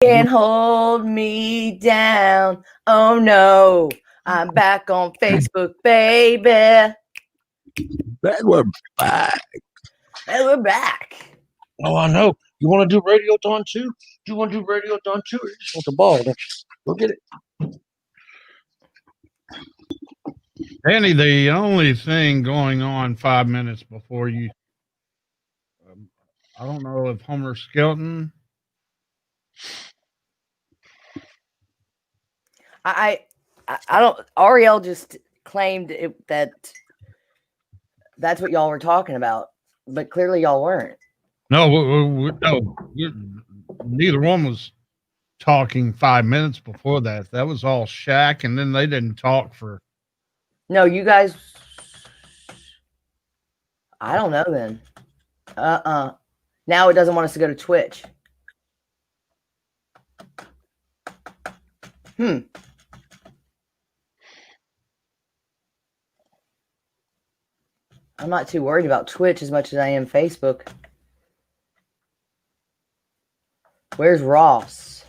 Can't hold me down. Oh no, I'm back on Facebook, baby. And We're back. we're back. Oh, I know. You want to do Radiothon too? Do you want to do Radiothon too? Or you just want the ball? Go get it. Danny, the only thing going on 5 minutes before you, I don't know if Homer Skelton. I don't. Ariel just claimed that that's what y'all were talking about, but clearly y'all weren't. No, neither one was talking 5 minutes before that. That was all Shaq, and then they didn't talk for. No, you guys. I don't know then. Now it doesn't want us to go to Twitch. I'm not too worried about Twitch as much as I am Facebook. Where's Ross?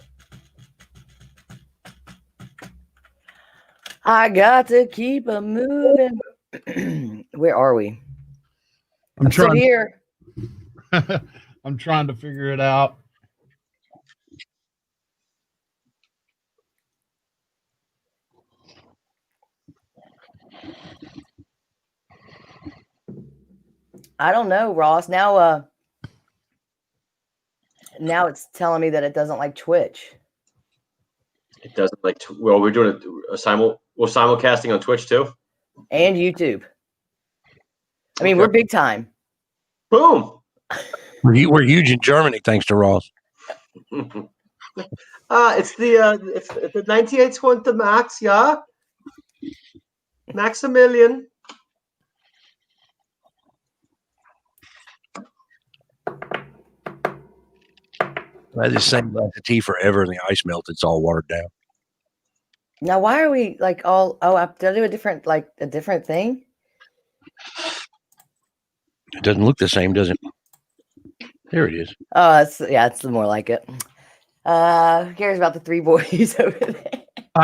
I got to keep a moving. Where are we? I'm still trying here. I'm trying to figure it out. I don't know, Ross. Now it's telling me that it doesn't like Twitch. It doesn't like. Well, we're doing we're simulcasting on Twitch too, and YouTube. I mean, we're big time. Boom. We're huge in Germany, thanks to Ross. It's the 9820 Max, yeah. Maximilian. I had the same glass of tea forever, and the ice melted. It's all watered down. Now, why are we like all? Oh, did I do a different thing? It doesn't look the same, does it? There it is. Oh, it's more like it. Who cares about the three boys over there?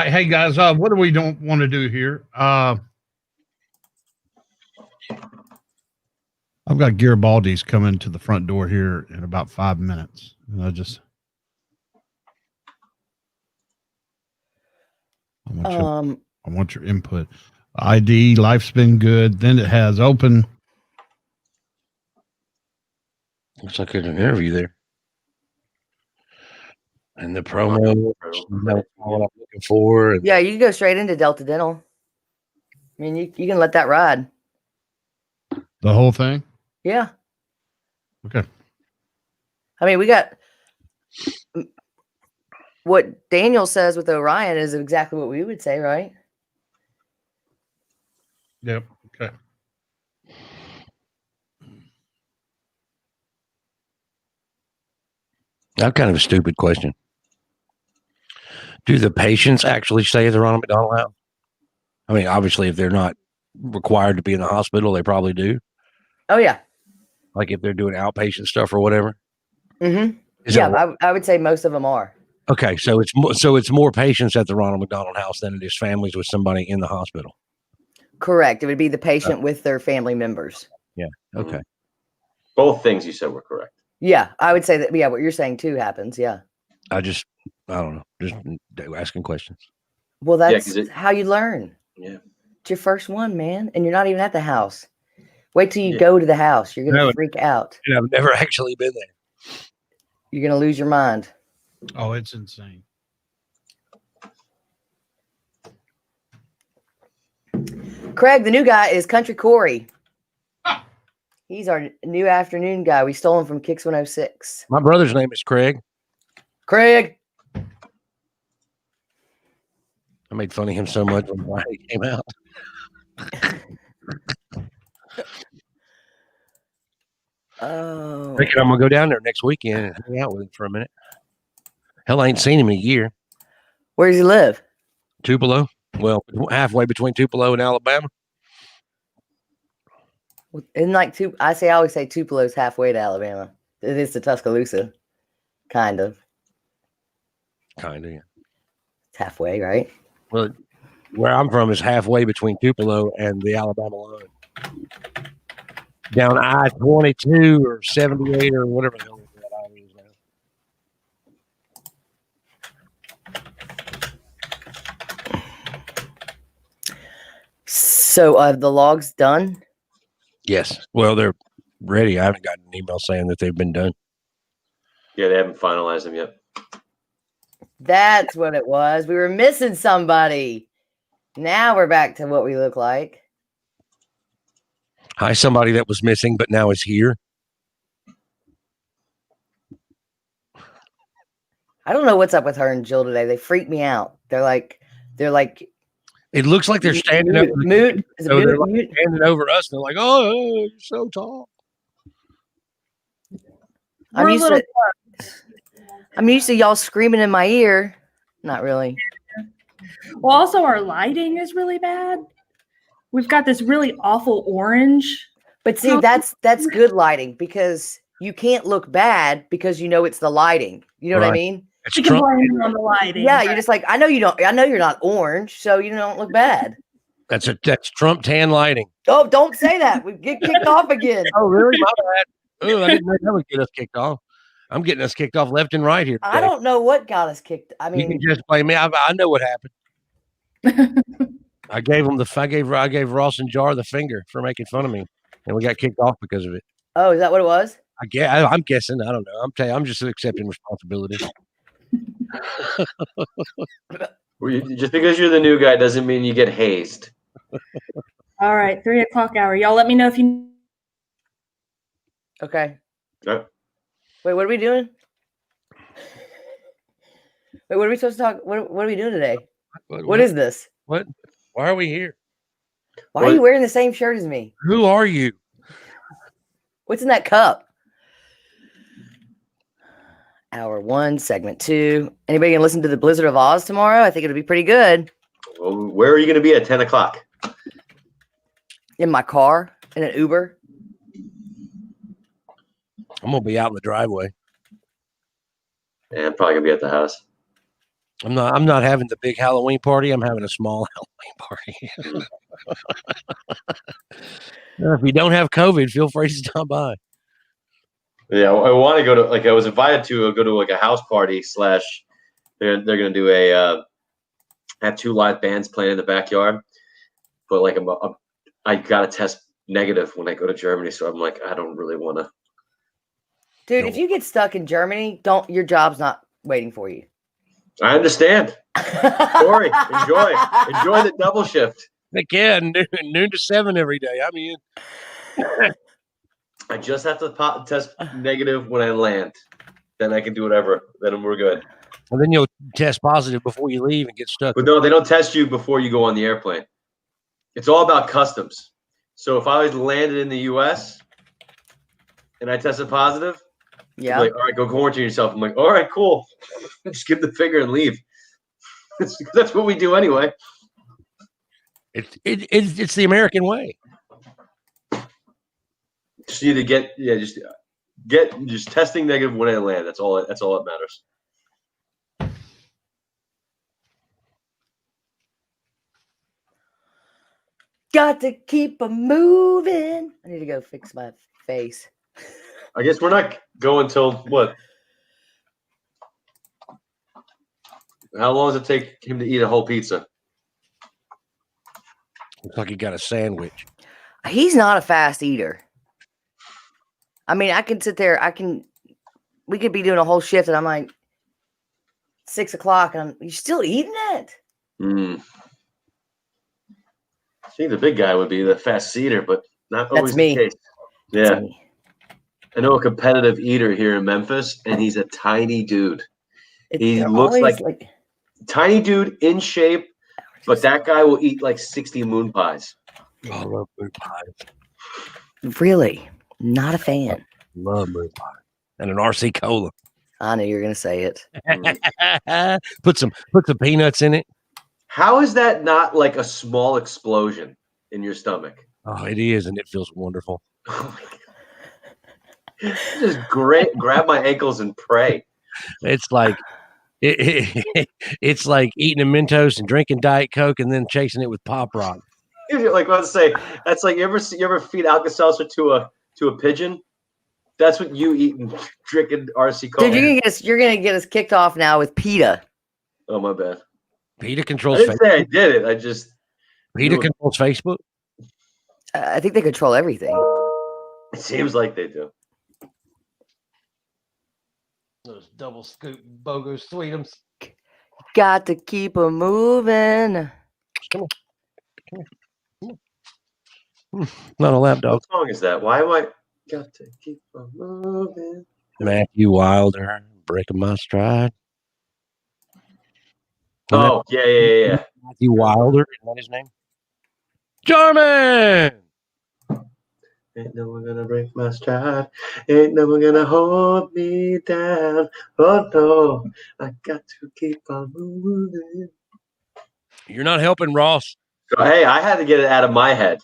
Hey guys, what do we don't want to do here? I've got Garibaldi's coming to the front door here in about 5 minutes. And I want your input. ID, life's been good. Then it has open. Looks like there's an interview there. And the promo, what I'm looking for. Yeah, you can go straight into Delta Dental. I mean, you can let that ride. The whole thing? Yeah. Okay. I mean, we got what Daniel says with Orion is exactly what we would say, right? Yep. Okay. That's kind of a stupid question. Do the patients actually stay at the Ronald McDonald House? I mean, obviously, if they're not required to be in the hospital, they probably do. Oh, yeah. Like if they're doing outpatient stuff or whatever. Mm-hmm. Yeah, I would say most of them are. Okay, so it's more patients at the Ronald McDonald House than it is families with somebody in the hospital. Correct. It would be the patient with their family members. Yeah. Okay. Both things you said were correct. Yeah, I would say that. Yeah, what you're saying too happens. Yeah. I don't know. Just asking questions. Well, that's how you learn. Yeah. It's your first one, man, and you're not even at the house. Wait till you go to the house. You're gonna freak out. Yeah, I've never actually been there. You're gonna lose your mind. Oh, it's insane. Craig, the new guy, is Country Corey. He's our new afternoon guy. We stole him from Kicks 106. My brother's name is Craig. Craig. I made fun of him so much when he came out. Oh. Thinking I'm gonna go down there next weekend and hang out with him for a minute. Hell, I ain't seen him in a year. Where does he live? Tupelo. Well, halfway between Tupelo and Alabama. Isn't like I always say Tupelo's halfway to Alabama. It is to Tuscaloosa, kind of. Kind of. Yeah. It's halfway, right? Well, where I'm from is halfway between Tupelo and the Alabama line. Down I-22 or 78 or whatever the hell that I is now. So the logs done? Yes. Well, they're ready. I haven't gotten an email saying that they've been done. Yeah, they haven't finalized them yet. That's what it was. We were missing somebody. Now we're back to what we look like. Hi, somebody that was missing but now is here. I don't know what's up with her and Jill today. They freak me out. They're like It looks like they're standing over Moot. Is it so they're Moot? like Moot? standing over us. They're like, "Oh, you're so tall." I'm used to y'all screaming in my ear. Not really. Well, also our lighting is really bad. We've got this really awful orange. But see, that's good lighting because you can't look bad because you know it's the lighting. You know what I Right. mean? It's You can Trump. blame it on the lighting. Yeah, you're just like, I know you're not orange, so you don't look bad. That's Trump tan lighting. Oh, don't say that. We get kicked off again. Oh, really? My bad. Oh, I didn't know that would get us kicked off. I'm getting us kicked off left and right here today. I don't know what got us kicked. I You mean, can just blame me. I know what happened. I gave Ross and Jar the finger for making fun of me, and we got kicked off because of it. oh, is that what it was? I'm guessing. I don't know. I'm just accepting responsibility. Just because you're the new guy doesn't mean you get hazed. All right, 3:00 hour. Y'all let me know if you. Okay. Yep. Wait, what are we doing? Wait, what are we supposed to talk? What are we doing today? What is this? What? Why are we here? Why are you wearing the same shirt as me? Who are you? What's in that cup? Hour 1, segment 2. Anybody gonna listen to the Blizzard of Oz tomorrow? I think it'll be pretty good. Well, where are you going to be at 10 o'clock? In my car, in an Uber. I'm gonna be out in the driveway. Yeah, I'm probably going to be at the house. I'm not having the big Halloween party. I'm having a small Halloween party. If you don't have COVID, feel free to stop by. Yeah, I want to go to, I was invited to go to a house party / they're going to do have 2 live bands playing in the backyard. But I got to test negative when I go to Germany. So I'm like, I don't really want to. Dude, if you get stuck in Germany, your job's not waiting for you. I understand. Corey, enjoy the double shift. Again, noon to 7 every day. I mean, I just have to test negative when I land. Then I can do whatever. Then we're good. and then you'll test positive before you leave and get stuck. But no, they don't test you before you go on the airplane. It's all about customs. So if I was landed in the U.S. and I tested positive, Yeah. like, all right, go quarantine yourself. I'm like, all right, cool. Just give the finger and leave. That's what we do anyway. It's the American way. Just need to just testing negative when I land. That's all that matters. Got to keep a moving. I need to go fix my face. I guess we're not going till what? How long does it take him to eat a whole pizza? Looks like he got a sandwich. He's not a fast eater. I mean, I can sit there. We could be doing a whole shift, and I'm like 6 o'clock, and you still eating it? I think the big guy would be the fast eater, but not always That's me. the case. Yeah. I know a competitive eater here in Memphis, and he's a tiny dude. He looks like tiny dude in shape, but that guy will eat like 60 moon pies. Oh, I love moon pie. Really? Not a fan. Love moon pie. And an RC cola. I knew you were going to say it. Put some peanuts in it. How is that not like a small explosion in your stomach? Oh, it is, and it feels wonderful. Oh my God. Just grab my ankles and pray. It's like It's like eating a Mentos and drinking Diet Coke and then chasing it with Pop Rock. Like I was say, that's like you ever feed Alka-Seltzer to a pigeon? That's what you eat and drinking RC Cola. Dude, you're gonna get us kicked off now with PETA. Oh, my bad. PETA I controls didn't say I Facebook. did it. I just PETA controls Facebook. I think they control everything. it seems like they do. Those double scoop BOGO sweetums. Got to keep 'em moving. Not a lap dog. What song is that? Why am I got to keep on moving? Matthew Wilder, breaking my stride. Oh, yeah. Matthew Wilder, is that his name? Jarman! Ain't no one gonna break my stride. Ain't no one gonna hold me down. Oh no, I got to keep on moving. You're not helping, Ross. So, hey, I had to get it out of my head.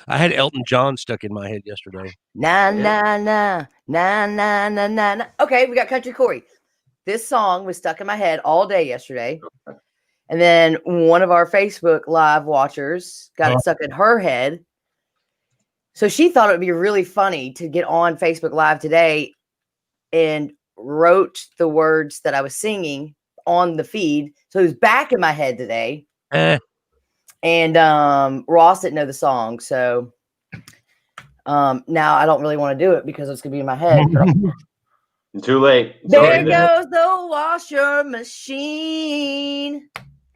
I had Elton John stuck in my head yesterday. Nah, Yeah. nah, nah, nah, nah, nah, nah, nah. Okay, we got Country Corey. This song was stuck in my head all day yesterday. And then one of our Facebook Live watchers got it stuck in her head. So she thought it would be really funny to get on Facebook Live today and wrote the words that I was singing on the feed. So it was back in my head today. And Ross didn't know the song. So now I don't really want to do it because it's going to be in my head. Too late. It's There already there. goes the washer machine.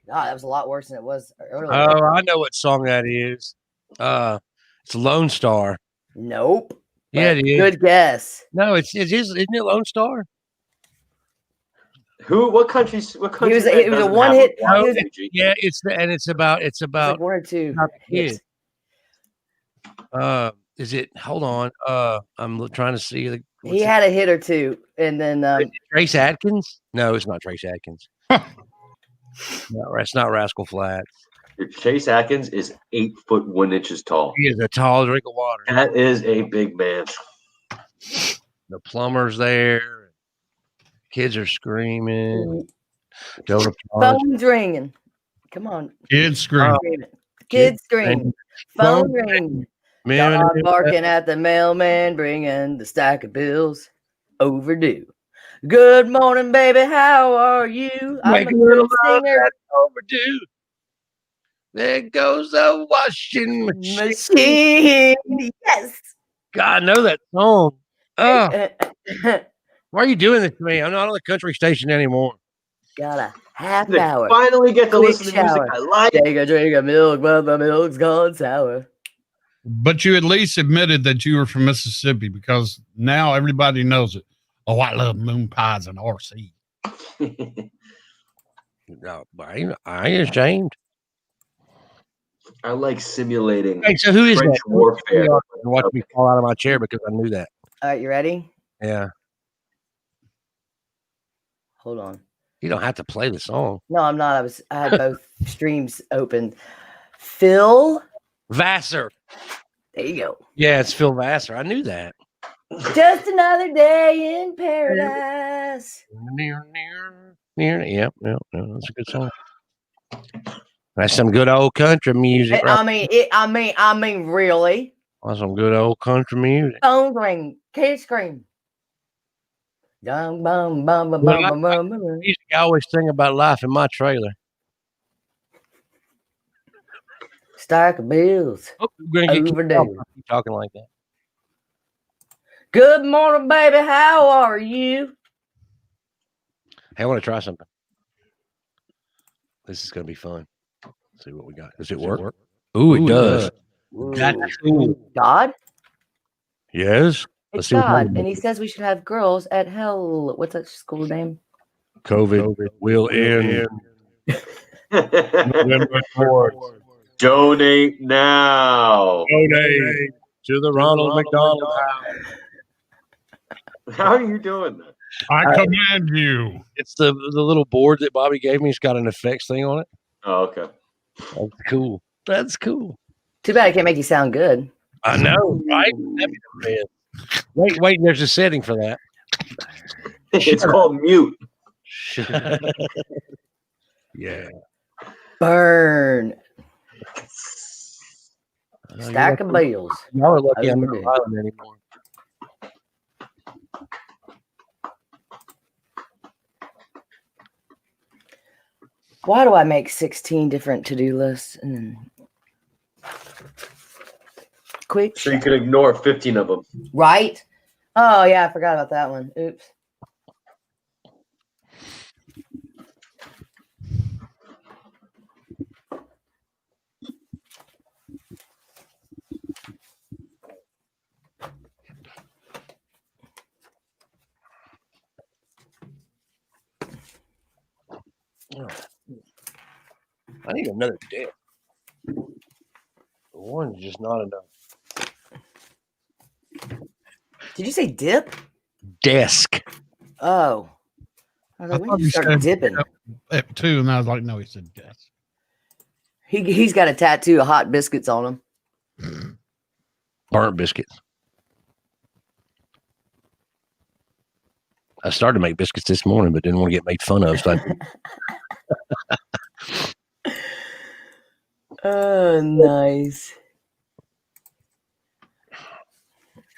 God, that was a lot worse than it was earlier. Oh, I know what song that is. It's Lone Star. Nope. Yeah, But it is. good guess. No, isn't it Lone Star? What country? What country? it was a one-hit- Yeah, it's about It's like one or two. about the hits. kid. Is it? Hold on. I'm trying to see. He had a hit or two, and then Trace Adkins? No, it's not Trace Adkins. No, it's not Rascal Flatts. Chase Atkins is 8'1" tall. He is a tall drink of water. That is a big man. The plumber's there. Kids are screaming. phone's ringing. Come on, Kids scream. kids screaming. Phone ringing. Dog barking at the mailman, bringing the stack of bills overdue. Good morning, baby. How are you? I'm a good singer. Overdue. There goes the washing Machine. Yes. God, I know that song. Oh, why are you doing this to me? I'm not on the country station anymore. Got a half They hour. finally get to Quick listen to music shower. I like. Take a drink of milk, but the milk's gone sour. But you at least admitted that you were from Mississippi because now everybody knows it. Oh, I love moon pies and RC. No, I ain't ashamed. I like simulating Hey, so who is French that? warfare. Watch me fall out of my chair because I knew that. All right, you ready? Yeah. Hold on. You don't have to play the song. No, I'm not. I had both streams open. Phil. Vassar. There you go. Yeah, it's Phil Vassar. I knew that. Just another day in paradise. Yep, that's a good song. That's some good old country music. I mean, really. That's some good old country music. Phone ring, kids scream. Dum bum bum bum bum bum bum. Music I always sing about life in my trailer. Stack of bills. Oh, we're gonna get Overdue. talking like that. Good morning, baby. How are you? Hey, I want to try something. This is gonna be fun. Let's see what we got. Does it work? Ooh, it does. That's cool. God? Yes. It's Let's see what God. happens. And he says we should have girls at hell. What's that school name? COVID will end. Donate now. Donate to the Ronald McDonald house. How are you doing that? I command you. It's the little board that Bobby gave me. It's got an effects thing on it. Oh, okay. That's cool. That's cool. Too bad I can't make you sound good. I know, right? Wait. There's a setting for that. It's called mute. Yeah. Burn. Stack of Y'all bills. are lucky I'm Overdue. not island anymore. Why do I make 16 different to-do lists and then quick So you shot, can ignore 15 of them. right? Oh yeah, I forgot about that one. Oops. I need another desk. One's just not enough. Did you say dip? Desk. Oh. I was like, when thought did you start said dipping? at 2, and I was like, no, he said yes. He's got a tattoo of hot biscuits on him. Burnt biscuits. I started to make biscuits this morning, but didn't want to get made fun of. So I didn't. Oh, nice.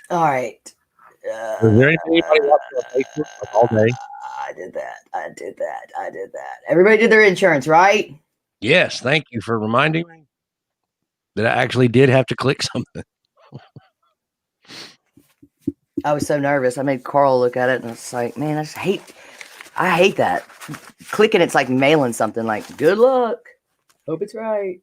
All right. Was there anybody watching on Facebook like all day? I did that. Everybody did their insurance, right? Yes. Thank you for reminding me that I actually did have to click something. I was so nervous. I made Carl look at it, and it's like, man, I hate that. Clicking it's like mailing something. Like, good luck. Hope it's right.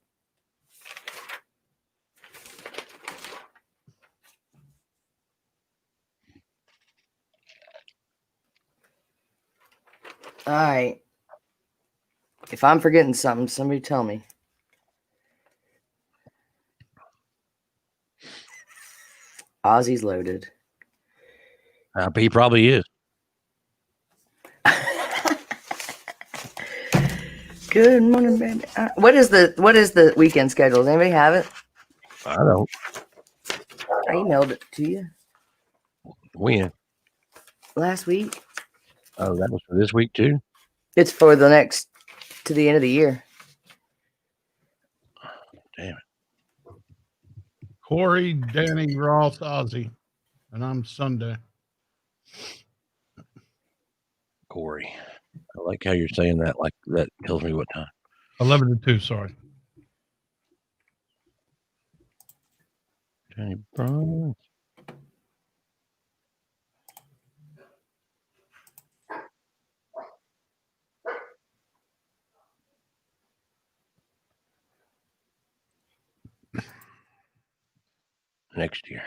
All right. If I'm forgetting something, somebody tell me. Ozzy's loaded. He probably is. Good morning, baby. What is the weekend schedule? Does anybody have it? I don't. I emailed it to you When? last week. Oh, that was for this week too? It's for the next to the end of the year. Damn it. Corey, Danny, Ross, Ozzy, and I'm Sunday. Corey. I like how you're saying that. Like that tells me what time. 11 to 2, sorry. Johnny Bryan. Next year.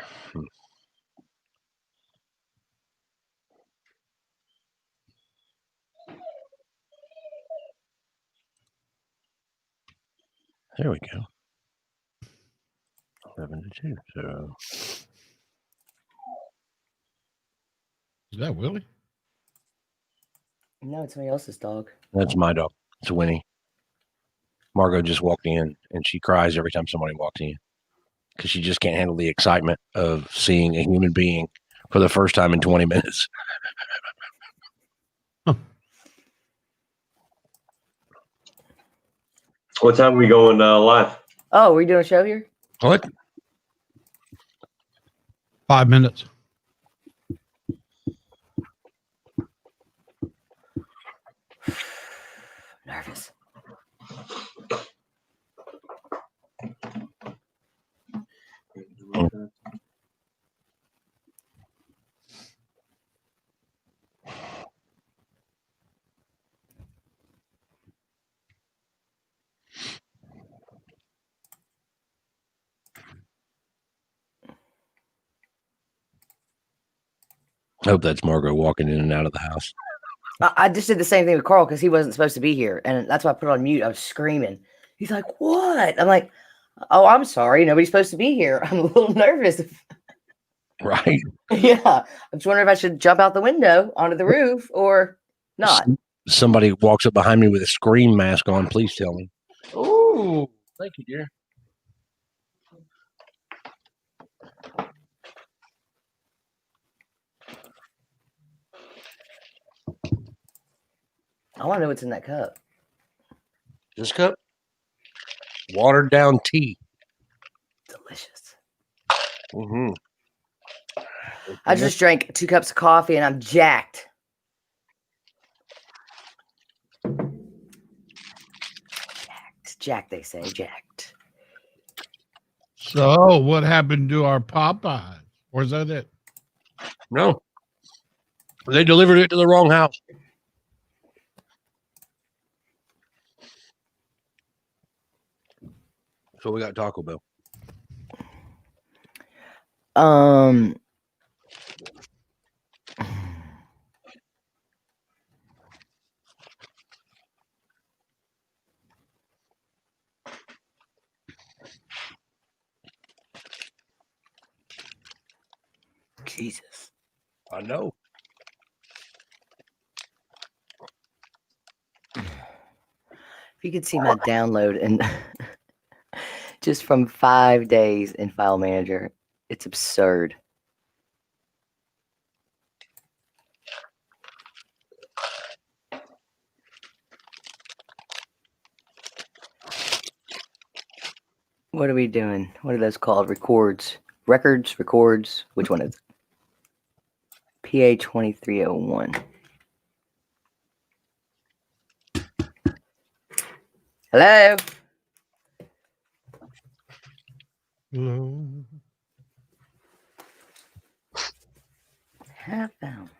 There we go. 11 to 2. So Is that Willie? No, it's somebody else's dog. that's my dog. It's Winnie. Margot just walked in and she cries every time somebody walks in because she just can't handle the excitement of seeing a human being for the first time in 20 minutes. What time are we going live? Oh, we doing a show here? What? 5 minutes. Nervous. I hope that's Margot walking in and out of the house. I just did the same thing with Carl because he wasn't supposed to be here, and that's why I put it on mute. I was screaming. He's like, "What?" I'm like, "Oh, I'm sorry. Nobody's supposed to be here. I'm a little nervous." Right. Yeah, I'm just wondering if I should jump out the window onto the roof or not. Somebody walks up behind me with a scream mask on. Please tell me. Oh, thank you, dear. I want to know what's in that cup. This cup? Watered down tea. Delicious. Mm-hmm. I just drank 2 cups of coffee and I'm jacked. Jacked, they say. Jacked. So, what happened to our Popeyes? Or is that it? No. They delivered it to the wrong house. So we got Taco Bell. Jesus. I know. If you could see my download and just from 5 days in File Manager, it's absurd. What are we doing? What are those called? Records. Records. Which one is it? PA 2301. Hello? Hello. Half down.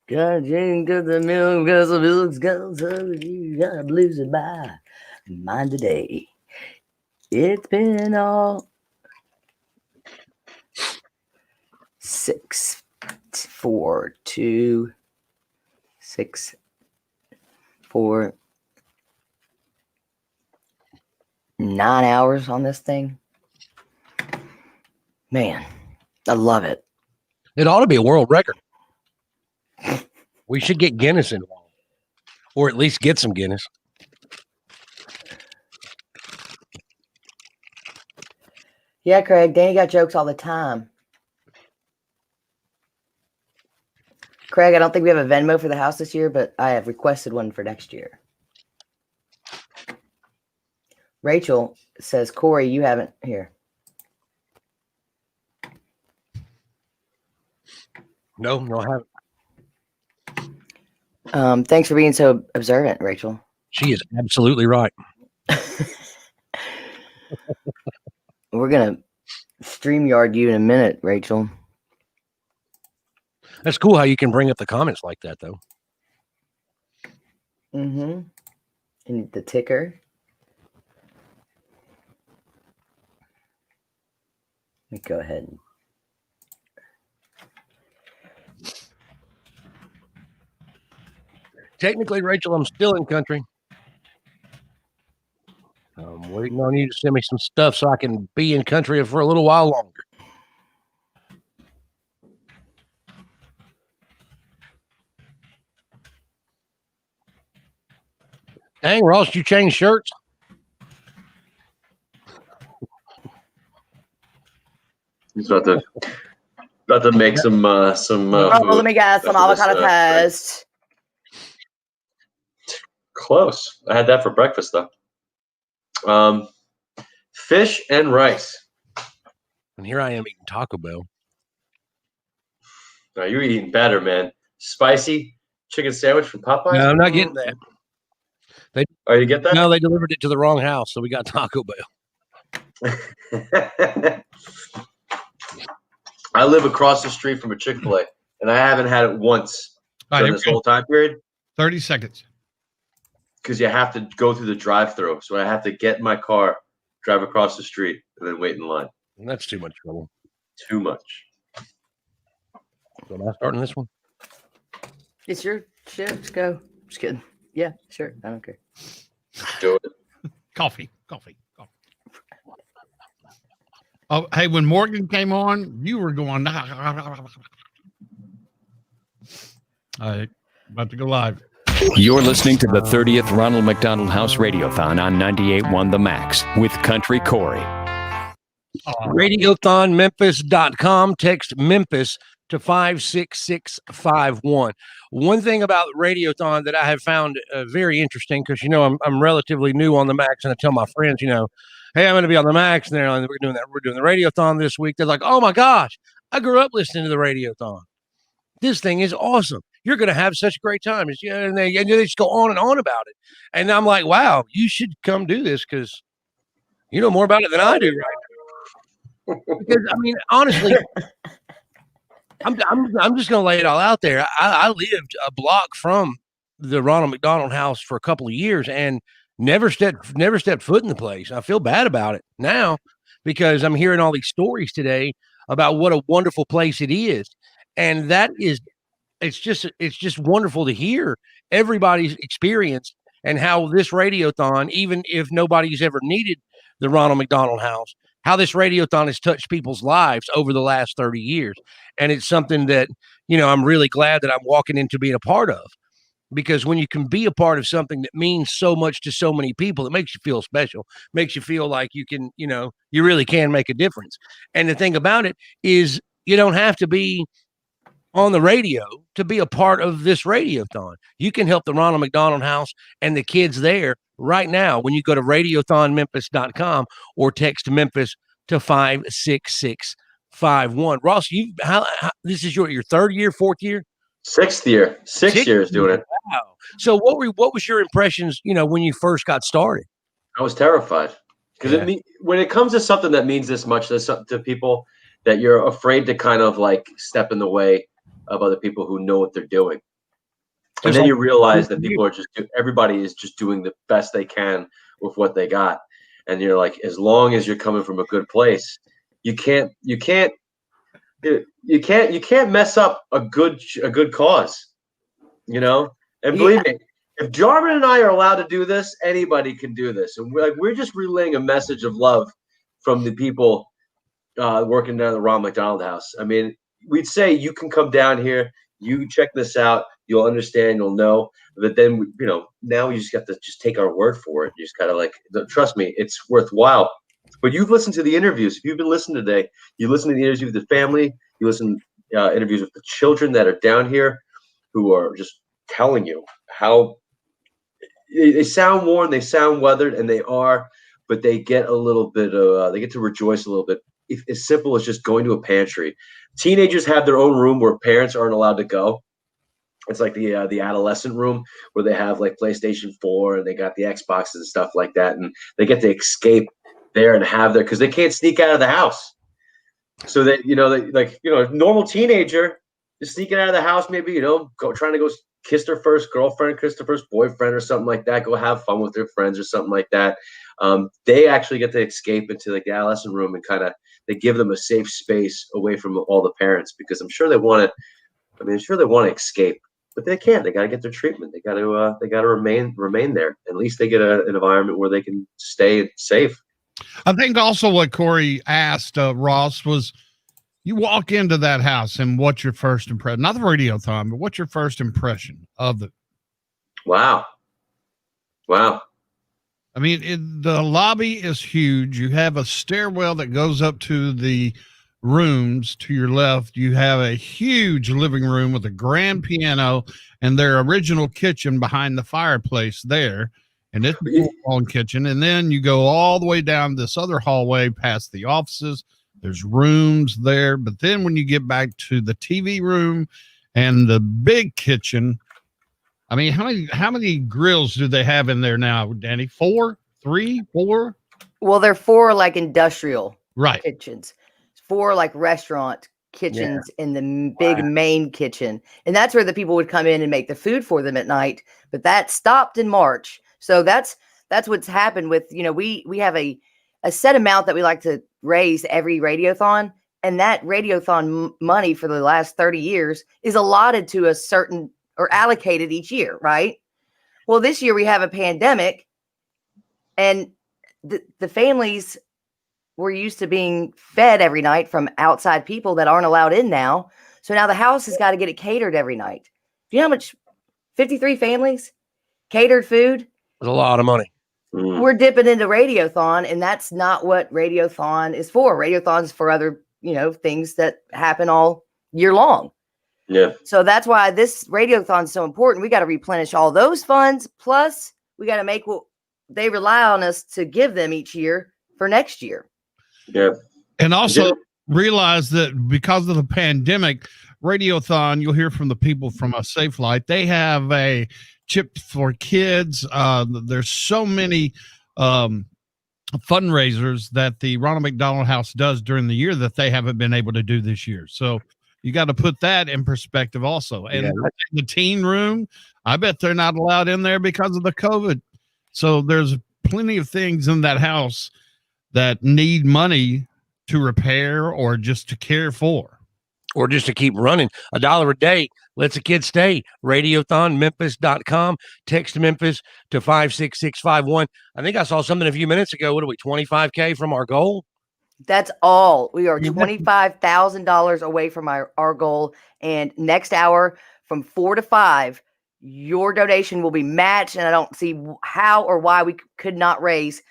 Gotta drink to the milk because the milk's gone, so you gotta lose it by mine today. It's been all 6, 4, 2, 6, 4, 9 hours on this thing. Man, I love it. It ought to be a world record. We should get Guinness involved. Or at least get some Guinness. Yeah, Craig, Danny got jokes all the time. Craig, I don't think we have a Venmo for the house this year, but I have requested one for next year. Rachel says, Corey, you haven't here. No, I haven't. Thanks for being so observant, Rachel. She is absolutely right. We're going to StreamYard you in a minute, Rachel. That's cool how you can bring up the comments like that, though. Mm-hmm. And the ticker. Let me go ahead and Technically, Rachel, I'm still in country. I'm waiting on you to send me some stuff so I can be in country for a little while longer. Dang, Ross, you changed shirts? He's about to make some oh, food. let me guess, some After this, avocado toast. Close. I had that for breakfast though. Fish and rice. And here I am eating Taco Bell. No, you're eating better, man. Spicy chicken sandwich from Popeyes. No, I'm not getting that. Oh, you get that? No, they delivered it to the wrong house, so we got Taco Bell. I live across the street from a Chick-fil-A, and I haven't had it once during this whole time period. 30 seconds. Because you have to go through the drive-thru, so I have to get in my car, drive across the street, and then wait in line. And that's too much trouble. Too much. So am I starting this one? It's your shit. Let's go. Just kidding. Yeah, sure. I don't care. Do it. Coffee. Oh, hey, when Morgan came on, you were going. All right, about to go live. You're listening to the 30th Ronald McDonald House Radiothon on 98.1 The Max with Country Corey. Radiothonmemphis.com. Text Memphis to 56651. One thing about Radiothon that I have found very interesting, because I'm relatively new on the Max, and I tell my friends, hey, I'm going to be on the Max, and we're doing the Radiothon this week. They're like, oh my gosh, I grew up listening to the Radiothon. This thing is awesome. You're going to have such a great time. And they just go on and on about it. And I'm like, wow, you should come do this because you know more about it than I do right now. Because I mean, honestly, I'm just going to lay it all out there. I lived a block from the Ronald McDonald House for a couple of years and never stepped foot in the place. I feel bad about it now because I'm hearing all these stories today about what a wonderful place it is. And it's just wonderful to hear everybody's experience and how this Radiothon, even if nobody's ever needed the Ronald McDonald House, how this Radiothon has touched people's lives over the last 30 years. And it's something that, I'm really glad that I'm walking into being a part of, because when you can be a part of something that means so much to so many people, it makes you feel special, makes you feel like you can, you really can make a difference. And the thing about it is you don't have to be on the radio to be a part of this Radiothon. You can help the Ronald McDonald House and the kids there right now when you go to radiothonmemphis.com or text Memphis to 56651. Ross, this is your third year, fourth year? Sixth year. Six years doing it. Wow. So what was your impressions, when you first got started? I was terrified because when it comes to something that means this much to people, that you're afraid to kind of like step in the way of other people who know what they're doing. And then you realize that everybody is just doing the best they can with what they got. And you're like, as long as you're coming from a good place, you can't mess up a good cause, And believe me, if Jarman and I are allowed to do this, anybody can do this. And we're just relaying a message of love from the people working down at the Ronald McDonald House. I mean, we'd say you can come down here, you check this out, you'll understand, you'll know. But then, now you just got to just take our word for it. You just gotta trust me, it's worthwhile. But you've listened to the interviews. If you've been listening today, you listen to the interviews with the family, you listen to interviews with the children that are down here who are just telling you how they sound worn, they sound weathered, and they are, but they get a little bit of, they get to rejoice a little bit. As simple as just going to a pantry. Teenagers have their own room where parents aren't allowed to go. It's like the adolescent room where they have like PlayStation 4 and they got the Xboxes and stuff like that, and they get to escape there and have because they can't sneak out of the house. So that normal teenager is sneaking out of the house, maybe trying to go kiss their first girlfriend, kiss their first boyfriend, or something like that. Go have fun with their friends or something like that. They actually get to escape into the adolescent room and they give them a safe space away from all the parents, because I'm sure they want to. I mean, I'm sure they want to escape, but they can't. They got to get their treatment. They got to remain there. At least they get an environment where they can stay safe. I think also what Corey asked Ross was, you walk into that house and what's your first impression? Not the Radiothon, but what's your first impression of it? Wow. I mean, the lobby is huge. You have a stairwell that goes up to the rooms to your left. You have a huge living room with a grand piano and their original kitchen behind the fireplace there. And it's a full-on kitchen. And then you go all the way down this other hallway past the offices. There's rooms there. But then when you get back to the TV room and the big kitchen, I mean, how many grills do they have in there now, Danny? 4, 3, 4? Well, they're 4 like industrial kitchens. 4 like restaurant kitchens in the big main kitchen. And that's where the people would come in and make the food for them at night. But that stopped in March. So that's what's happened with, we have a set amount that we like to raise every Radiothon. And that Radiothon money for the last 30 years is allotted to a certain or allocated each year, right? Well, this year we have a pandemic, and the families were used to being fed every night from outside people that aren't allowed in now. So now the house has got to get it catered every night. Do you know how much? 53 families catered food. That's a lot of money. We're dipping into Radiothon, and that's not what Radiothon is for. Radiothon is for other, things that happen all year long. Yeah. So that's why this Radiothon is so important. We got to replenish all those funds. Plus, we got to make what they rely on us to give them each year for next year. Yeah. And also realize that because of the pandemic, Radiothon, you'll hear from the people from a Safe Light. They have a chip for kids. There's so many fundraisers that the Ronald McDonald House does during the year that they haven't been able to do this year. So you got to put that in perspective also. And the teen room, I bet they're not allowed in there because of the COVID. So there's plenty of things in that house that need money to repair or just to care for. Or just to keep running. $1 a day lets a kid stay. Radiothonmemphis.com. Text Memphis to 56651. I think I saw something a few minutes ago. What are we, 25K from our goal? That's all. We are $25,000 away from our goal. And next hour from 4 to 5, your donation will be matched. And I don't see how or why we could not raise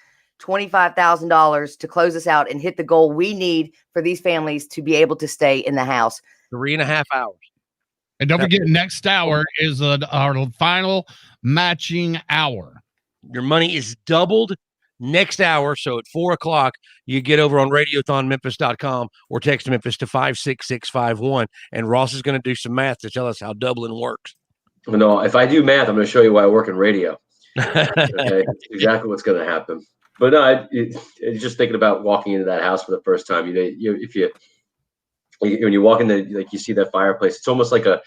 $25,000 to close us out and hit the goal we need for these families to be able to stay in the house. 3.5 hours. And don't forget, next hour is our final matching hour. Your money is doubled next hour. So at 4 o'clock, you get over on radiothonmemphis.com or text Memphis to 56651. And Ross is going to do some math to tell us how doubling works. No, if I do math, I'm going to show you why I work in radio. Okay, exactly what's going to happen. But no, just thinking about walking into that house for the first time. When you walk in there, like you see that fireplace, it's almost like a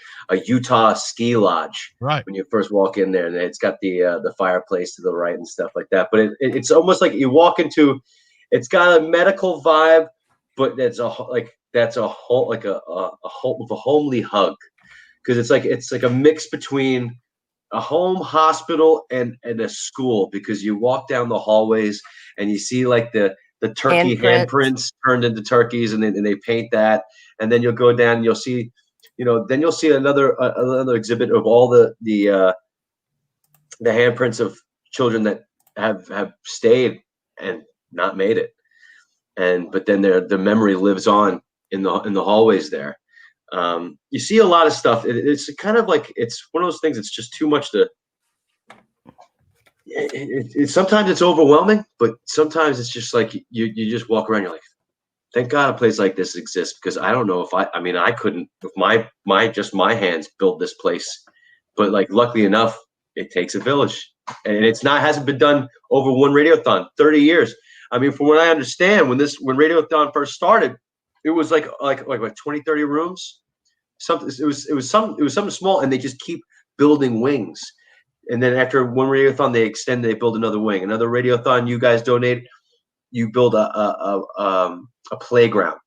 Utah ski lodge. Right. When you first walk in there, and it's got the fireplace to the right and stuff like that. But it's almost like you walk into. It's got a medical vibe, but that's a homely hug, because it's like a mix between a home, hospital, and a school, because you walk down the hallways and you see like the turkey handprints turned into turkeys, and they paint that, and then you'll go down and you'll see, then you'll see another exhibit of all the handprints of children that have stayed and not made it, but then the memory lives on in the hallways there. You see a lot of stuff. It's kind of like, it's one of those things. It's just too much to. Sometimes it's overwhelming, but sometimes it's just like you just walk around. You're like, thank God a place like this exists, because I don't know if I couldn't with my hands build this place, but like luckily enough, it takes a village, and hasn't been done over one Radiothon, 30 years. I mean, from what I understand, when Radiothon first started, it was like 20, 30 rooms. It was something small, and they just keep building wings. And then after one Radiothon, they build another wing. Another Radiothon, you guys donate, you build a playground.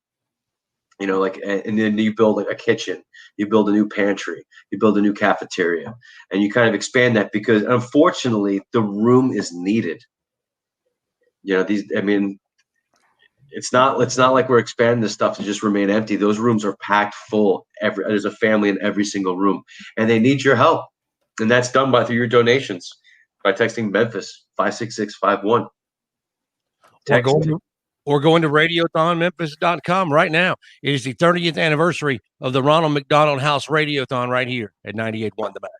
And then you build like a kitchen, you build a new pantry, you build a new cafeteria, and you kind of expand that, because unfortunately the room is needed. It's not like we're expanding this stuff to just remain empty. Those rooms are packed full. There's a family in every single room, and they need your help. And that's done through your donations by texting Memphis 56651. Or going to radiothonmemphis.com right now. It is the 30th anniversary of the Ronald McDonald House Radiothon right here at 98.1 The Max.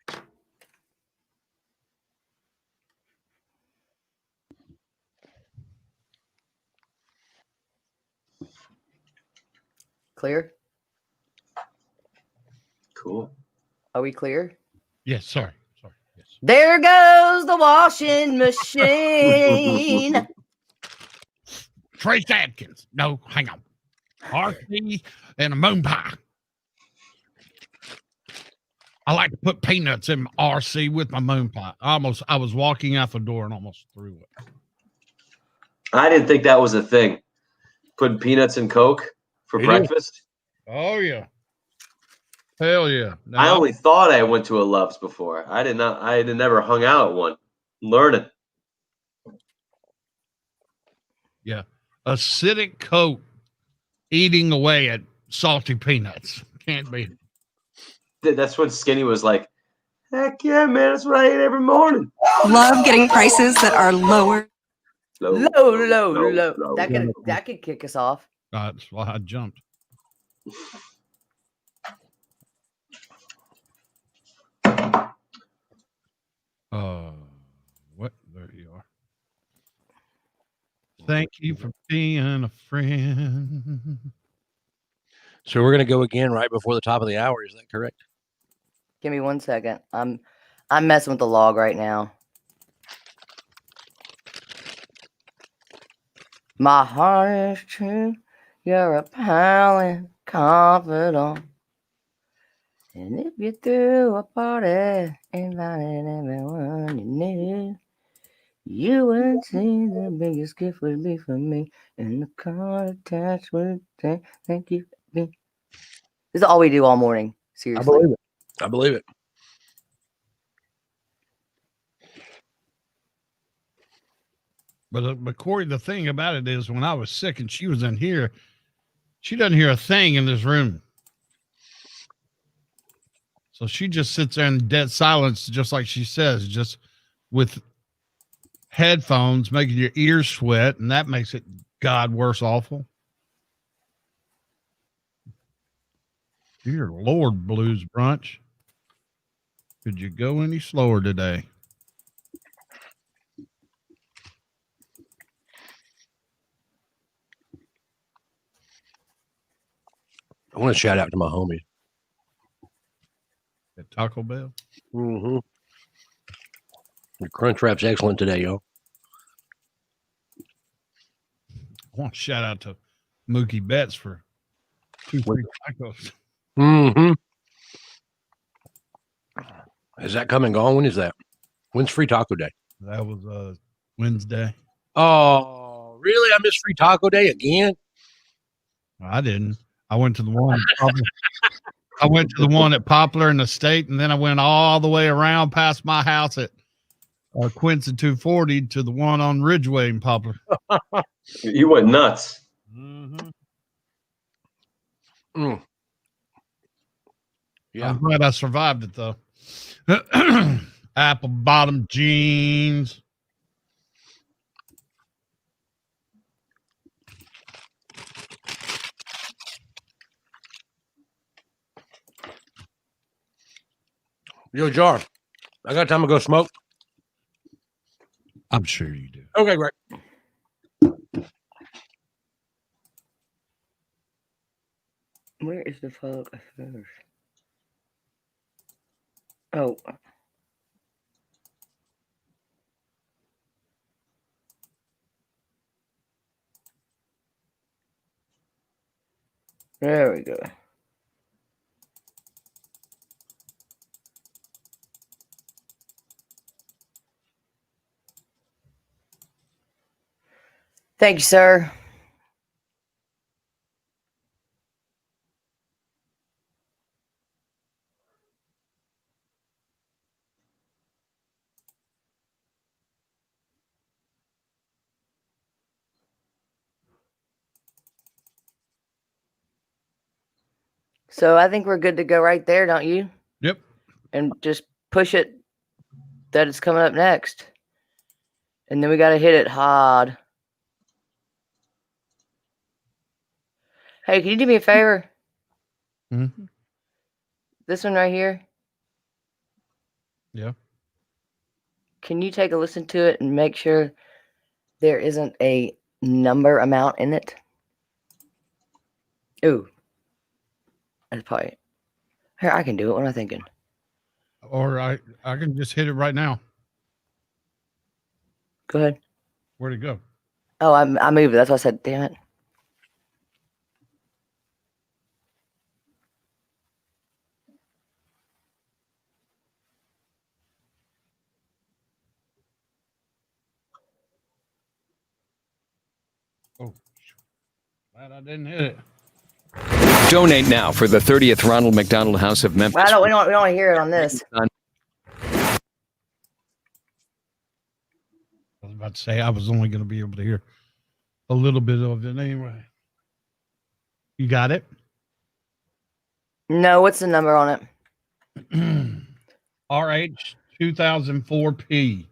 Clear? Cool. Are we clear? Yes, sorry. Yes. There goes the washing machine. Trace Adkins. No, hang on. RC and a moon pie. I like to put peanuts in my RC with my moon pie. I was walking out the door and almost threw it. I didn't think that was a thing. Putting peanuts in Coke for breakfast. Oh yeah. Hell yeah. No, I only thought I went to a Love's before. I had never hung out at one. Learning. Yeah. Acidic Coke eating away at salty peanuts. Can't be. That's when Skinny was like, heck yeah, man, that's what I eat every morning. Love getting prices that are lower. Low. That could kick us off. That's why I jumped. What? There you are. Thank you for being a friend. So we're going to go again right before the top of the hour. Is that correct? Give me 1 second. I'm messing with the log right now. My heart is true. You're a pal and confidant. And if you threw a party, invited everyone you knew, you would see the biggest gift would be for me. And the card attached would say, thank you. This is all we do all morning. Seriously. I believe it. But Corey, the thing about it is, when I was sick and she was in here, she doesn't hear a thing in this room. So she just sits there in dead silence, just like she says, just with headphones making your ears sweat, and that makes it God worse awful. Dear Lord, Blues Brunch. Could you go any slower today? I want to shout out to my homies. At Taco Bell? Mm-hmm. The crunch wrap's excellent today, yo. I want to shout out to Mookie Betts for 2 free tacos. Mm-hmm. Is that come and gone? When is that? When's Free Taco Day? That was Wednesday. Oh, really? I missed Free Taco Day again? I didn't. I went to the one. I went to the one at Poplar in the state, and then I went all the way around past my house at Quincy 240 to the one on Ridgeway in Poplar. You went nuts. Mm-hmm. Mm. Yeah. I'm glad I survived it, though. Apple bottom jeans. Yo, Jar, I got time to go smoke. I'm sure you do. Okay, great. Where is the fuck first? Oh. There we go. Thank you, sir. So I think we're good to go right there, don't you? Yep. And just push it that it's coming up next. And then we got to hit it hard. Hey, can you do me a favor? Mm-hmm. This one right here. Yeah. Can you take a listen to it and make sure there isn't a number amount in it? Ooh. That's probably... Here, I can do it. What am I thinking? Or I can just hit it right now. Go ahead. Where'd it go? Oh, I moved it. That's why I said, damn it. Oh, glad I didn't hit it. Donate now for the 30th Ronald McDonald House of Memphis. Well, we don't hear it on this. I was about to say I was only going to be able to hear a little bit of it anyway. You got it? No, what's the number on it? RH 2004P.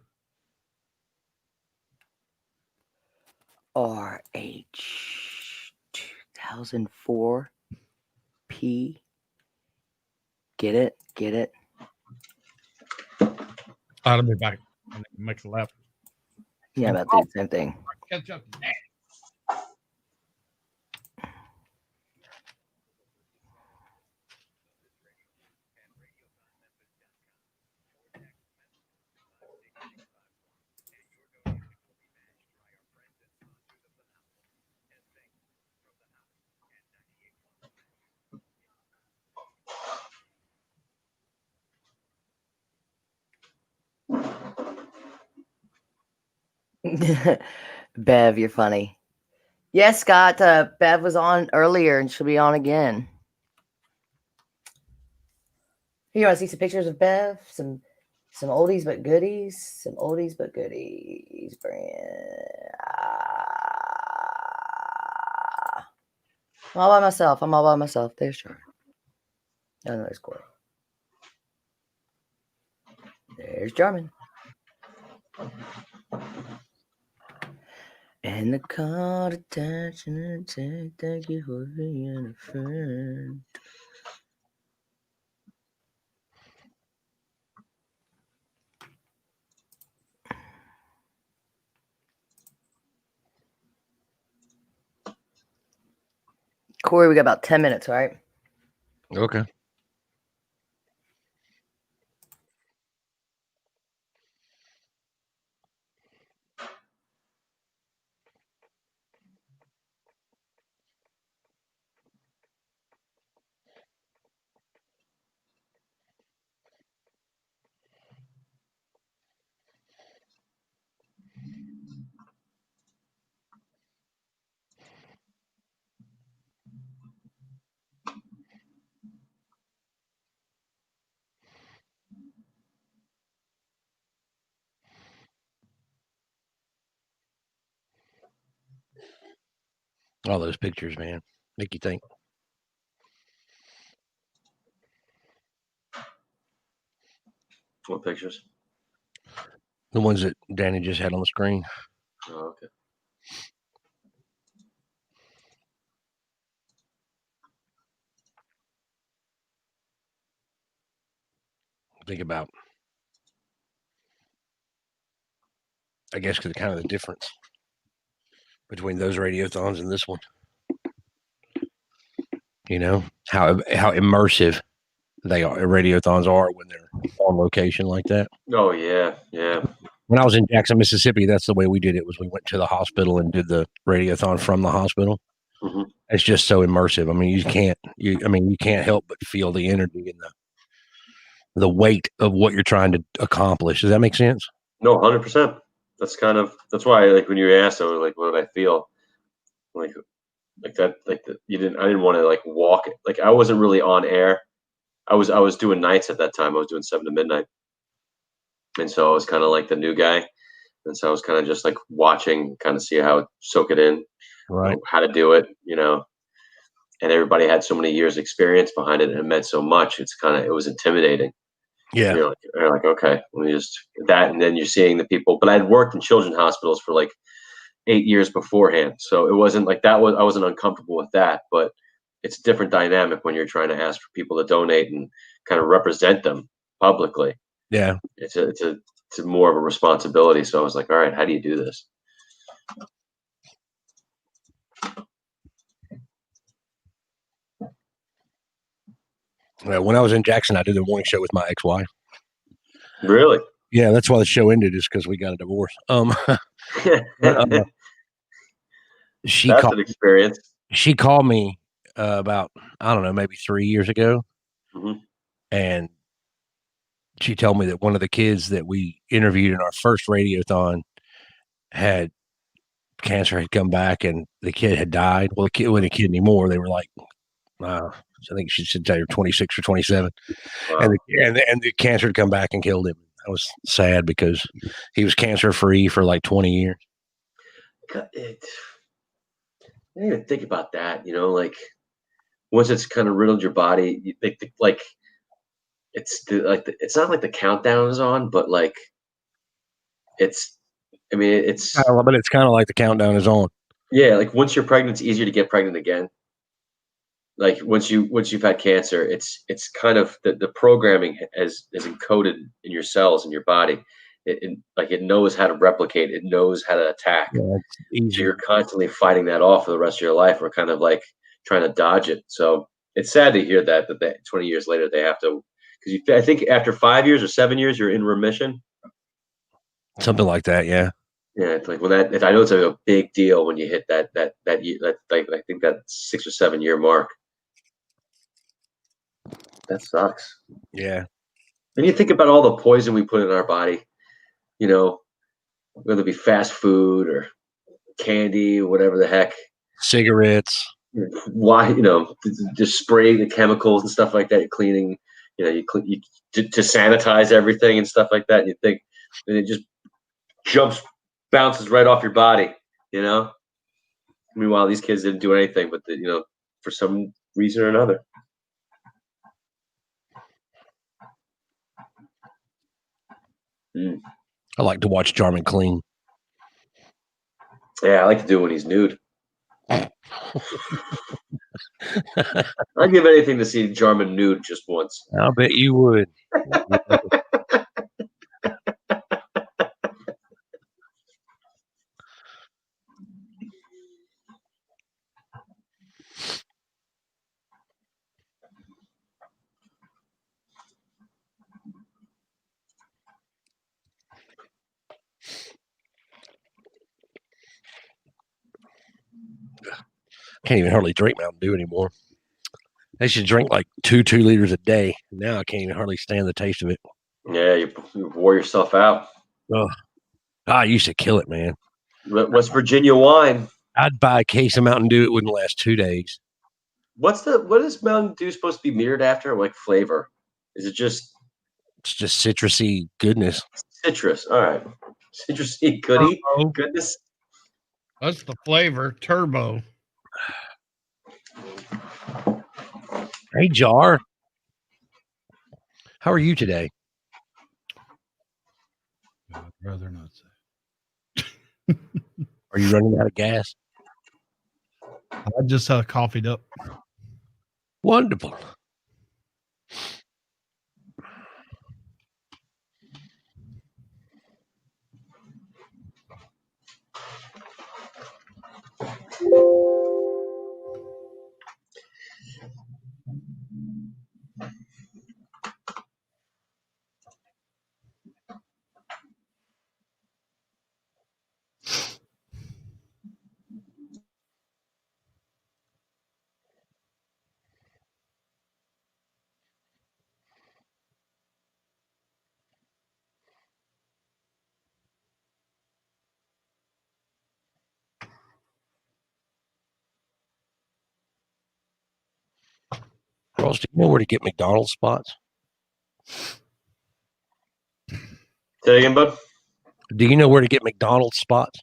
RH 2004 P. Get it? I'll be back. Make a left. Yeah, about to do the same thing. Catch up. Bev, you're funny. Yes, Scott. Bev was on earlier and she'll be on again. You want to see some pictures of Bev? Some oldies but goodies. Some oldies but goodies. I'm all by myself. I'm all by myself. There's Charlie. Oh, no, there's Corey. There's Jarman. And the call to touch and take. Thank you for being a friend. Corey, we got about 10 minutes, right? Okay. All those pictures, man, make you think. What pictures? The ones that Danny just had on the screen. Oh, okay. Think about, I guess, kind of the difference between those radiothons and this one. You know how immersive they are. Radiothons are when they're on location like that. Oh yeah, yeah. When I was in Jackson, Mississippi, that's the way we did it. Was we went to the hospital and did the radiothon from the hospital. Mm-hmm. It's just so immersive. I mean, you can't help but feel the energy and the weight of what you're trying to accomplish. Does that make sense? No, 100%. That's why, like, when you asked, I was like, what did I feel? Like that, I didn't want to like walk it. Like I wasn't really on air. I was doing nights at that time. I was doing 7 to midnight. And so I was kind of like the new guy. And so I was kind of just like watching, kind of see soak it in, Right. how to do it, and everybody had so many years experience behind it and it meant so much. It was intimidating. Yeah. You're like, okay, let me just that. And then you're seeing the people, but I'd worked in children's hospitals for like 8 years beforehand. So it wasn't like I wasn't uncomfortable with that, but it's a different dynamic when you're trying to ask for people to donate and kind of represent them publicly. Yeah. It's more of a responsibility. So I was like, all right, how do you do this? Well, when I was in Jackson, I did the morning show with my ex-wife. Really? Yeah, that's why the show ended, is because we got a divorce. She That's called, an experience. She called me about, I don't know, maybe 3 years ago. Mm-hmm. And she told me that one of the kids that we interviewed in our first radiothon had cancer, had come back, and the kid had died. Well, the kid wasn't a kid anymore. They were like, I think she said they were 26 or 27. Wow. And the cancer had come back and killed him. I was sad because he was cancer free for like 20 years. I didn't even think about that, like once it's kind of riddled your body, like it's not like the countdown is on, but like but it's kind of like the countdown is on. Yeah, like once you're pregnant, it's easier to get pregnant again. like once you've had cancer, it's kind of the programming is encoded in your cells in your body. It knows how to replicate. It knows how to attack. Yeah, it's So easier. you're constantly fighting that off for the rest of your life, or kind of like trying to dodge it. So it's sad to hear that 20 years later they have to, because I think after 5 years or 7 years you're in remission. Something like that. Yeah. Yeah, it's like when that. I know it's a big deal when you hit that like I think that 6 or 7 year mark. That sucks. Yeah. And you think about all the poison we put in our body, you know, whether it be fast food or candy or whatever the heck. Cigarettes. Why, just spray the chemicals and stuff like that. You're cleaning, to sanitize everything and stuff like that. And you think, and it just bounces right off your body, Meanwhile, these kids didn't do anything, but for some reason or another. I like to watch Jarman clean. Yeah, I like to do it when he's nude. I'd give anything to see Jarman nude just once. I'll bet you would. Can't even hardly drink Mountain Dew anymore. I should drink like 2 liters a day. Now I can't even hardly stand the taste of it. Yeah, you wore yourself out. Oh, I used to kill it, man. West Virginia wine. I'd buy a case of Mountain Dew. It wouldn't last 2 days. What is Mountain Dew supposed to be mirrored after? Like flavor? Is it just? It's just citrusy goodness. Citrus. All right. Citrusy goodie. Turbo. Goodness. That's the flavor. Turbo. Hey, Jar. How are you today? I'd rather not say. Are you running out of gas? I just coffeeed up. Wonderful. Ross, do you know where to get McDonald's spots? Say again, bud. Do you know where to get McDonald's spots?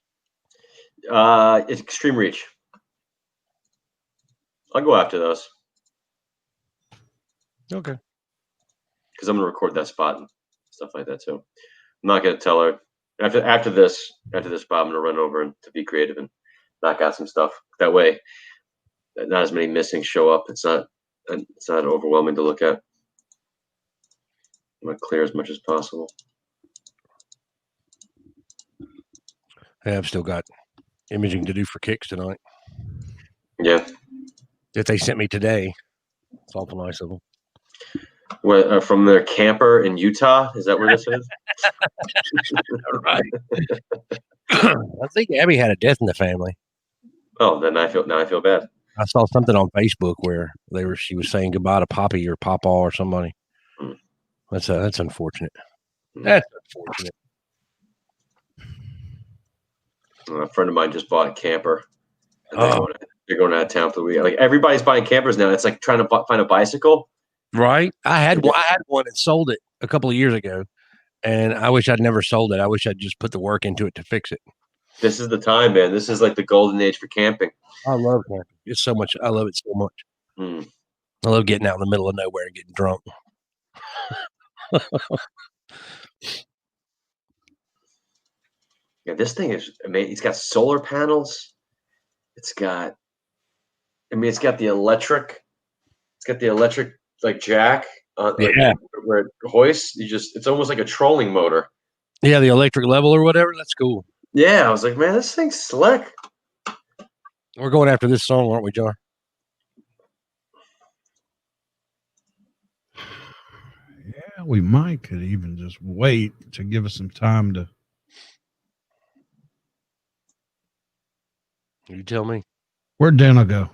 It's Extreme Reach. I'll go after those. Okay. Because I'm gonna record that spot and stuff like that too. I'm not gonna tell her after this spot. I'm gonna run over and to be creative and knock out some stuff. That way, not as many missings show up. It's not overwhelming to look at. I'm gonna clear as much as possible. Yeah, I've still got imaging to do for kicks tonight Yeah. that they sent me today. It's awful nice of them. From their camper in Utah. Is that where this is? Right. I think Abby had a death in the family. Oh, then I feel bad. I saw something on Facebook where she was saying goodbye to Poppy or Papa or somebody. Mm. That's unfortunate. Mm. That's unfortunate. A friend of mine just bought a camper. And they're going out of town for the weekend. Like everybody's buying campers now. It's like trying to find a bicycle. Right. I had one and sold it a couple of years ago, and I wish I'd never sold it. I wish I'd just put the work into it to fix it. This is the time, man. This is like the golden age for camping. I love camping. It's so much. I love it so much. Mm. I love getting out in the middle of nowhere and getting drunk. Yeah, this thing is amazing. It's got solar panels. It's got the electric It's got the electric like jack where it hoists. It's almost like a trolling motor. Yeah, the electric level or whatever. That's cool. Yeah, I was like, man, this thing's slick. We're going after this song, aren't we, Jar? Yeah, we could even just wait to give us some time to. You tell me. Where'd Dana go?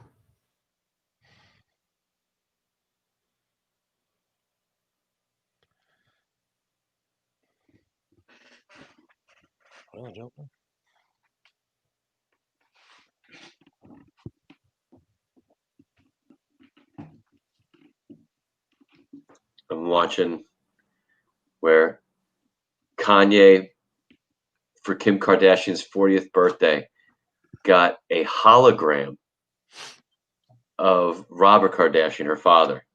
Well, I don't know. I'm watching where Kanye, for Kim Kardashian's 40th birthday, got a hologram of Robert Kardashian, her father,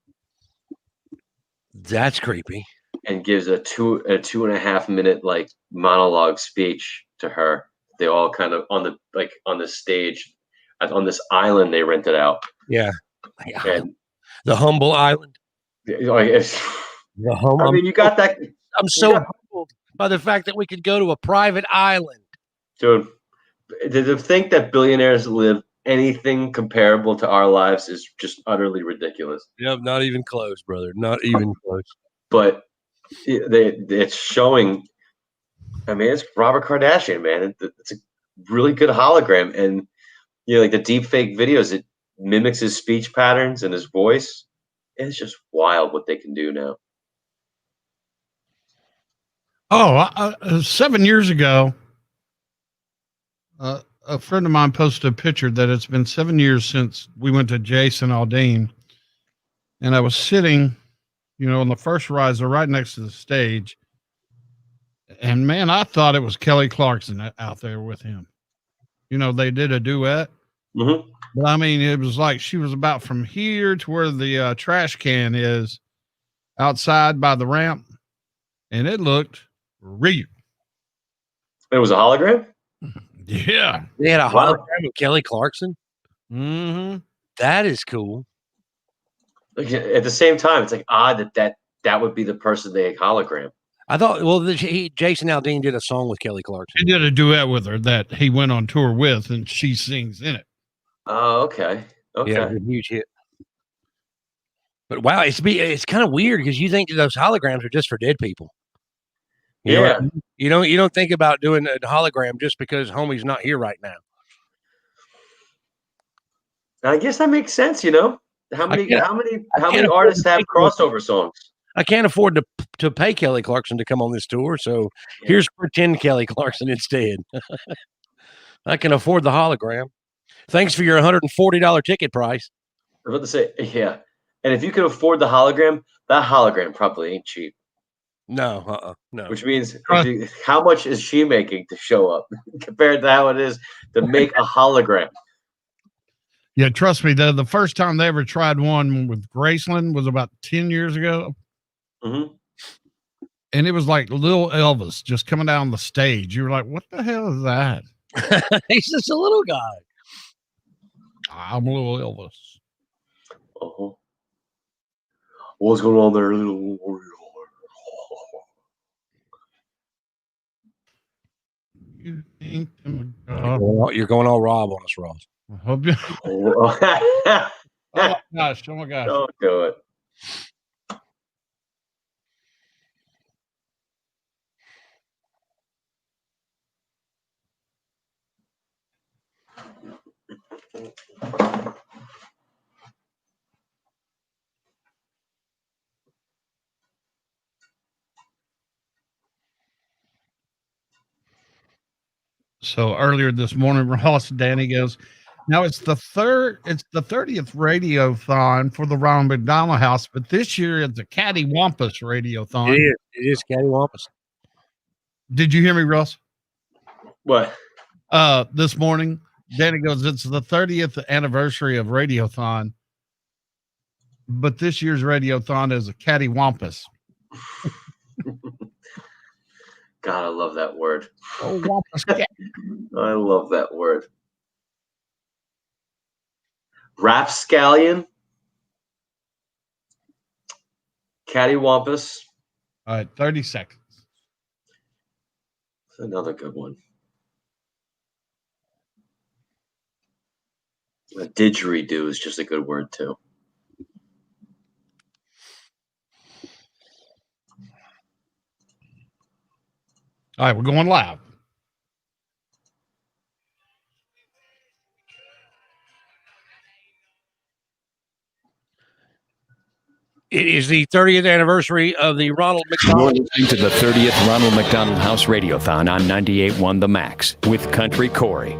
That's creepy. and gives a 2.5 minute like monologue speech to her. They all kind of on the stage on this island they rented out. Yeah. And The humble island. like, The hum- I mean, you got that, I'm so humbled by the fact that we could go to a private island. dude. To think that billionaires live anything comparable to our lives is just utterly ridiculous. Yep, not even close, brother. Not even close. But it's showing. I mean, it's Robert Kardashian, man. It's a really good hologram, and like the deep fake videos, it mimics his speech patterns and his voice. It's just wild what they can do now. Oh, 7 years ago, a friend of mine posted a picture that it's been 7 years since we went to Jason Aldean, and I was sitting, on the first riser right next to the stage, and man, I thought it was Kelly Clarkson out there with him. They did a duet. Mm-hmm. But I mean, it was like she was about from here to where the trash can is outside by the ramp, and it looked real. It was a hologram? Yeah. They had a hologram of Kelly Clarkson. Mm-hmm. That is cool. Like, at the same time, it's like odd that would be the person they hologram. I thought, Jason Aldean did a song with Kelly Clarkson. He did a duet with her that he went on tour with, and she sings in it. Oh, okay. Okay. Yeah, it was a huge hit. But wow, it's kind of weird because you think those holograms are just for dead people. You know what I mean? You don't think about doing a hologram just because homie's not here right now. I guess that makes sense. How many artists have crossover songs? I can't afford to pay Kelly Clarkson to come on this tour, so here's pretend Kelly Clarkson instead. I can afford the hologram. Thanks for your $140 ticket price. I was about to say, yeah. And if you can afford the hologram, that hologram probably ain't cheap. No, no. Which means how much is she making to show up compared to how it is to make a hologram? Yeah, trust me, the first time they ever tried one with Graceland was about 10 years ago. Mm-hmm. And it was like little Elvis just coming down the stage. You were like, what the hell is that? He's just a little guy. I'm a little Elvis. Uh-huh. What's going on there, little? You're going all Rob on us, Ross. I hope you. Oh my gosh! Don't do it. So earlier this morning, Ross Danny goes, now it's the 30th Radiothon for the Ronald McDonald House, but this year it's a Cattywampus Radiothon. It is Cattywampus. Did you hear me, Ross? What? This morning, Danny goes, it's the 30th anniversary of Radiothon, but this year's Radiothon is a Cattywampus. God, I love that word. Oh, wampus cat. I love that word. Rapscallion? Cattywampus. All right, 30 seconds. Another good one. A didgeridoo is just a good word too. All right, we're going live. It is the 30th anniversary of the Ronald You're McDonald. listening to the 30th Ronald McDonald House Radiothon on 98.1 The Max with Country Corey.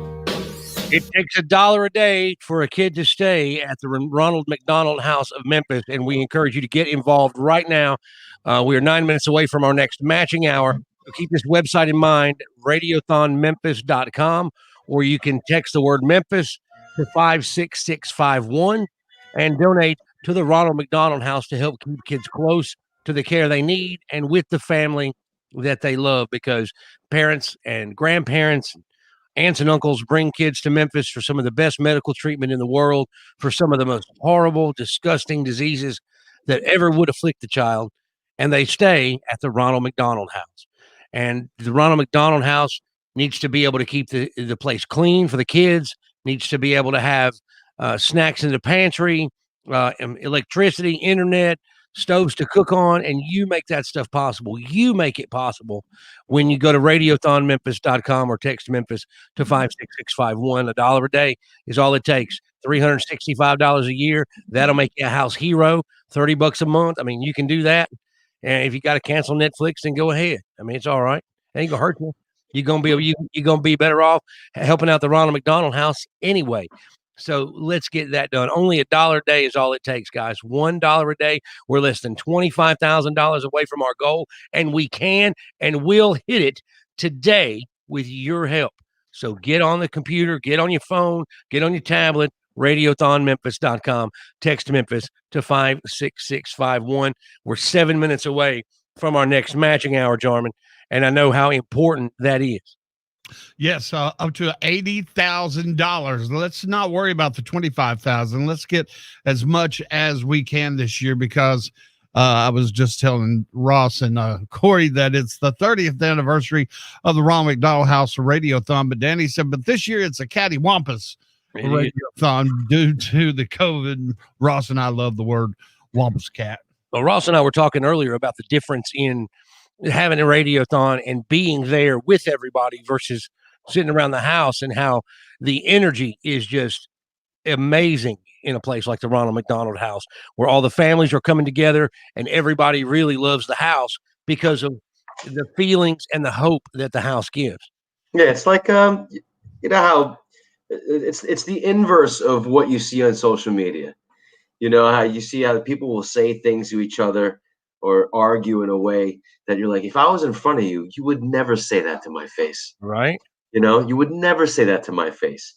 It takes $1 a day for a kid to stay at the Ronald McDonald House of Memphis, and we encourage you to get involved right now. We are 9 minutes away from our next matching hour. So keep this website in mind, radiothonmemphis.com, or you can text the word Memphis to 56651 and donate to the Ronald McDonald House to help keep kids close to the care they need and with the family that they love, because parents and grandparents, aunts and uncles bring kids to Memphis for some of the best medical treatment in the world for some of the most horrible, disgusting diseases that ever would afflict the child. And they stay at the Ronald McDonald House. And the Ronald McDonald House needs to be able to keep the place clean for the kids, needs to be able to have snacks in the pantry, electricity, internet, stoves to cook on, and you make that stuff possible. You make it possible when you go to radiothonmemphis.com or text Memphis to 56651. $1 a day is all it takes. $365 a year. That'll make you a house hero. $30 a month. I mean, you can do that. And if you got to cancel Netflix, then go ahead. I mean, it's all right. It ain't gonna hurt you. You're gonna be better off helping out the Ronald McDonald House anyway. So let's get that done. Only $1 a day is all it takes, guys. $1 a day. We're less than $25,000 away from our goal, and we can and will hit it today with your help. So get on the computer, get on your phone, get on your tablet, radiothonmemphis.com. Text Memphis to 56651. We're 7 minutes away from our next matching hour, Jarman, and I know how important that is. Yes, up to $80,000. Let's not worry about the 25,000. Let's get as much as we can this year, because I was just telling Ross and Corey that it's the 30th anniversary of the Ronald McDonald House Radiothon. But Danny said, but this year it's a cattywampus Radiothon due to the COVID. Ross and I love the word wampus cat. Well, Ross and I were talking earlier about the difference in having a radiothon and being there with everybody versus sitting around the house, and how the energy is just amazing in a place like the Ronald McDonald House, where all the families are coming together and everybody really loves the house because of the feelings and the hope that the house gives. Yeah, it's like you know how it's the inverse of what you see on social media. You know how you see how people will say things to each other or argue in a way that you're like, if I was in front of you, you would never say that to my face. Right. You know, you would never say that to my face.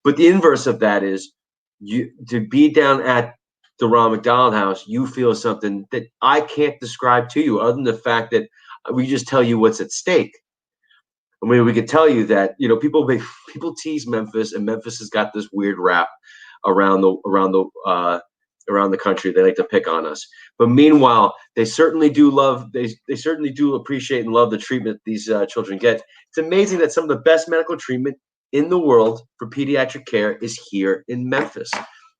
But the inverse of that is you to be down at the Ronald McDonald House, you feel something that I can't describe to you other than the fact that we just tell you what's at stake. I mean, we could tell you that, you know, people tease Memphis, and Memphis has got this weird rap around the country. They like to pick on us, but meanwhile, they certainly do appreciate and love the treatment these children get. It's amazing that some of the best medical treatment in the world for pediatric care is here in Memphis.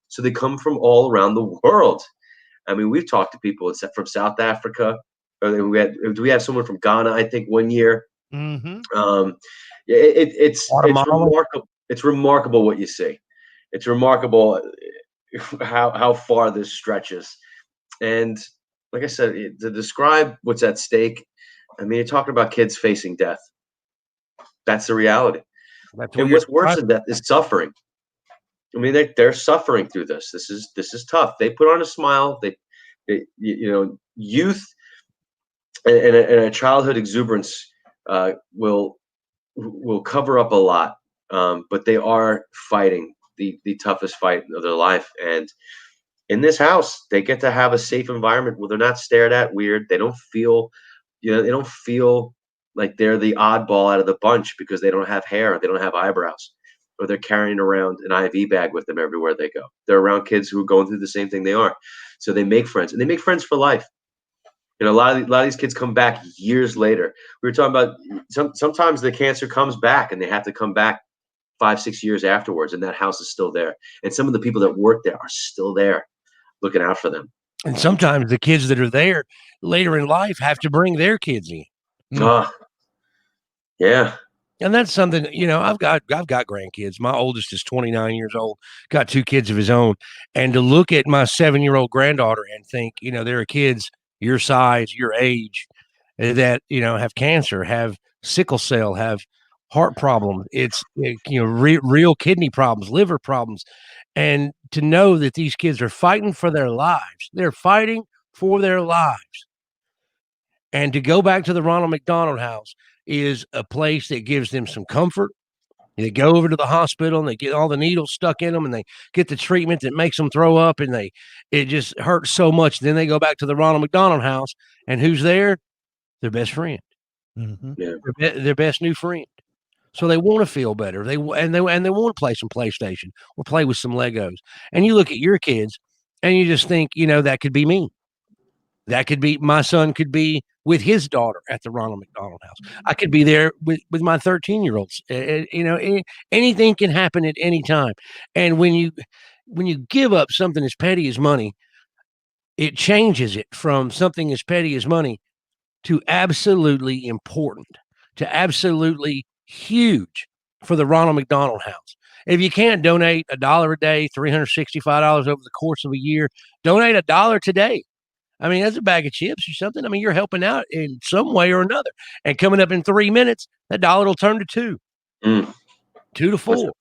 So they come from all around the world. I mean, we've talked to people from South Africa. Or we have someone from Ghana, I think, one year. Mm-hmm. It's remarkable. It's remarkable what you see. It's remarkable how far this stretches. And like I said, to describe what's at stake, I mean, you're talking about kids facing death. That's the reality. And what's worse than death is suffering. I mean, they're suffering through this. This is tough. They put on a smile. They you know, youth and a childhood exuberance will cover up a lot, but they are fighting the toughest fight of their life. And in this house, they get to have a safe environment where they're not stared at weird. They don't feel, they don't feel like they're the oddball out of the bunch because they don't have hair, they don't have eyebrows, or they're carrying around an IV bag with them everywhere they go. They're around kids who are going through the same thing they are. So they make friends, and they make friends for life. You know, a lot of these kids come back years later. We were talking about sometimes the cancer comes back and they have to come back 5-6 years afterwards, and that house is still there. And some of the people that work there are still there looking out for them. And sometimes the kids that are there later in life have to bring their kids in. Yeah. And that's something, I've got grandkids. My oldest is 29 years old, got 2 kids of his own. And to look at my 7-year-old granddaughter and think, there are kids your size, your age, that, have cancer, have sickle cell, have heart problems. It's, real kidney problems, liver problems. And to know that these kids are fighting for their lives. They're fighting for their lives. And to go back to the Ronald McDonald House is a place that gives them some comfort. They go over to the hospital and they get all the needles stuck in them and they get the treatment that makes them throw up and it just hurts so much. Then they go back to the Ronald McDonald House, and who's there? Their best friend. Mm-hmm. Yeah. Their best new friend. So they want to feel better. They want to play some PlayStation or play with some Legos. And you look at your kids and you just think, that could be me. That could be my son could be with his daughter at the Ronald McDonald House. I could be there with my 13-year-olds. Anything can happen at any time. And when you give up something as petty as money, it changes it from something as petty as money to absolutely important, to absolutely huge for the Ronald McDonald House. If you can't donate $1 a day, $365 over the course of a year, donate $1 today. I mean, that's a bag of chips or something. I mean, you're helping out in some way or another. And coming up in 3 minutes, that dollar will turn to 2. 2 to 4.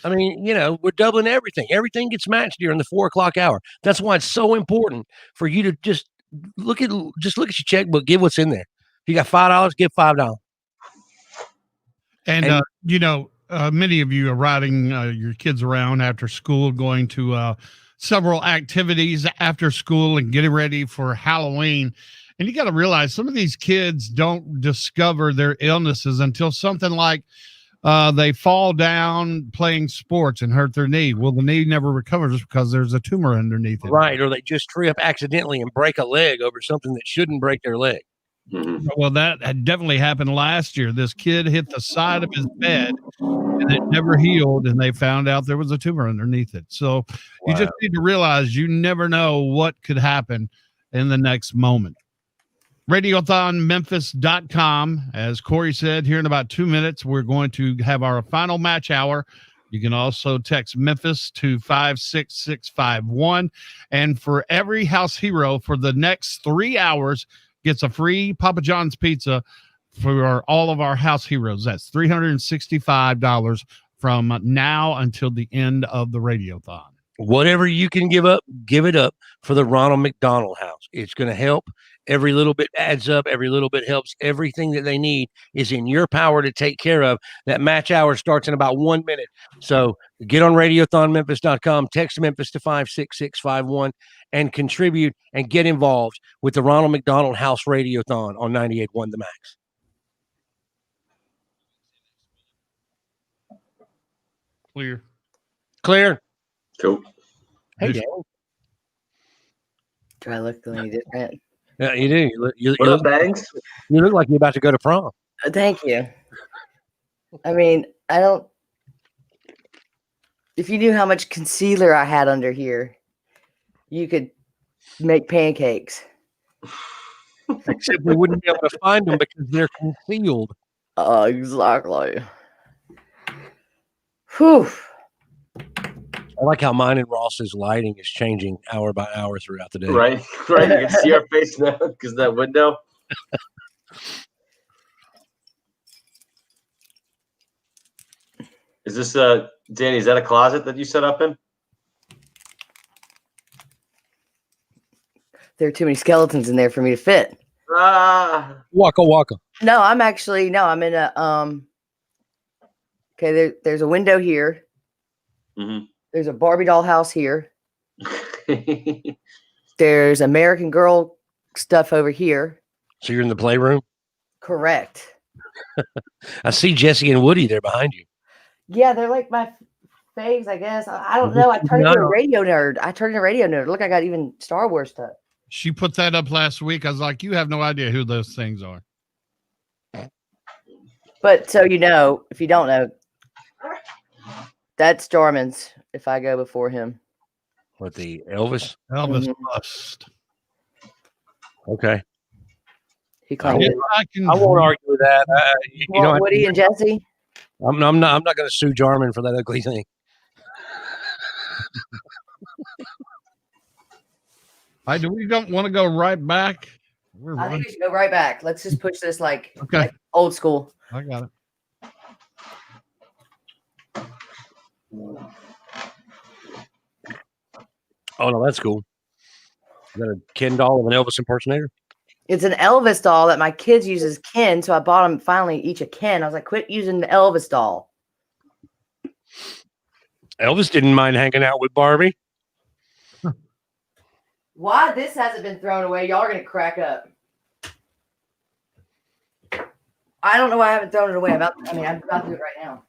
I mean, we're doubling everything. Everything gets matched during the 4 o'clock hour. That's why it's so important for you to just look at your checkbook, give what's in there. If you got $5, give $5. And many of you are riding your kids around after school, going to several activities after school and getting ready for Halloween. And you got to realize some of these kids don't discover their illnesses until something like they fall down playing sports and hurt their knee. Well, the knee never recovers because there's a tumor underneath it. Right. Or they just trip accidentally and break a leg over something that shouldn't break their leg. Mm-hmm. Well, that had definitely happened last year. This kid hit the side of his bed and it never healed, and they found out there was a tumor underneath it. So you just need to realize you never know what could happen in the next moment. Radiothonmemphis.com. As Corey said, here in about 2 minutes, we're going to have our final match hour. You can also text Memphis to 56651. And for every house hero for the next 3 hours, gets a free Papa John's pizza for all of our house heroes. That's $365 from now until the end of the Radiothon. Whatever you can give up, give it up for the Ronald McDonald House. It's going to help. Every little bit adds up. Every little bit helps. Everything that they need is in your power to take care of. That match hour starts in about 1 minute. So get on radiothonmemphis.com, text Memphis to 56651, and contribute and get involved with the Ronald McDonald House Radiothon on 98.1 The Max. Clear. Cool. Hey, Dan. Do I look any different? Yeah, you do. You What up, look, Bangs? you look like you're about to go to prom. Thank you. I mean, I don't. If you knew how much concealer I had under here, you could make pancakes. Except we wouldn't be able to find them because they're concealed. Exactly. Whew. I like how mine and Ross's lighting is changing hour by hour throughout the day. Right. You can see our face now because that window. Is this Danny? Is that a closet that you set up in? There are too many skeletons in there for me to fit. Waka waka. No, I'm in a okay, there's a window here. Mm-hmm. There's a Barbie doll house here. There's American Girl stuff over here. So you're in the playroom? Correct. I see Jesse and Woody there behind you. Yeah, they're like my faves, I guess. I don't know. I turned into a radio nerd. Look, I got even Star Wars stuff. She put that up last week. I was like, you have no idea who those things are. But so if you don't know, that's Jarman's. If I go before him, With the Elvis. Elvis Mhm. bust. Okay. he claimed it. I won't argue with that. You Well, know, Woody and Jesse. I'm not going to sue Jarman for that ugly thing. Do we don't want to go right back? I think we should go right back. Let's just push this like old school. I got it. Oh no, that's cool. Is that a Ken doll of an Elvis impersonator? It's an Elvis doll that my kids use as Ken, so I bought them finally each a Ken. I was like, quit using the Elvis doll. Elvis didn't mind hanging out with Barbie. Why this hasn't been thrown away? Y'all are gonna crack up. I don't know why I haven't thrown it away. I'm about to do it right now.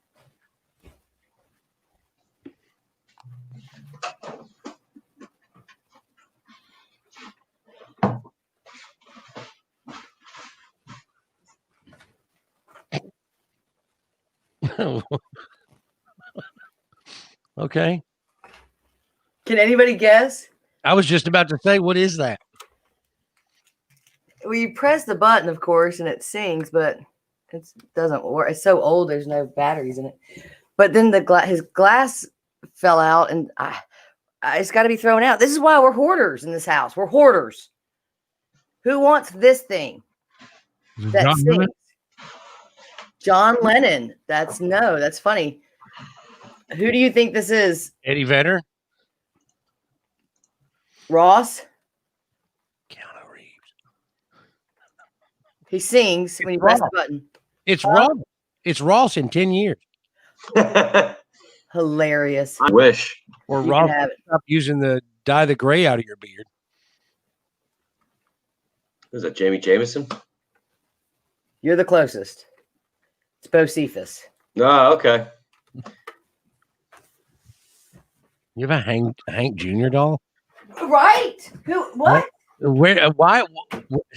Okay. Can anybody guess? I was just about to say, what is that? Well, you press the button, of course, and it sings, but it doesn't work. It's so old, there's no batteries in it. But then his glass fell out, and it's got to be thrown out. This is why we're hoarders in this house. We're hoarders. Who wants this thing that John sings? Lennon? John Lennon. That's funny. Who do you think this is? Eddie Vedder? Ross? Keanu Reeves. He sings when you press the button. It's Ross. It's Ross in 10 years. Hilarious. I wish. Or You Ross, can have it. stop using dye the gray out of your beard. Is that Jamie Jameson? You're the closest. It's Bo Cephas. Oh, okay. You have a Hank Jr. doll? Right? Who? What? Where? Why?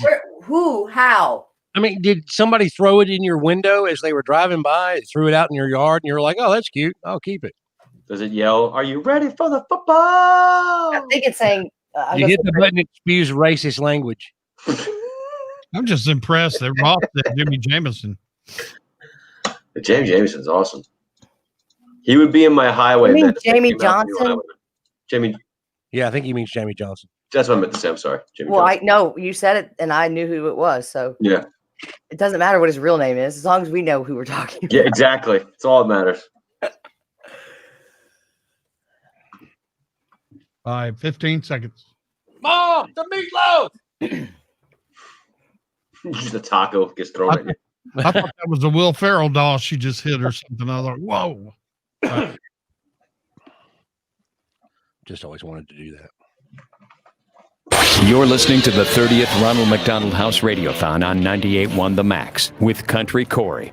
Where? Who? How? I mean, did somebody throw it in your window as they were driving by? Threw it out in your yard, and you're like, "Oh, that's cute. I'll keep it." Does it yell, "Are you ready for the football"? I think it's saying. You hit the button, it spews racist language. I'm just impressed that Ross said Jimmy Jameson. Jamie Jameson's awesome. He would be in my highway. You mean man if they Jamie came out to me when I Johnson? went. Jamie, Yeah, I think he means Jamie Johnson. that's what I meant to say. I'm sorry. Jamie Well, Johnson. I know you said it, and I knew who it was. So Yeah. it doesn't matter what his real name is, as long as we know who we're talking about. Yeah, exactly. It's all that matters. 15 seconds. Mom, the meatloaf. Just a taco gets thrown at you. I thought that was a Will Ferrell doll she just hit or something. I thought, whoa. Just always wanted to do that. You're listening to the 30th Ronald McDonald House Radiothon on 98.1 The Max with Country Corey.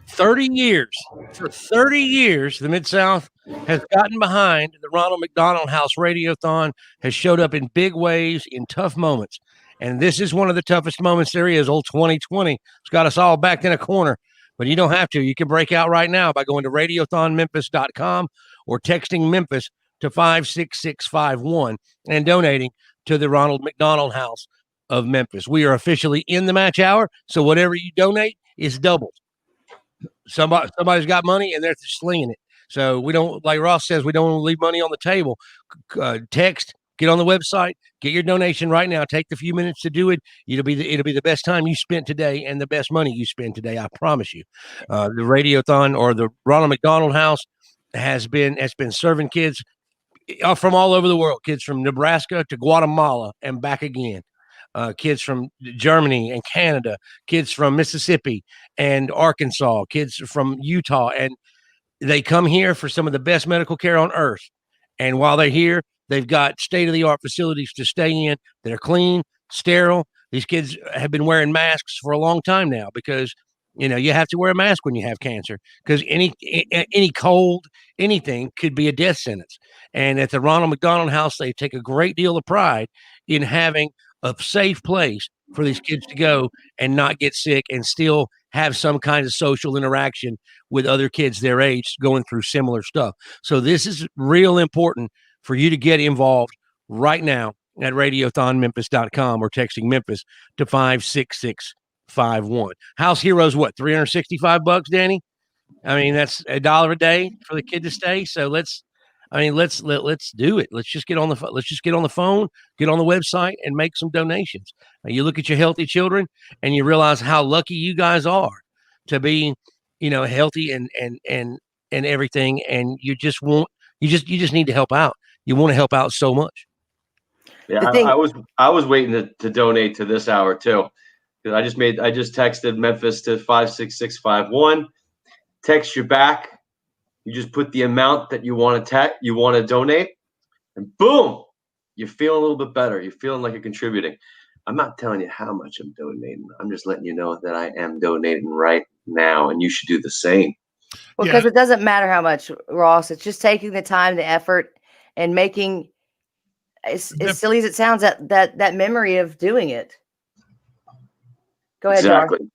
30 years. For 30 years, the Mid-South has gotten behind the Ronald McDonald House Radiothon, has showed up in big ways, in tough moments. And this is one of the toughest moments there is. Old 2020 has got us all backed in a corner. But you don't have to. You can break out right now by going to radiothonmemphis.com or texting Memphis to 56651 and donating to the Ronald McDonald House of Memphis. We are officially in the match hour, so whatever you donate is doubled. Somebody's got money and they're slinging it. So we don't, like Ross says, we don't want to leave money on the table. Text, get on the website, get your donation right now. Take the few minutes to do it. It'll be the best time you spent today and the best money you spend today. I promise you. The Radiothon or the Ronald McDonald House has been serving kids from all over the world. Kids from Nebraska to Guatemala and back again. Kids from Germany and Canada, kids from Mississippi and Arkansas, kids from Utah, and they come here for some of the best medical care on earth. And while they're here, they've got state-of-the-art facilities to stay in. They're clean, sterile. These kids have been wearing masks for a long time now because You have to wear a mask when you have cancer because any cold, anything could be a death sentence. And at the Ronald McDonald House, they take a great deal of pride in having a safe place for these kids to go and not get sick and still have some kind of social interaction with other kids their age going through similar stuff. So this is real important for you to get involved right now at radiothonmemphis.com or texting Memphis to 56651. House Heroes, what, $365, Danny? I mean, that's $1 a day for the kid to stay. So let's do it. Let's just get on the phone, get on the website, and make some donations. Now, you look at your healthy children, and you realize how lucky you guys are to be, healthy and everything. And you just need to help out. You want to help out so much. Yeah, I was waiting to donate to this hour too. I just texted Memphis to 56651. Text you back. You just put the amount that you want to donate, and boom, you're feeling a little bit better. You're feeling like you're contributing. I'm not telling you how much I'm donating. I'm just letting you know that I am donating right now, and you should do the same. Well, because it doesn't matter how much, Ross. It's just taking the time, the effort, and making, as silly as it sounds, that memory of doing it. Go ahead, Exactly. Dar.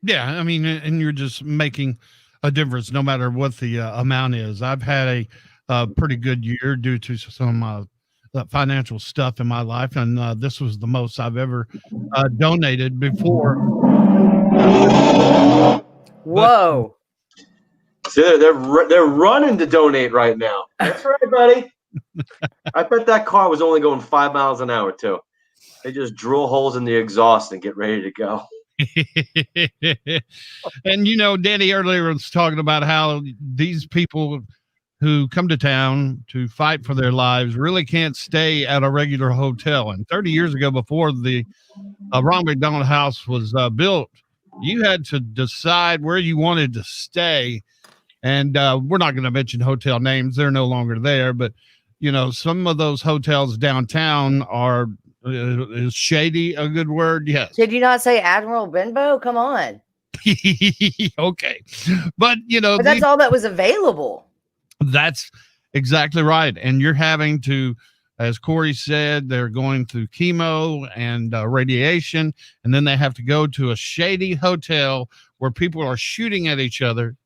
Yeah, I mean, and you're just making a difference no matter what the amount is. I've had a pretty good year due to some financial stuff in my life, and this was the most I've ever donated before. Whoa. See, they're running to donate right now. That's right, buddy. I bet that car was only going 5 miles an hour too. They just drill holes in the exhaust and get ready to go. And Danny earlier was talking about how these people who come to town to fight for their lives really can't stay at a regular hotel. And 30 years ago, before the Ronald McDonald House was built, you had to decide where you wanted to stay. And we're not going to mention hotel names. They're no longer there. But, some of those hotels downtown are, is shady a good word? Yes. Did you not say Admiral Benbow? Come on. Okay. But, But that's all that was available. That's exactly right. And you're having to, as Corey said, they're going through chemo and radiation, and then they have to go to a shady hotel where people are shooting at each other.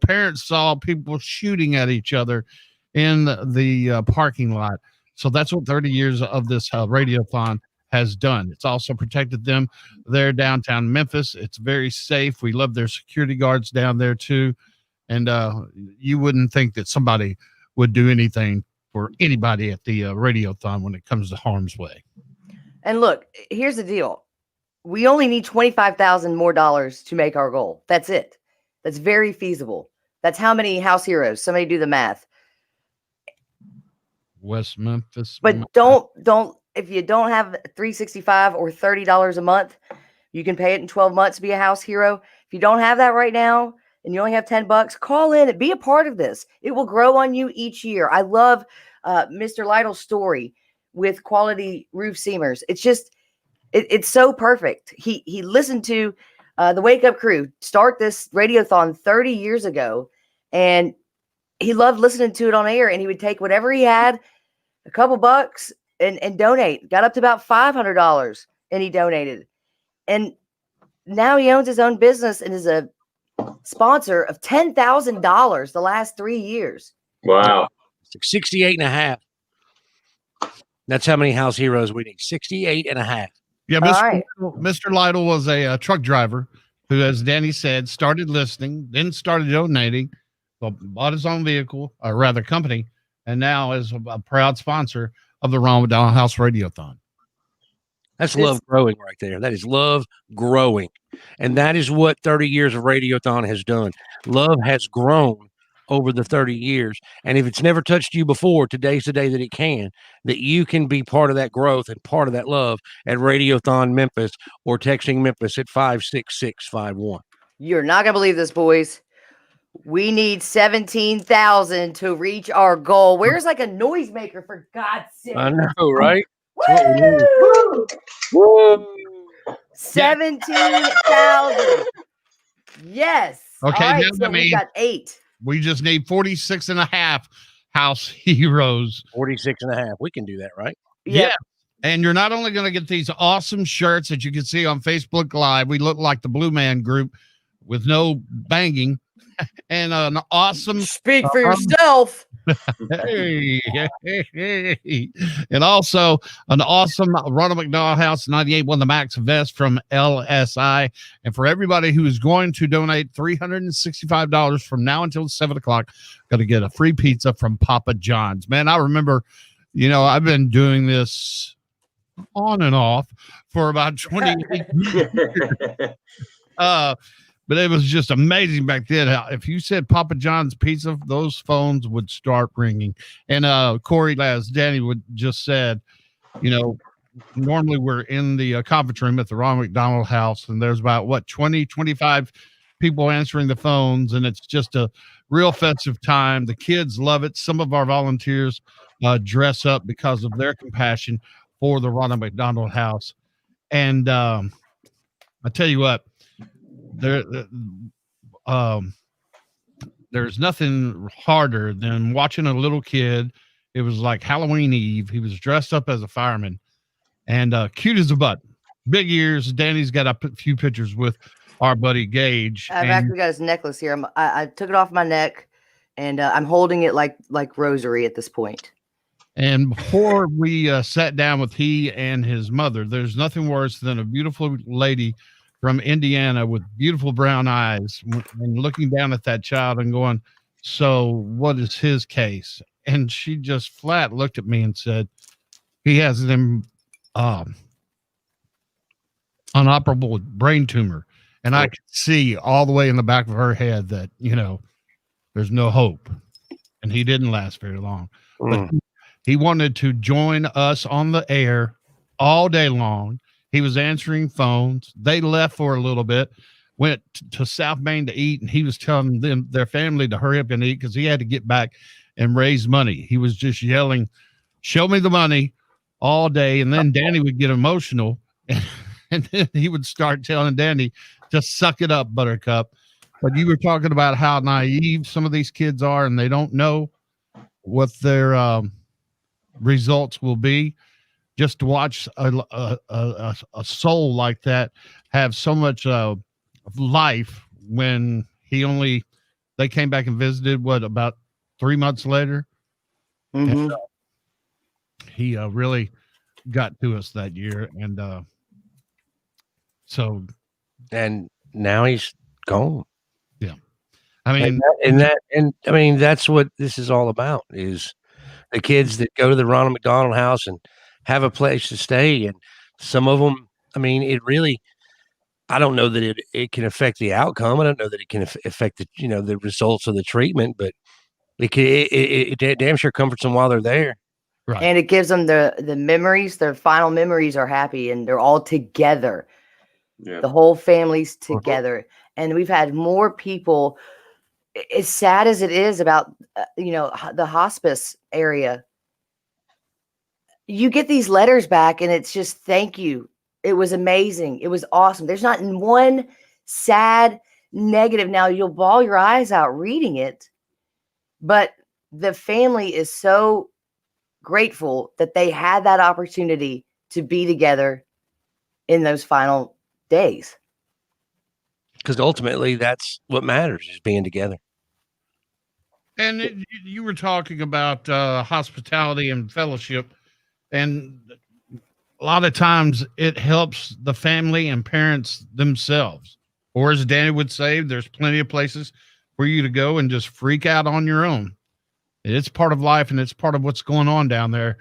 Parents saw people shooting at each other in the parking lot. So that's what 30 years of this Radiothon has done. It's also protected them there downtown Memphis. It's very safe. We love their security guards down there too. And you wouldn't think that somebody would do anything for anybody at the Radiothon when it comes to harm's way. And look, here's the deal. We only need $25,000 more to make our goal. That's it. That's very feasible. That's how many House Heroes. Somebody do the math. West Memphis. But don't if you don't have $365 or $30 a month, you can pay it in 12 months to be a House Hero. If you don't have that right now and you only have $10, call in and be a part of this. It will grow on you each year. I love Mr. Lytle's story with Quality Roof Seamers. It's just it's so perfect. He listened to the Wake Up Crew start this Radiothon 30 years ago, and he loved listening to it on air, and he would take whatever he had, a couple bucks, and donate. Got up to about $500, and he donated. And now he owns his own business and is a sponsor of $10,000 the last 3 years. Wow. 68 and a half. That's how many House Heroes we need. 68 and a half. Yeah, Right. Mr. Lytle was a truck driver who, as Danny said, started listening, then started donating, bought his own vehicle, or rather company, and now is a proud sponsor of the Ronald McDonald House Radiothon. That's love growing right there. That is love growing. And that is what 30 years of Radiothon has done. Love has grown over the 30 years. And if it's never touched you before, today's the day that it can, that you can be part of that growth and part of that love at Radiothon Memphis or texting Memphis at 56651. You're not going to believe this, boys. We need 17,000 to reach our goal. Where's like a noisemaker, for God's sake? I know, right? Woo! 17,000. Yes. Okay, All right. now So that we means got 8. we just need 46 and a half house heroes. 46 and a half. We can do that, right? Yep. Yeah. And you're not only going to get these awesome shirts that you can see on Facebook Live. We look like the Blue Man Group with no banging and an awesome. Speak for yourself. Hey, and also an awesome Ronald McDonald House 98.1 The Max vest from LSI. And for everybody who is going to donate $365 from now until 7 o'clock, going to get a free pizza from Papa John's. Man, I remember, I've been doing this on and off for about 28 years. But it was just amazing back then. If you said Papa John's pizza, those phones would start ringing. And Corey, as Danny would just said, normally we're in the conference room at the Ronald McDonald House, and there's about 20, 25 people answering the phones, and it's just a real festive time. The kids love it. Some of our volunteers dress up because of their compassion for the Ronald McDonald House. And I tell you what, there's nothing harder than watching a little kid. It was like Halloween Eve. He was dressed up as a fireman and cute as a button, big ears. Danny's got a few pictures with our buddy Gage. I've actually got his necklace here. I took it off my neck, and I'm holding it like rosary at this point. And before we sat down with he and his mother, there's nothing worse than a beautiful lady from Indiana with beautiful brown eyes and looking down at that child and going, so what is his case? And she just flat looked at me and said, he has an inoperable brain tumor. And I could see all the way in the back of her head that, there's no hope. And he didn't last very long. But he wanted to join us on the air all day long. He was answering phones. They left for a little bit, went to South Main to eat, and he was telling their family to hurry up and eat because he had to get back and raise money. He was just yelling, show me the money all day. And then Danny would get emotional, and then he would start telling Danny, just suck it up, Buttercup. But you were talking about how naive some of these kids are, and they don't know what their results will be. Just to watch a soul like that have so much life when they came back and visited, about 3 months later. Mm-hmm. And, he really got to us that year. And and now he's gone. Yeah. I mean, and that's what this is all about, is the kids that go to the Ronald McDonald House and have a place to stay. And some of them, I don't know that it can affect the outcome. I don't know that it can affect the results of the treatment, but it damn sure comforts them while they're there. Right. And it gives them the memories. Their final memories are happy, and they're all together. Yeah. The whole family's together. And we've had more people, as sad as it is about, the hospice area, you get these letters back and it's just, thank you. It was amazing. It was awesome. There's not one sad, negative. Now you'll bawl your eyes out reading it, but the family is so grateful that they had that opportunity to be together in those final days. Because ultimately that's what matters, is being together. And you were talking about hospitality and fellowship, and a lot of times it helps the family and parents themselves. Or as Danny would say, there's plenty of places for you to go and just freak out on your own. It's part of life, and it's part of what's going on down there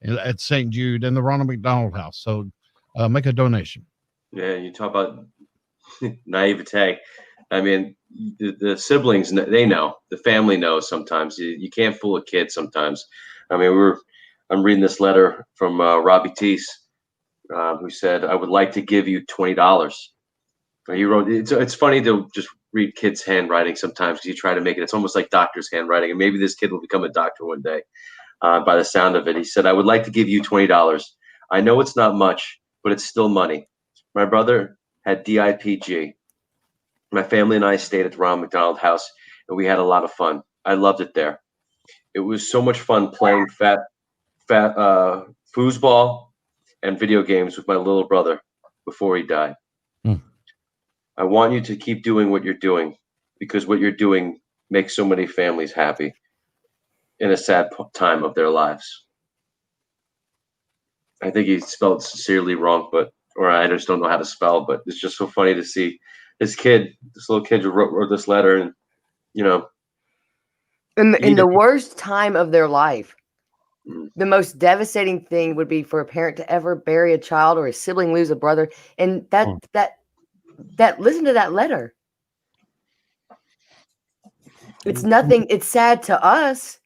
at St. Jude and the Ronald McDonald House. So make a donation. Yeah, you talk about naivete. I mean, the siblings, they know. The family knows sometimes. You can't fool a kid sometimes. I mean, I'm reading this letter from Robbie Teese, who said, I would like to give you $20. He wrote, it's funny to just read kids' handwriting sometimes, because you try to make it, it's almost like doctor's handwriting. And maybe this kid will become a doctor one day by the sound of it. He said, I would like to give you $20. I know it's not much, but it's still money. My brother had DIPG. My family and I stayed at the Ronald McDonald House, and we had a lot of fun. I loved it there. It was so much fun playing fat foosball and video games with my little brother before he died. I want you to keep doing what you're doing, because what you're doing makes so many families happy in a sad time of their lives. I think he spelled sincerely wrong, or I just don't know how to spell, but it's just so funny to see this little kid who wrote this letter, and in the worst time of their life. The most devastating thing would be for a parent to ever bury a child or a sibling lose a brother. And that listen to that letter. It's nothing. It's sad to us,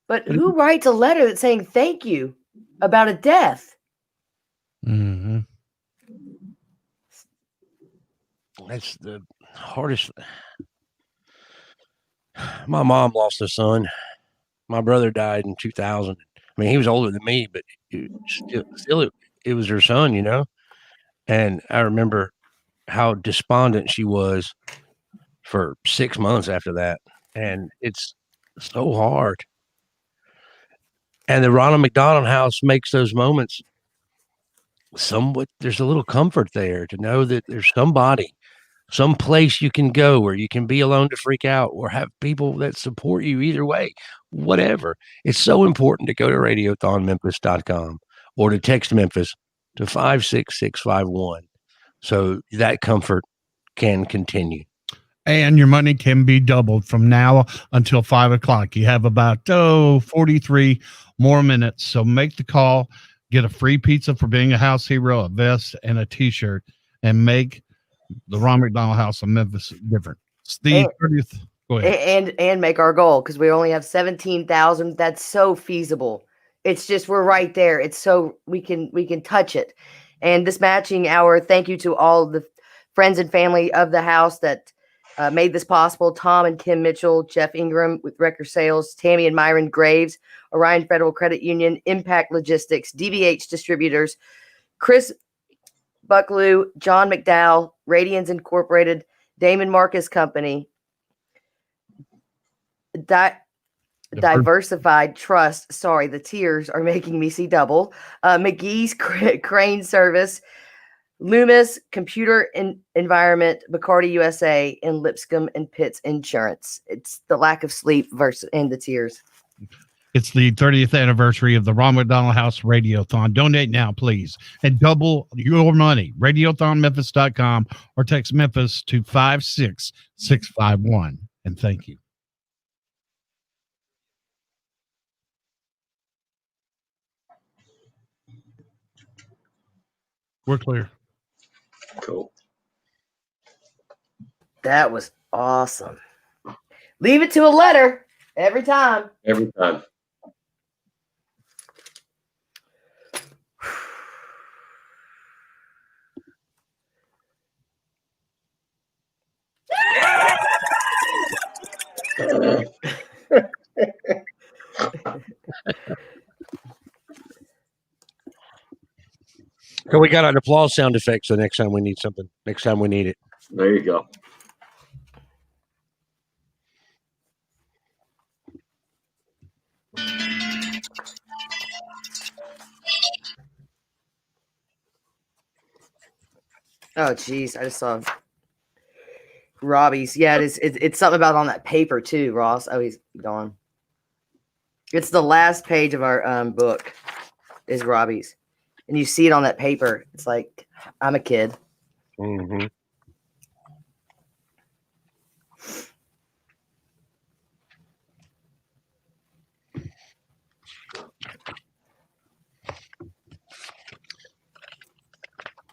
but who writes a letter that's saying thank you about a death? Mm-hmm. That's the hardest. My mom lost a son. My brother died in 2000. I mean, he was older than me, but still it was her son, And I remember how despondent she was for 6 months after that. And it's so hard. And the Ronald McDonald House makes those moments somewhat, there's a little comfort there to know that there's somebody, some place you can go where you can be alone to freak out or have people that support you either way, whatever. It's so important to go to radiothonmemphis.com or to text Memphis to 56651 so that comfort can continue. And your money can be doubled from now until 5 o'clock. You have about 43 more minutes. So make the call, get a free pizza for being a house hero, a vest, and a T-shirt, and make the Ron McDonald House of Memphis different. It's the 30th. Go ahead. And make our goal, because we only have 17,000. That's so feasible. It's just we're right there. It's so we can touch it. And this matching hour, thank you to all the friends and family of the house that made this possible. Tom and Kim Mitchell, Jeff Ingram with Record Sales, Tammy and Myron Graves, Orion Federal Credit Union, Impact Logistics, DBH Distributors, Chris Bucklew, John McDowell, Radians Incorporated, Damon Marcus Company, Diversified Trust. Sorry, the tears are making me see double. McGee's Crane Service, Loomis Computer Environment, Bacardi USA, and Lipscomb and Pitts Insurance. It's the lack of sleep and the tears. It's the 30th anniversary of the Ron McDonald House Radiothon. Donate now, please, and double your money. Radiothonmemphis.com or text Memphis to 56651. And thank you. We're clear. Cool. That was awesome. Leave it to a letter every time. Every time. So we got an applause sound effect. So next time we need something, next time we need it. There you go. Oh, geez. I just saw Robbie's. Yeah, it's something about on that paper too, Ross. Oh, he's gone. It's the last page of our book is Robbie's. And you see it on that paper. It's like, I'm a kid. Mm-hmm.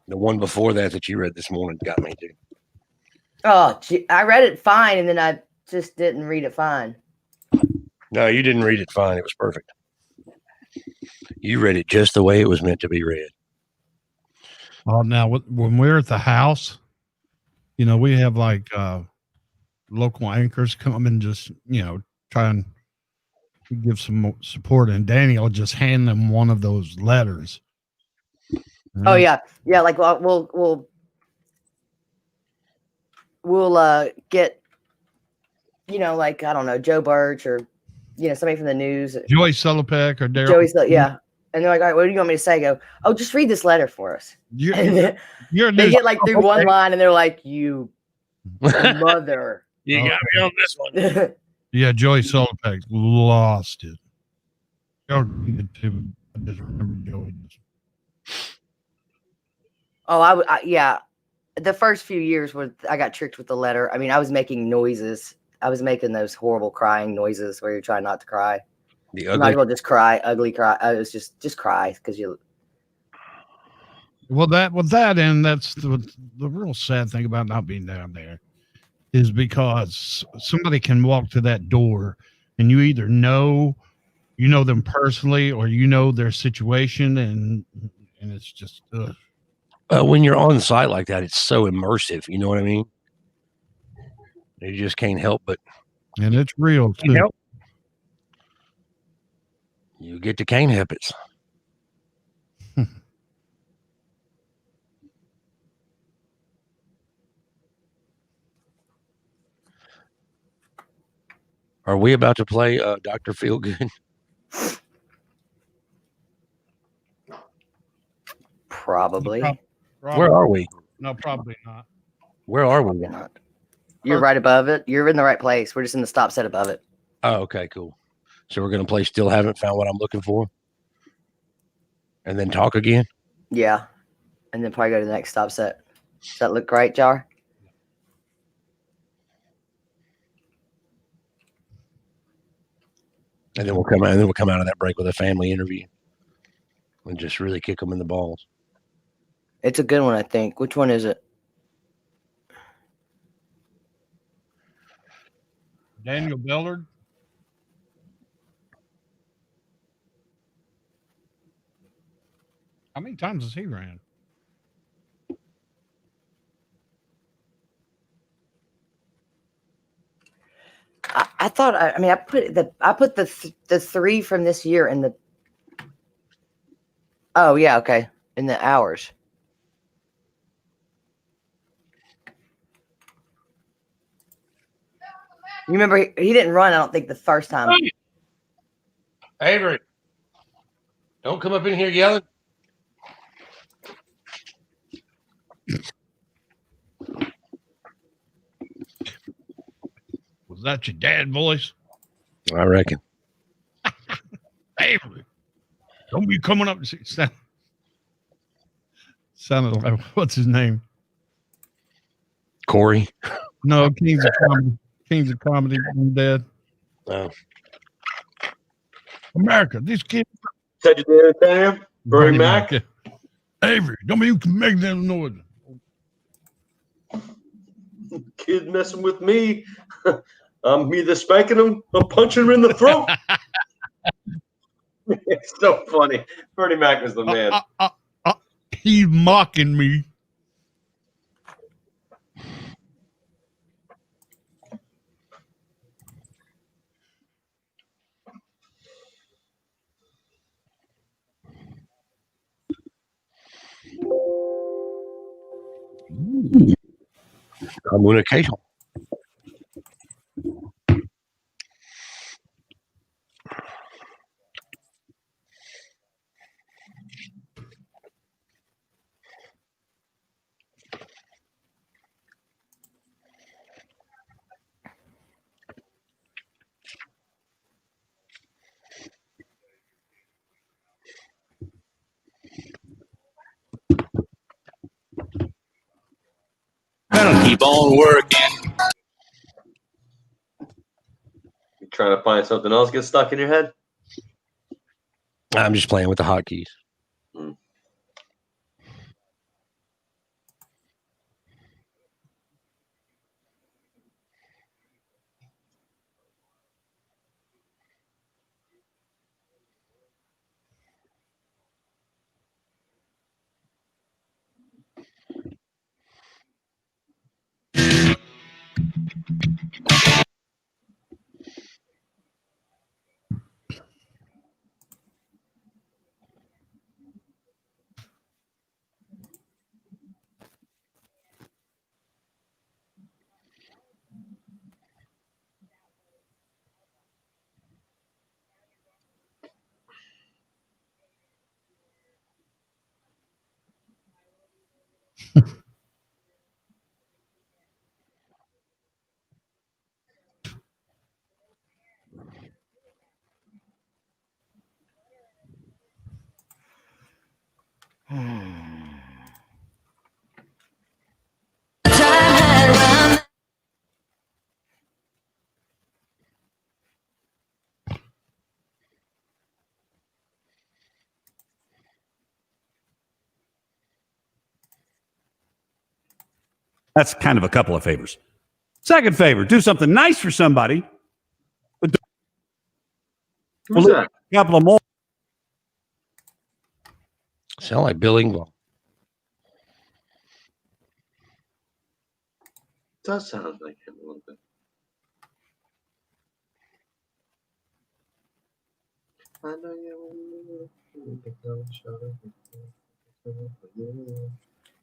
The one before that you read this morning got me too. Oh, gee, I read it fine, and then I just didn't read it fine. No, you didn't read it fine. It was perfect. You read it just the way it was meant to be read. Oh, now when we're at the house, we have like local anchors come and just, try and give some support. And Danny will just hand them one of those letters. Oh, yeah. Yeah, like we'll we'll get, like, I don't know, Joe Birch or, somebody from the news. Joey Sullipack or Daryl. Yeah. And they're like, all right, what do you want me to say? I go, oh, just read this letter for us. You're They get like through one line and they're like, you mother. You got me on this one. Yeah, Joey Sullipack lost it. I just remember Joey. Oh, yeah. The first few years where I got tricked with the letter. I mean, I was making noises. I was making those horrible crying noises where you're trying not to cry. The You might as well just cry, ugly cry. I was just cry because you. Well, and that's the real sad thing about not being down there is because somebody can walk to that door and you either know them personally or their situation and it's just when you're on site like that, it's so immersive. You know what I mean? You just can't help but. And it's real too. You get the cane habits. Are we about to play Dr. Feelgood? Probably. Where are we? No, probably not. Where are we? Not. You're right above it. You're in the right place. We're just in the stop set above it. Oh, okay, cool. So we're going to play Still Haven't Found What I'm Looking For? And then talk again? Yeah. And then probably go to the next stop set. Does that look right, Jar? And then we'll come out. And then we'll come out of that break with a family interview, and just really kick them in the balls. It's a good one, I think. Which one is it? Daniel Bellard. How many times has he ran? I thought. I mean, I put the three from this year in the. Oh yeah, okay, in the hours. You remember he didn't run. I don't think the first time. Avery, don't come up in here yelling. Was that your dad voice? I reckon. Avery, don't be coming up. Sounded like, what's his name? Corey. No, Kings of Comedy. Kings of Comedy. I'm dead. Oh. America, these kids. Said you did it, Sam? Bernie Mac? Avery, don't be you can make that noise. Kid messing with me. I'm either spanking him or punching him in the throat. It's so funny. Bernie Mac was the man. He's mocking me. Communication. Keep on working. You trying to find something else get stuck in your head? I'm just playing with the hotkeys. That's kind of a couple of favors. Second favor, do something nice for somebody. Who's that? A couple of more. Sound like Bill Engvall. Does sound like him a little bit. I know you.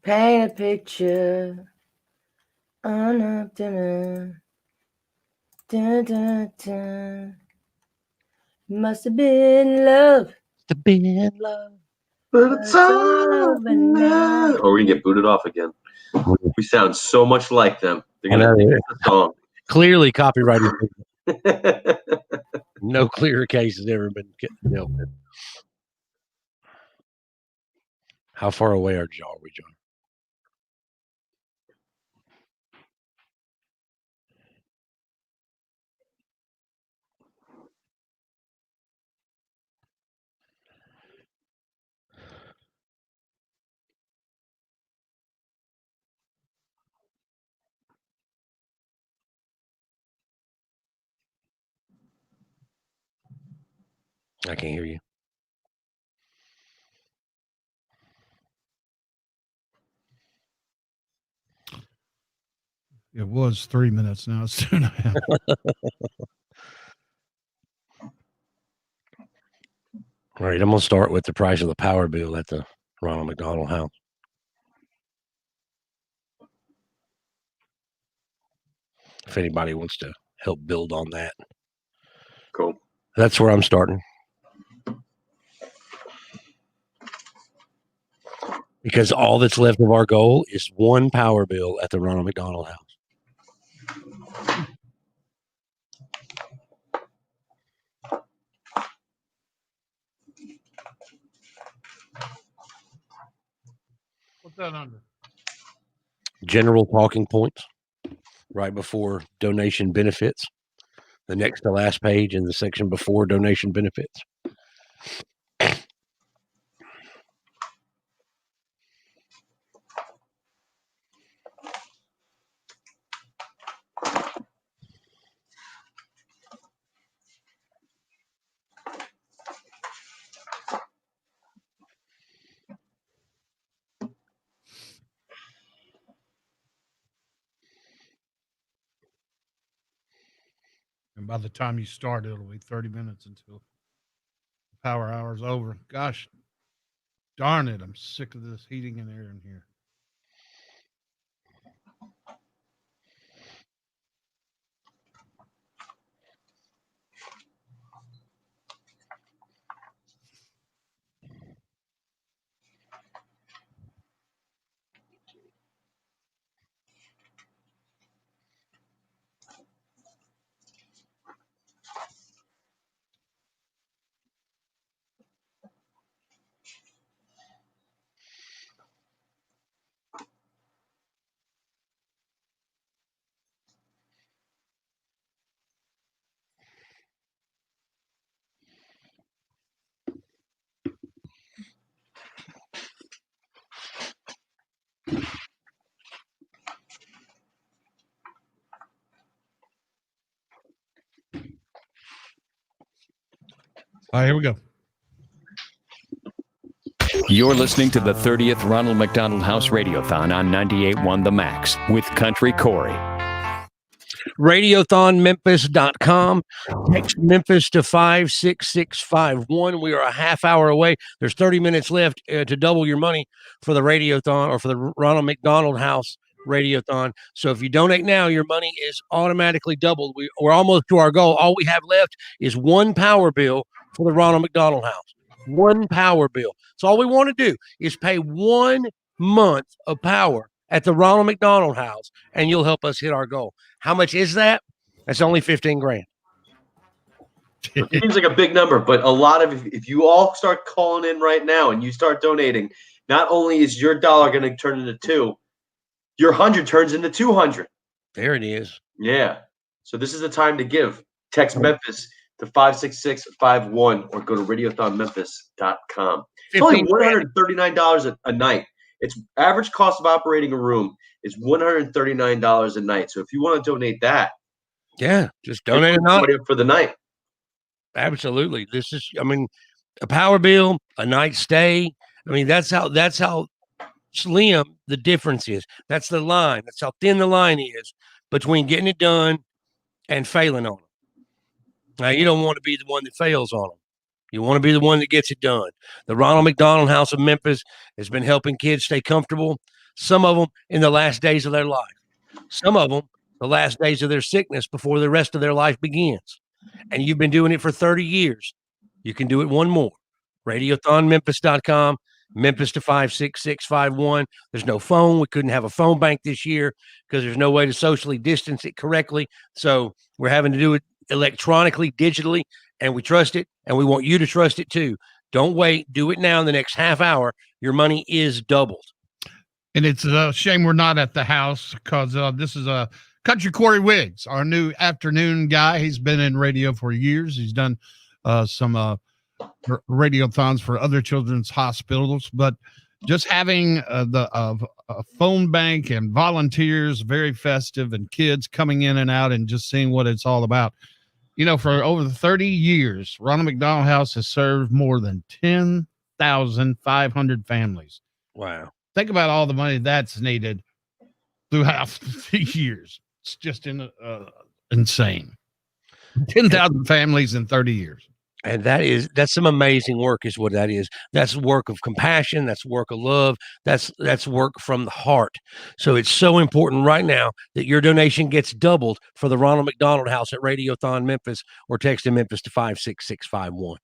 Paint a picture on a dinner. Dun, dun, dun. Must have been love. The been love. But it's all over now. Oh, we're gonna get booted off again. We sound so much like them. They're gonna think it's a song. Clearly copyrighted. No clearer case has ever been dealt with. How far away are we, John? I can't hear you. It was 3 minutes. Now it's 2.5. All right, I'm going to start with the price of the power bill at the Ronald McDonald House. If anybody wants to help build on that. Cool. That's where I'm starting. Because all that's left of our goal is one power bill at the Ronald McDonald House. What's that under? General talking points right before donation benefits. The next to last page in the section before donation benefits. And by the time you start, it'll be 30 minutes until the power hour's over. Gosh, darn it. I'm sick of this heating and air in here. All right, here we go. You're listening to the 30th Ronald McDonald House Radiothon on 98.1 The Max with Country Corey. Radiothonmemphis.com. Text Memphis to 56651. We are a half hour away. There's 30 minutes left to double your money for the Radiothon or for the Ronald McDonald House Radiothon. So if you donate now, your money is automatically doubled. We're almost to our goal. All we have left is one power bill for the Ronald McDonald House. One power bill. So all we want to do is pay one month of power at the Ronald McDonald House, and you'll help us hit our goal. How much is that? That's only 15 grand. It seems like a big number, but a lot of, if you all start calling in right now and you start donating, not only is your dollar going to turn into 2, your 100 turns into 200. There it is. Yeah. So this is the time to give. Text Memphis to 56651 or go to radiothonmemphis.com. It's only $139 a night. Its average cost of operating a room is $139 a night. So if you want to donate that, yeah, just donate a night for the night. Absolutely. This is, I mean, a power bill, a night stay. I mean, that's how slim the difference is. That's the line. That's how thin the line is between getting it done and failing on them. Now, you don't want to be the one that fails on them. You want to be the one that gets it done. The Ronald McDonald House of Memphis has been helping kids stay comfortable, some of them in the last days of their life, some of them the last days of their sickness before the rest of their life begins. And you've been doing it for 30 years. You can do it one more. Radiothonmemphis.com, Memphis to 56651. There's no phone. We couldn't have a phone bank this year because there's no way to socially distance it correctly. So we're having to do it electronically, digitally, and we trust it, and we want you to trust it too. Don't wait. Do it now in the next half hour. Your money is doubled. And it's a shame we're not at the house because this is a Country Corey Wiggs, our new afternoon guy. He's been in radio for years. He's done some radiothons for other children's hospitals, but just having a phone bank and volunteers, very festive, and kids coming in and out and just seeing what it's all about. You know, for over 30 years, Ronald McDonald House has served more than 10,500 families. Wow. Think about all the money that's needed throughout the years. It's just insane. 10,000 families in 30 years. And that's some amazing work is what that is. That's work of compassion. That's work of love. That's work from the heart. So it's so important right now that your donation gets doubled for the Ronald McDonald House at Radiothon Memphis, or text in Memphis to 56651.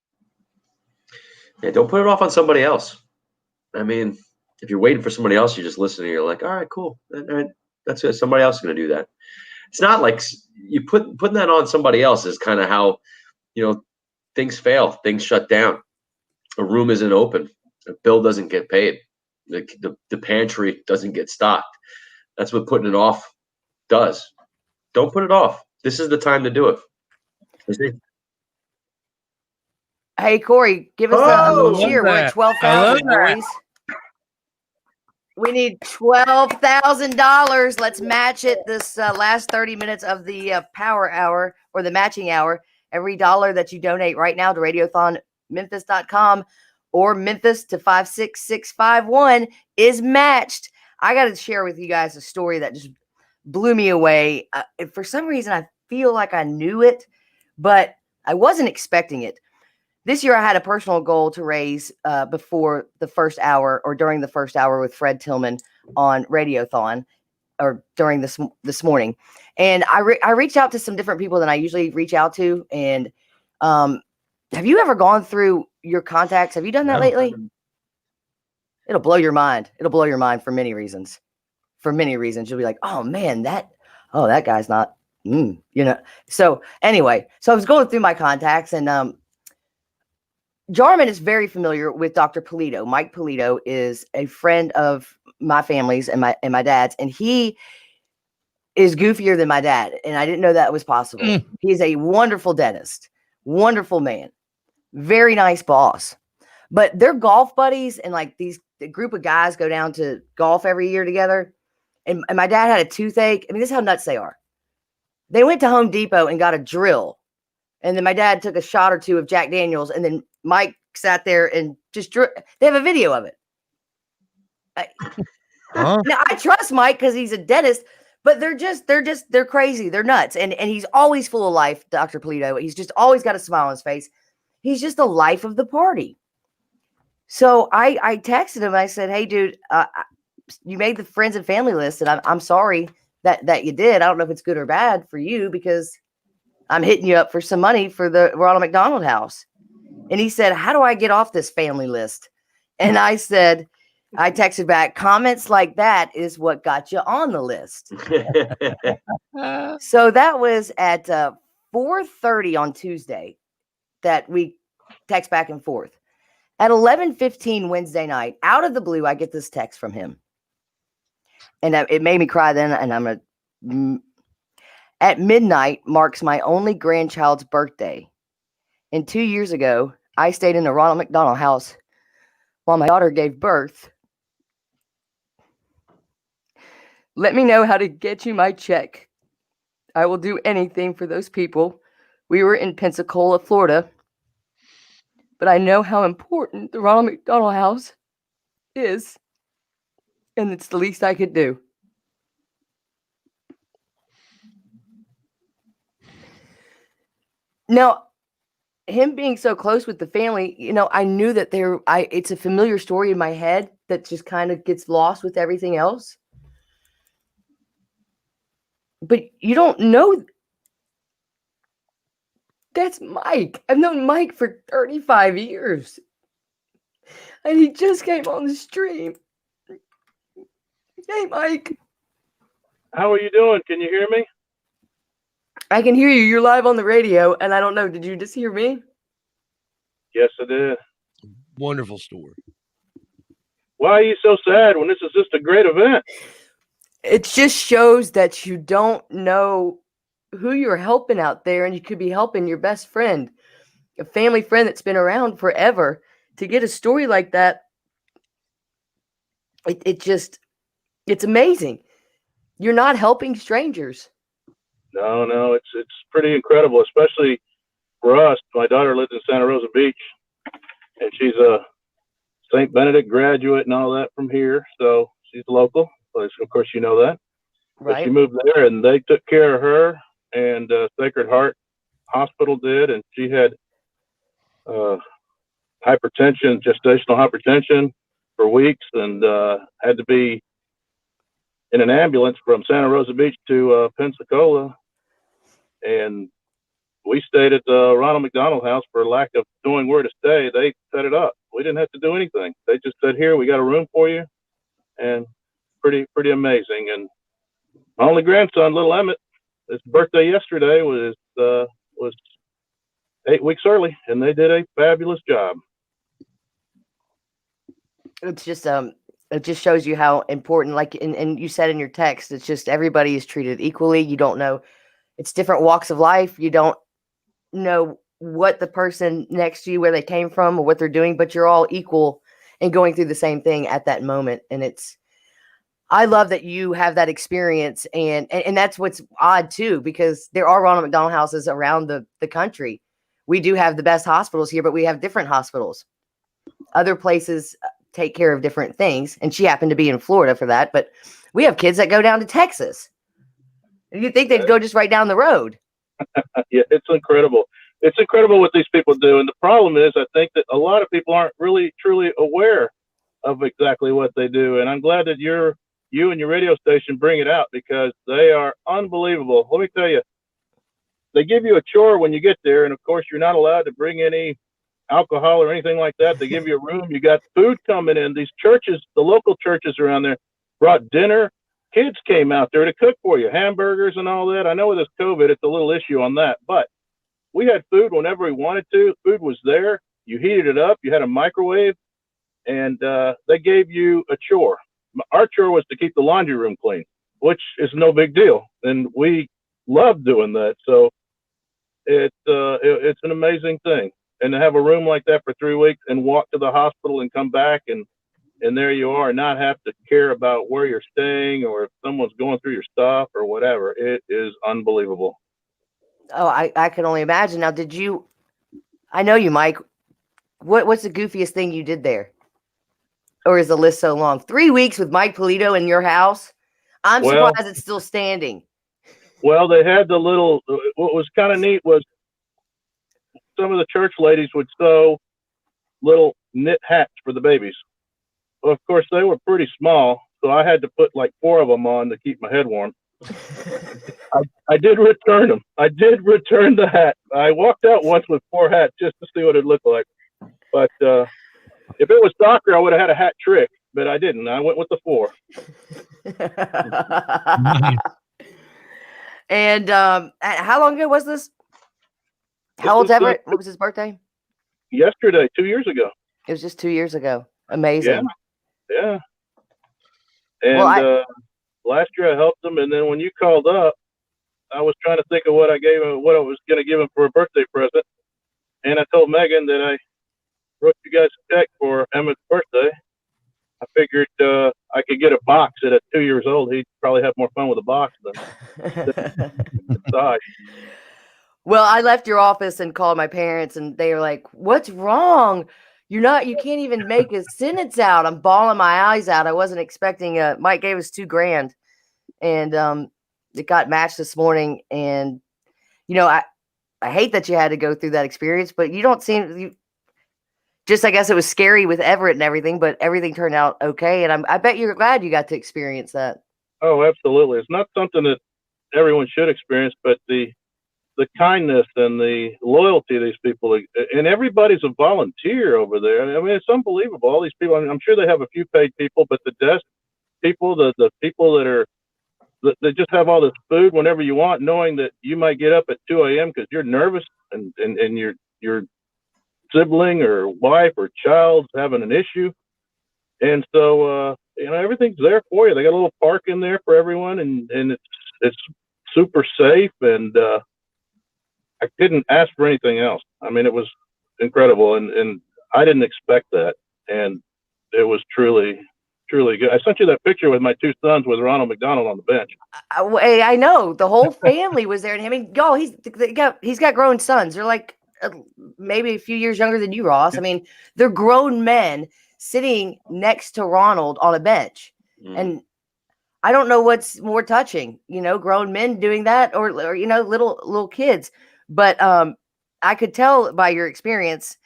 Yeah, don't put it off on somebody else. I mean, if you're waiting for somebody else, you're just listening. You're like, all right, cool. All right, that's it. Somebody else is going to do that. It's not like you putting that on somebody else is kind of how, things fail, things shut down. A room isn't open. A bill doesn't get paid. The pantry doesn't get stocked. That's what putting it off does. Don't put it off. This is the time to do it. Hey, Corey, give us a little cheer. We're at 12,000, boys. We need $12,000. Let's match it this last 30 minutes of the power hour or the matching hour. Every dollar that you donate right now to radiothonmemphis.com or Memphis to 56651 is matched. I got to share with you guys a story that just blew me away. For some reason, I feel like I knew it, but I wasn't expecting it. This year, I had a personal goal to raise before the first hour or during the first hour with Fred Tillman on Radiothon, or during this morning. And I reached out to some different people than I usually reach out to. And have you ever gone through your contacts? Have you done that lately? It'll blow your mind. It'll blow your mind for many reasons. For many reasons. You'll be like, oh man, that guy's not, So anyway, so I was going through my contacts, and Jarman is very familiar with Dr. Polito. Mike Polito is a friend of my family's and my dad's, and he is goofier than my dad. And I didn't know that was possible. He's a wonderful dentist, wonderful man, very nice boss. But they're golf buddies, and like the group of guys go down to golf every year together. And my dad had a toothache. I mean, this is how nuts they are. They went to Home Depot and got a drill. And then my dad took a shot or two of Jack Daniels, and then Mike sat there and just they have a video of it. Now I trust Mike because he's a dentist, but they're crazy. They're nuts. And he's always full of life, Dr. Polito. He's just always got a smile on his face. He's just the life of the party. So I texted him. I said, hey, dude, you made the friends and family list, and I'm sorry that you did. I don't know if it's good or bad for you, because I'm hitting you up for some money for the Ronald McDonald House. And he said, how do I get off this family list? And I said, I texted back, comments like that is what got you on the list. So that was at 4:30 on Tuesday that we text back and forth. At 11:15 Wednesday night, out of the blue, I get this text from him. And it made me cry then. And at midnight marks my only grandchild's birthday. And 2 years ago, I stayed in the Ronald McDonald house while my daughter gave birth. Let me know how to get you my check. I will do anything for those people. We were in Pensacola, Florida, but I know how important the Ronald McDonald House is, and it's the least I could do. Now, him being so close with the family, I knew that it's a familiar story in my head that just kind of gets lost with everything else. But you don't know. That's Mike. I've known Mike for 35 years. And he just came on the stream. Hey, Mike. How are you doing? Can you hear me? I can hear you. You're live on the radio. And I don't know. Did you just hear me? Yes, I did. Wonderful story. Why are you so sad when this is just a great event? It just shows that you don't know who you're helping out there, and you could be helping your best friend, a family friend that's been around forever. To get a story like that, it's amazing. You're not helping strangers. No, it's pretty incredible, especially for us. My daughter lives in Santa Rosa Beach, and she's a St. Benedict graduate and all that from here, so she's local. Of course, you know that. Right. But she moved there, and they took care of her, and Sacred Heart Hospital did, and she had hypertension, gestational hypertension for weeks, and had to be in an ambulance from Santa Rosa Beach to Pensacola. And we stayed at the Ronald McDonald House for lack of knowing where to stay. They set it up. We didn't have to do anything. They just said, "Here, we got a room for you," and pretty amazing. And my only grandson, little Emmett, his birthday yesterday was 8 weeks early, and they did a fabulous job. It's just it just shows you how important, like, and you said in your text, it's just everybody is treated equally. You don't know, it's different walks of life. You don't know what the person next to you, where they came from or what they're doing, but you're all equal and going through the same thing at that moment. And I love that you have that experience, and that's what's odd too, because there are Ronald McDonald houses around the country. We do have the best hospitals here, but we have different hospitals. Other places take care of different things, and she happened to be in Florida for that. But we have kids that go down to Texas. You'd think they'd go just right down the road. Yeah, it's incredible. It's incredible what these people do. And the problem is, I think that a lot of people aren't really truly aware of exactly what they do. And I'm glad that you and your radio station bring it out, because they are unbelievable. Let me tell you, they give you a chore when you get there. And of course, you're not allowed to bring any alcohol or anything like that. They give you a room. You got food coming in. These churches, the local churches around there, brought dinner. Kids came out there to cook for you, hamburgers and all that. I know with this COVID, it's a little issue on that, but we had food whenever we wanted to. Food was there. You heated it up. You had a microwave, and they gave you a chore. Our chore was to keep the laundry room clean, which is no big deal, and we love doing that. So it's an amazing thing. And to have a room like that for 3 weeks and walk to the hospital and come back, and there you are, and not have to care about where you're staying or if someone's going through your stuff or whatever. It is unbelievable. Oh, I can only imagine. Now, I know you, Mike. What's the goofiest thing you did there? Or is the list so long? 3 weeks with Mike Polito in your house? I'm surprised it's still standing. Well, they had the little, what was kind of neat was some of the church ladies would sew little knit hats for the babies. Well, of course, they were pretty small, so I had to put like 4 of them on to keep my head warm. I did return them. I did return the hat. I walked out once with 4 hats just to see what it looked like. But if it was soccer, I would have had a hat trick. but I didn't. I went with the 4. And how long ago was this? How old's Everett? What was his birthday? Yesterday, 2 years ago. It was just 2 years ago. Amazing. Yeah. And last year I helped him, and then when you called up, I was trying to think of what I was going to give him for a birthday present, and I told Megan that I wrote you guys a check for Emmett's birthday. I figured I could get a box at 2 years old. He'd probably have more fun with a box than inside. Well, I left your office and called my parents, and they were like, "What's wrong? You can't even make a sentence out." I'm bawling my eyes out. I wasn't expecting Mike gave us $2,000, and it got matched this morning. And I hate that you had to go through that experience, but you don't seem I guess it was scary with Everett and everything, but everything turned out okay. And I bet you're glad you got to experience that. Oh, absolutely. It's not something that everyone should experience, but the kindness and the loyalty of these people, and everybody's a volunteer over there. I mean, it's unbelievable. All these people, I'm sure they have a few paid people, but the desk people, the people that just have all this food whenever you want, knowing that you might get up at 2 a.m. because you're nervous and your sibling or wife or child's having an issue. And so, everything's there for you. They got a little park in there for everyone, and it's super safe. And I couldn't ask for anything else. I mean, it was incredible, and I didn't expect that. And it was truly, truly good. I sent you that picture with my 2 sons with Ronald McDonald on the bench. I know the whole family was there. And I mean, he's got grown sons. They're like maybe a few years younger than you, Ross. I mean, they're grown men sitting next to Ronald on a bench. And I don't know what's more touching, grown men doing that or little kids. But I could tell by your experience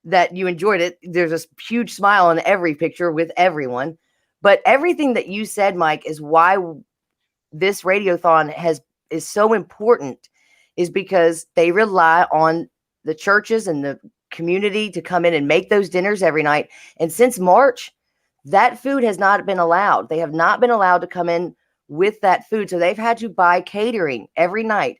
that you enjoyed it. There's a huge smile on every picture with everyone. But everything that you said, Mike, is why this Radiothon is so important, is because they rely on the churches and the community to come in and make those dinners every night. And since March, that food has not been allowed. They have not been allowed to come in with that food. So they've had to buy catering every night.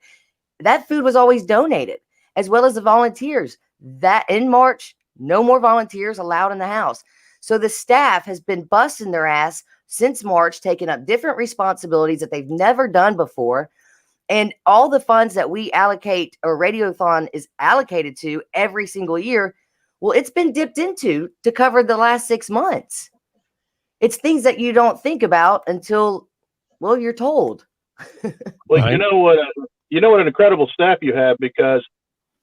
That food was always donated, as well as the volunteers. That in March, no more volunteers allowed in the house. So the staff has been busting their ass since March, taking up different responsibilities that they've never done before. And all the funds that we allocate, or Radiothon is allocated to every single year, well, it's been dipped into to cover the last 6 months. It's things that you don't think about until, well, you're told. Well, you know what an incredible staff you have, because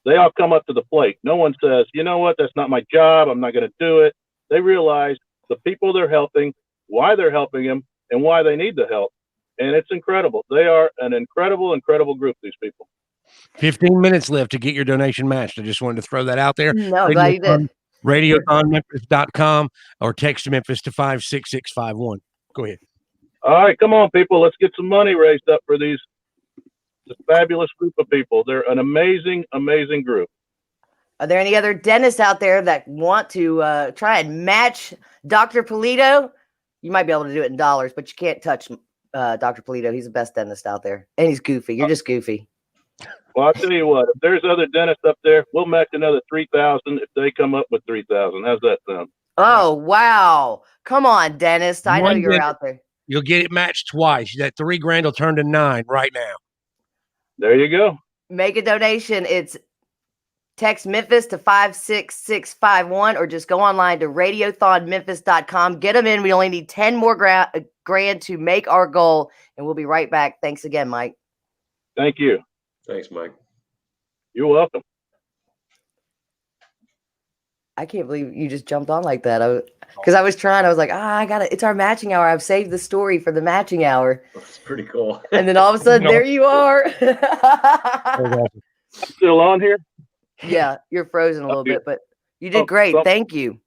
they all come up to the plate. No one says, you know what, that's not my job, I'm not going to do it. They realize the people they're helping, why they're helping them, and why they need the help. And it's incredible. They are an incredible, incredible group, these people. 15 minutes left to get your donation matched. I just wanted to throw that out there. No, glad you did. Radiothonmemphis.com or text Memphis to 56651. Go ahead. All right, come on, people. Let's get some money raised up for this fabulous group of people. They're an amazing, amazing group. Are there any other dentists out there that want to try and match Dr. Polito? You might be able to do it in dollars, but you can't touch Dr. Polito. He's the best dentist out there. And he's goofy. You're just goofy. Well, I'll tell you what. If there's other dentists up there, we'll match another $3,000 if they come up with $3,000. How's that sound? Oh, wow. Come on, dentist. I know you're out there. You'll get it matched twice. That $3,000 will turn to $9,000 right now. There you go. Make a donation. It's text Memphis to 56651 or just go online to radiothonmemphis.com. Get them in. We only need 10 more grand to make our goal, and we'll be right back. Thanks again, Mike. Thank you. Thanks, Mike. You're welcome. I can't believe you just jumped on like that. Because I was like, it's our matching hour. I've saved the story for the matching hour. That's pretty cool. And then all of a sudden, there you are. Still on here? Yeah, you're frozen a little bit, but you did great. Thank you.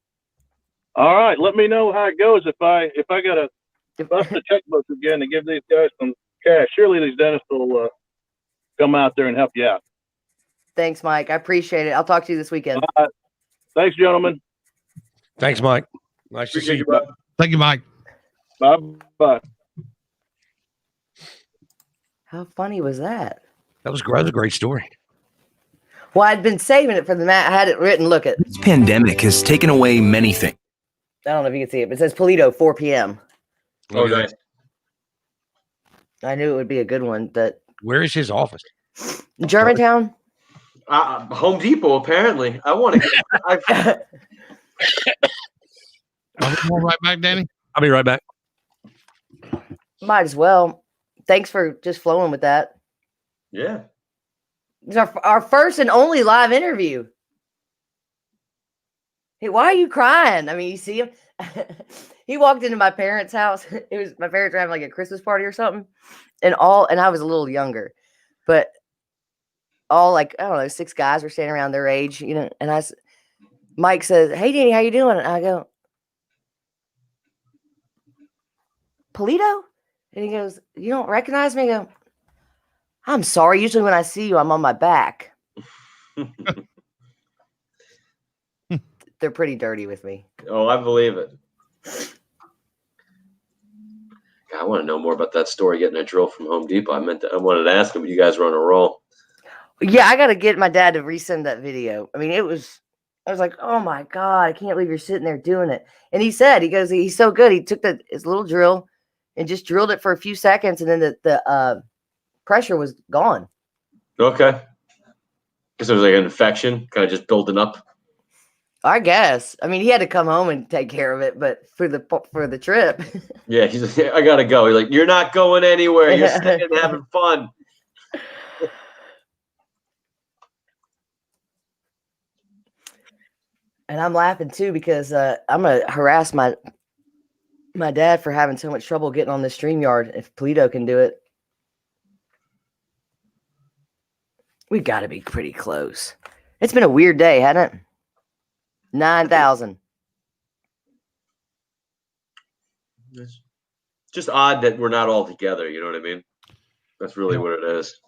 All right, let me know how it goes if I got to bust the checkbook again to give these guys some cash. Surely these dentists will come out there and help you out. Thanks, Mike. I appreciate it. I'll talk to you this weekend. Thanks, gentlemen. Thanks, Mike. Nice to see you. Bud. Thank you, Mike. Bye. How funny was that? That was a great story. Well, I'd been saving it for the mat. I had it written. Look at. This pandemic has taken away many things. I don't know if you can see it, but it says Polito, 4 p.m. Oh, nice. I knew it would be a good one. Where is his office? Germantown. Home Depot, apparently. I want to. Are we going right back, Danny? I'll be right back. Might as well. Thanks for just flowing with that. Yeah. It's our first and only live interview. Hey, why are you crying? I mean, you see him. He walked into my parents' house. It was my parents were having like a Christmas party or something, and I was a little younger, but all like I don't know, 6 guys were standing around their age, you know. And Mike says, "Hey, Danny, how you doing?" And I go, "Polito," and he goes, "You don't recognize me?" I go, "I'm sorry. Usually when I see you, I'm on my back." They're pretty dirty with me. Oh, I believe it. I want to know more about that story, getting a drill from Home Depot. I wanted to ask him, but you guys were on a roll. Yeah, I got to get my dad to resend that video. I mean, I was like, oh my God, I can't believe you're sitting there doing it. And he goes, he's so good. He took his little drill and just drilled it for a few seconds. And then the pressure was gone. Okay. Because there was like an infection kind of just building up. I guess. I mean, he had to come home and take care of it, but for the trip. Yeah, he's like, I gotta go. He's like, you're not going anywhere. You're staying and having fun. And I'm laughing too because I'm gonna harass my dad for having so much trouble getting on the StreamYard. If Polito can do it, we got to be pretty close. It's been a weird day, hasn't it? 9,000. It's just odd that we're not all together. You know what I mean? That's really what it is.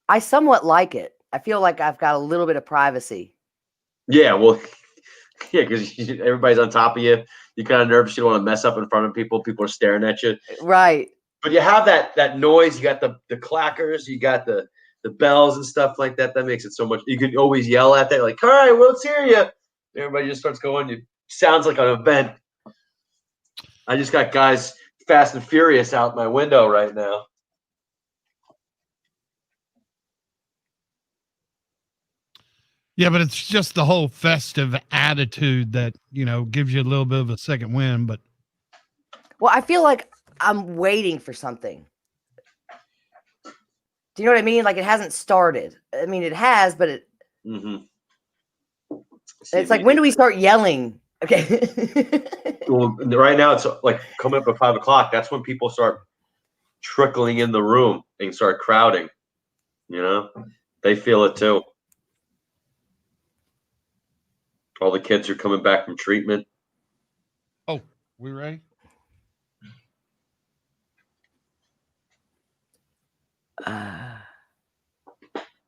I somewhat like it. I feel like I've got a little bit of privacy. Yeah, well, yeah, because everybody's on top of you. You're kind of nervous. You don't want to mess up in front of people. People are staring at you. Right. But you have that noise. You got the clackers. You got the bells and stuff like that. That makes it so much. You could always yell at that, like, all right, well, let's hear you. Everybody just starts going. It sounds like an event. I just got guys Fast and Furious out my window right now. Yeah, but it's just the whole festive attitude that, you know, gives you a little bit of a second wind. But well, I feel like I'm waiting for something. Do you know what I mean? Like it hasn't started. I mean, it has, but it. Mm-hmm. It's like, when do we start yelling? Okay. Well, right now it's like coming up at 5 o'clock. That's when people start trickling in the room and start crowding. You know, they feel it too. All the kids are coming back from treatment. Oh, we ready?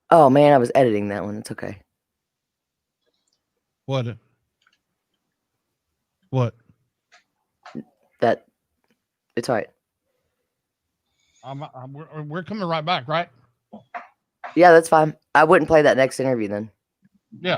Oh man, I was editing that one. It's okay. What? That it's all right. We're coming right back, right? Yeah, that's fine. I wouldn't play that next interview then. Yeah.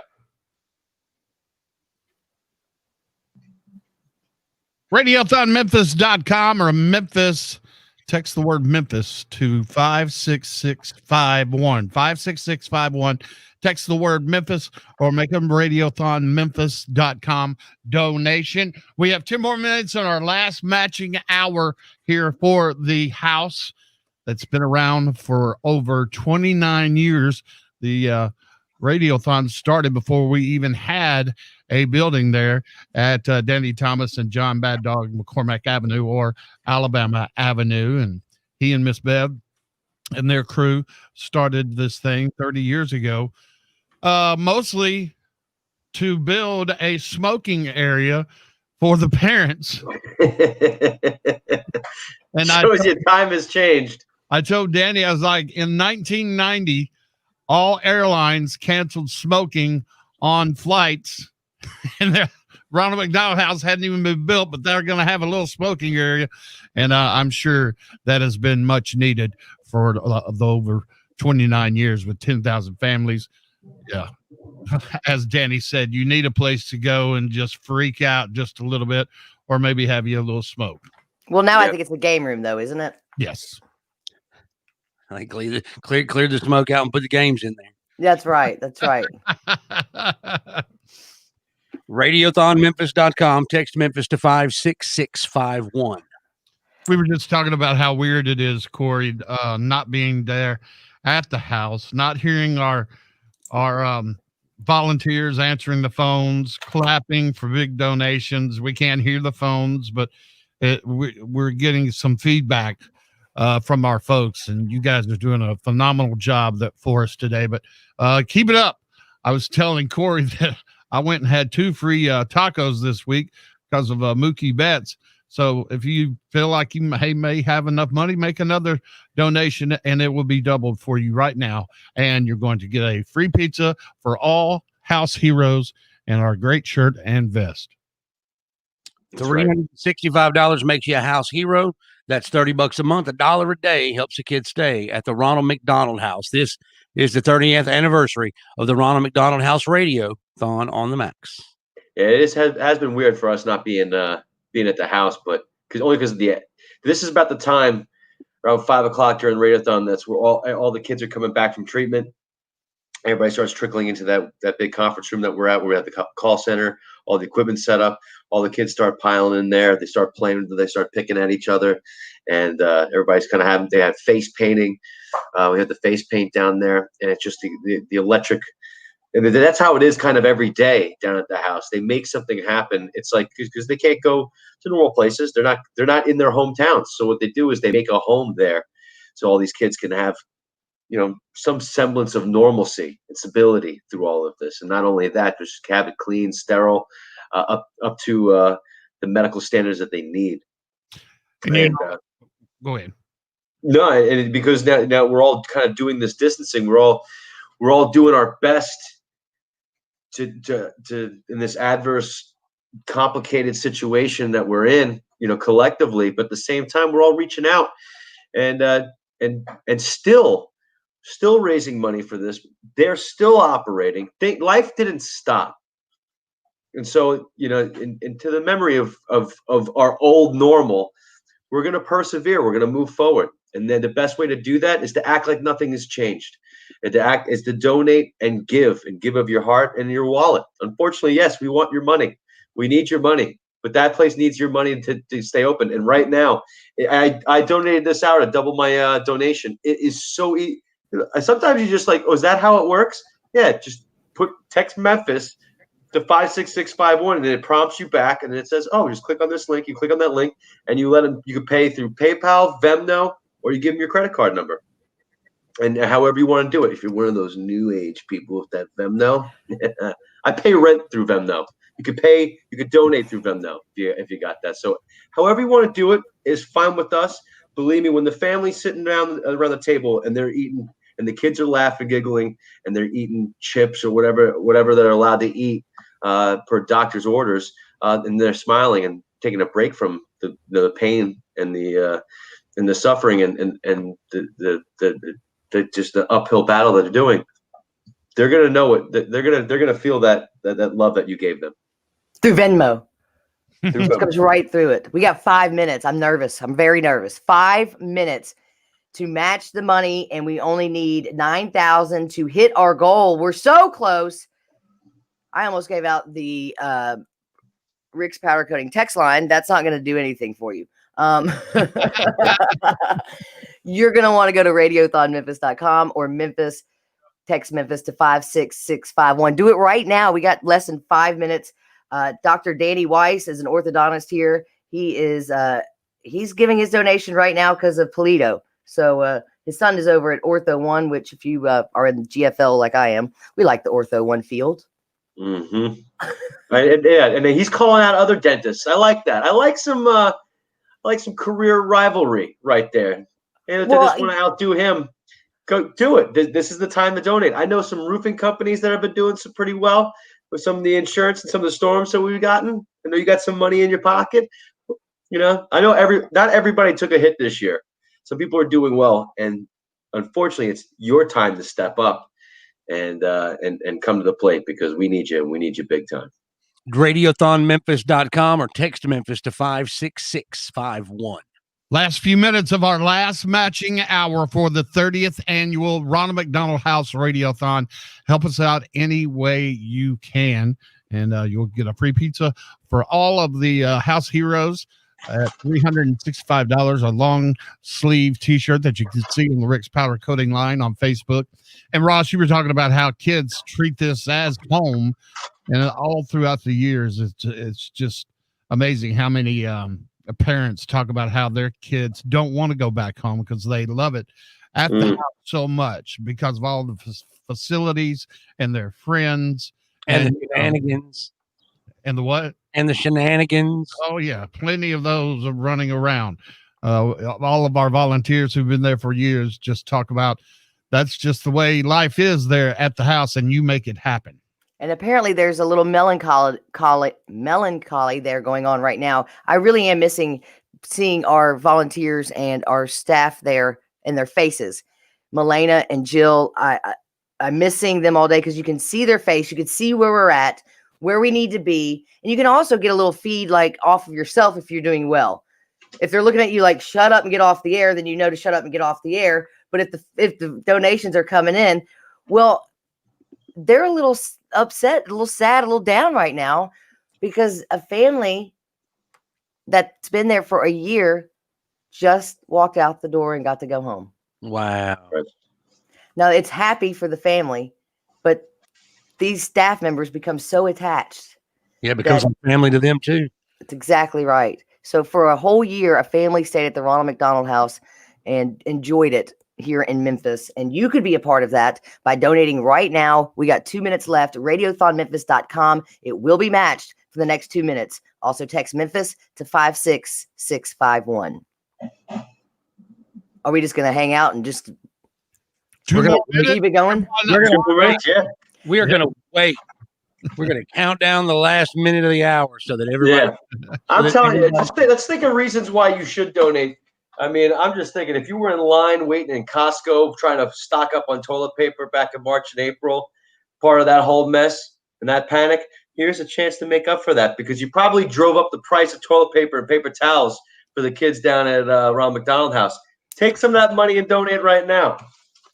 Radiothonmemphis.com or Memphis. Text the word Memphis to 56651. 56651. Text the word Memphis or make them radiothonmemphis.com donation. We have 10 more minutes on our last matching hour here for the house that's been around for over 29 years. The Radiothon started before we even had a building there at Danny Thomas and John Bad Dog McCormack Avenue or Alabama Avenue. And he and Miss Bev and their crew started this thing 30 years ago, mostly to build a smoking area for the parents. And shows you time has changed. I told Danny, I was like, in 1990, all airlines canceled smoking on flights, and Ronald McDonald House hadn't even been built, but they're going to have a little smoking area. And I'm sure that has been much needed for the over 29 years with 10,000 families. Yeah. As Danny said, you need a place to go and just freak out just a little bit, or maybe have you a little smoke. Well, now I think it's the game room, though, isn't it? Yes. I think clear the smoke out and put the games in there. That's right. That's right. Radiothonmemphis.com. Text Memphis to 56651. We were just talking about how weird it is, Corey, not being there at the house, not hearing our volunteers answering the phones, clapping for big donations. We can't hear the phones, but we're getting some feedback from our folks, and you guys are doing a phenomenal job for us today. But keep it up. I was telling Corey that I went and had 2 free tacos this week because of Mookie Betts. So if you feel like you may have enough money, make another donation, and it will be doubled for you right now. And you're going to get a free pizza for all house heroes and our great shirt and vest. $365 makes you a house hero. That's $30 a month. $1 a day helps a kid stay at the Ronald McDonald House. This is the 30th anniversary of the Ronald McDonald House Radiothon on the Max. Yeah, it has been weird for us not being at the house, but because this is about the time around 5 o'clock during Radiothon. That's where all the kids are coming back from treatment. Everybody starts trickling into that big conference room that we're at. We're at the call center. All the equipment set up. All the kids start piling in there. They start playing. They start picking at each other, and everybody's kind of they have face painting. We have the face paint down there, and it's just the electric. And that's how it is kind of every day down at the house. They make something happen. It's like because they can't go to normal places. They're not in their hometowns. So what they do is they make a home there, so all these kids can have some semblance of normalcy and stability through all of this. And not only that, just have it clean, sterile, up to the medical standards that they need. And go ahead. No, and because now we're all kind of doing this distancing. We're all doing our best to in this adverse, complicated situation that we're in, collectively. But at the same time, we're all reaching out and still raising money for this. They're still operating. Life didn't stop. And so, into the memory of our old normal, we're going to persevere. We're going to move forward. And then the best way to do that is to act like nothing has changed. And to donate and give of your heart and your wallet. Unfortunately, yes, we want your money. We need your money. But that place needs your money to stay open. And right now, I donated this hour to double my donation. It is so easy. Sometimes you just like, is that how it works? Yeah, just text Memphis to 56651, and then it prompts you back, and then it says, just click on this link. You click on that link, and you can pay through PayPal, Venmo, or you give them your credit card number. And however you want to do it. If you're one of those new age people with that Venmo, I pay rent through Venmo. You could donate through Venmo if you got that. So however you want to do it is fine with us. Believe me, when the family's sitting around the table and they're eating, and the kids are laughing, giggling, and they're eating chips or whatever they're allowed to eat per doctor's orders, and they're smiling and taking a break from the pain and the suffering and the uphill battle that they're doing, they're gonna know it. They're gonna feel that love that you gave them through Venmo. It comes right through it. We got 5 minutes. I'm nervous. I'm very nervous. 5 minutes to match the money, and we only need 9,000 to hit our goal. We're so close. I almost gave out the Rick's Powder Coating text line. That's not going to do anything for you. You're going to want to go to radiothonmemphis.com or Memphis. Text Memphis to 56651. Do it right now. We got less than 5 minutes. Dr. Danny Weiss is an orthodontist here. He is he's giving his donation right now because of Polito. So his son is over at Ortho One, which if you are in the GFL like I am, we like the Ortho One field. Mm-hmm. And he's calling out other dentists. I like that. I like some career rivalry right there. And if they just want to outdo him, go do it. This is the time to donate. I know some roofing companies that have been doing some pretty well. with some of the insurance and some of the storms that we've gotten? I know you got some money in your pocket. You know, I know not everybody took a hit this year. Some people are doing well, and unfortunately, it's your time to step up and come to the plate because we need you, and we need you big time. Radiothonmemphis.com or text Memphis to 56651. Last few minutes of our last matching hour for the 30th annual Ronald McDonald House Radiothon. Help us out any way you can, and you'll get a free pizza for all of the house heroes at $365, a long sleeve t-shirt that you can see on the Rick's Powder Coating line on Facebook. And Ross, you were talking about how kids treat this as home, and all throughout the years, it's just amazing how many parents talk about how their kids don't want to go back home because they love it at the house so much because of all the facilities and their friends and the shenanigans. And the what? And the shenanigans. Oh, yeah. Plenty of those are running around. All of our volunteers who've been there for years just talk about that's just the way life is there at the house, and you make it happen. And apparently there's a little melancholy there going on right now. I really am missing seeing our volunteers and our staff there in their faces. Milena and Jill, I'm missing them all day because you can see their face. You can see where we're at, where we need to be. And you can also get a little feed like off of yourself if you're doing well. If they're looking at you like, shut up and get off the air, then you know to shut up and get off the air. But if the donations are coming in, well, they're a little upset, a little sad, a little down right now because a family that's been there for a year just walked out the door and got to go home. Wow. Now it's happy for the family, but these staff members become so attached. Yeah, it becomes a family to them too. That's exactly right. So for a whole year, a family stayed at the Ronald McDonald House and enjoyed it here in Memphis. And you could be a part of that by donating right now. We got 2 minutes left. Radiothonmemphis.com. It will be matched for the next 2 minutes. Also text Memphis to 56651. Are we just going to hang out and just keep it going? We are going to wait. We're going to count down the last minute of the hour so that everybody. Yeah. I'm telling you, let's think of reasons why you should donate. I mean, I'm just thinking if you were in line waiting in Costco trying to stock up on toilet paper back in March and April, part of that whole mess and that panic, here's a chance to make up for that because you probably drove up the price of toilet paper and paper towels for the kids down at Ronald McDonald House. Take some of that money and donate right now.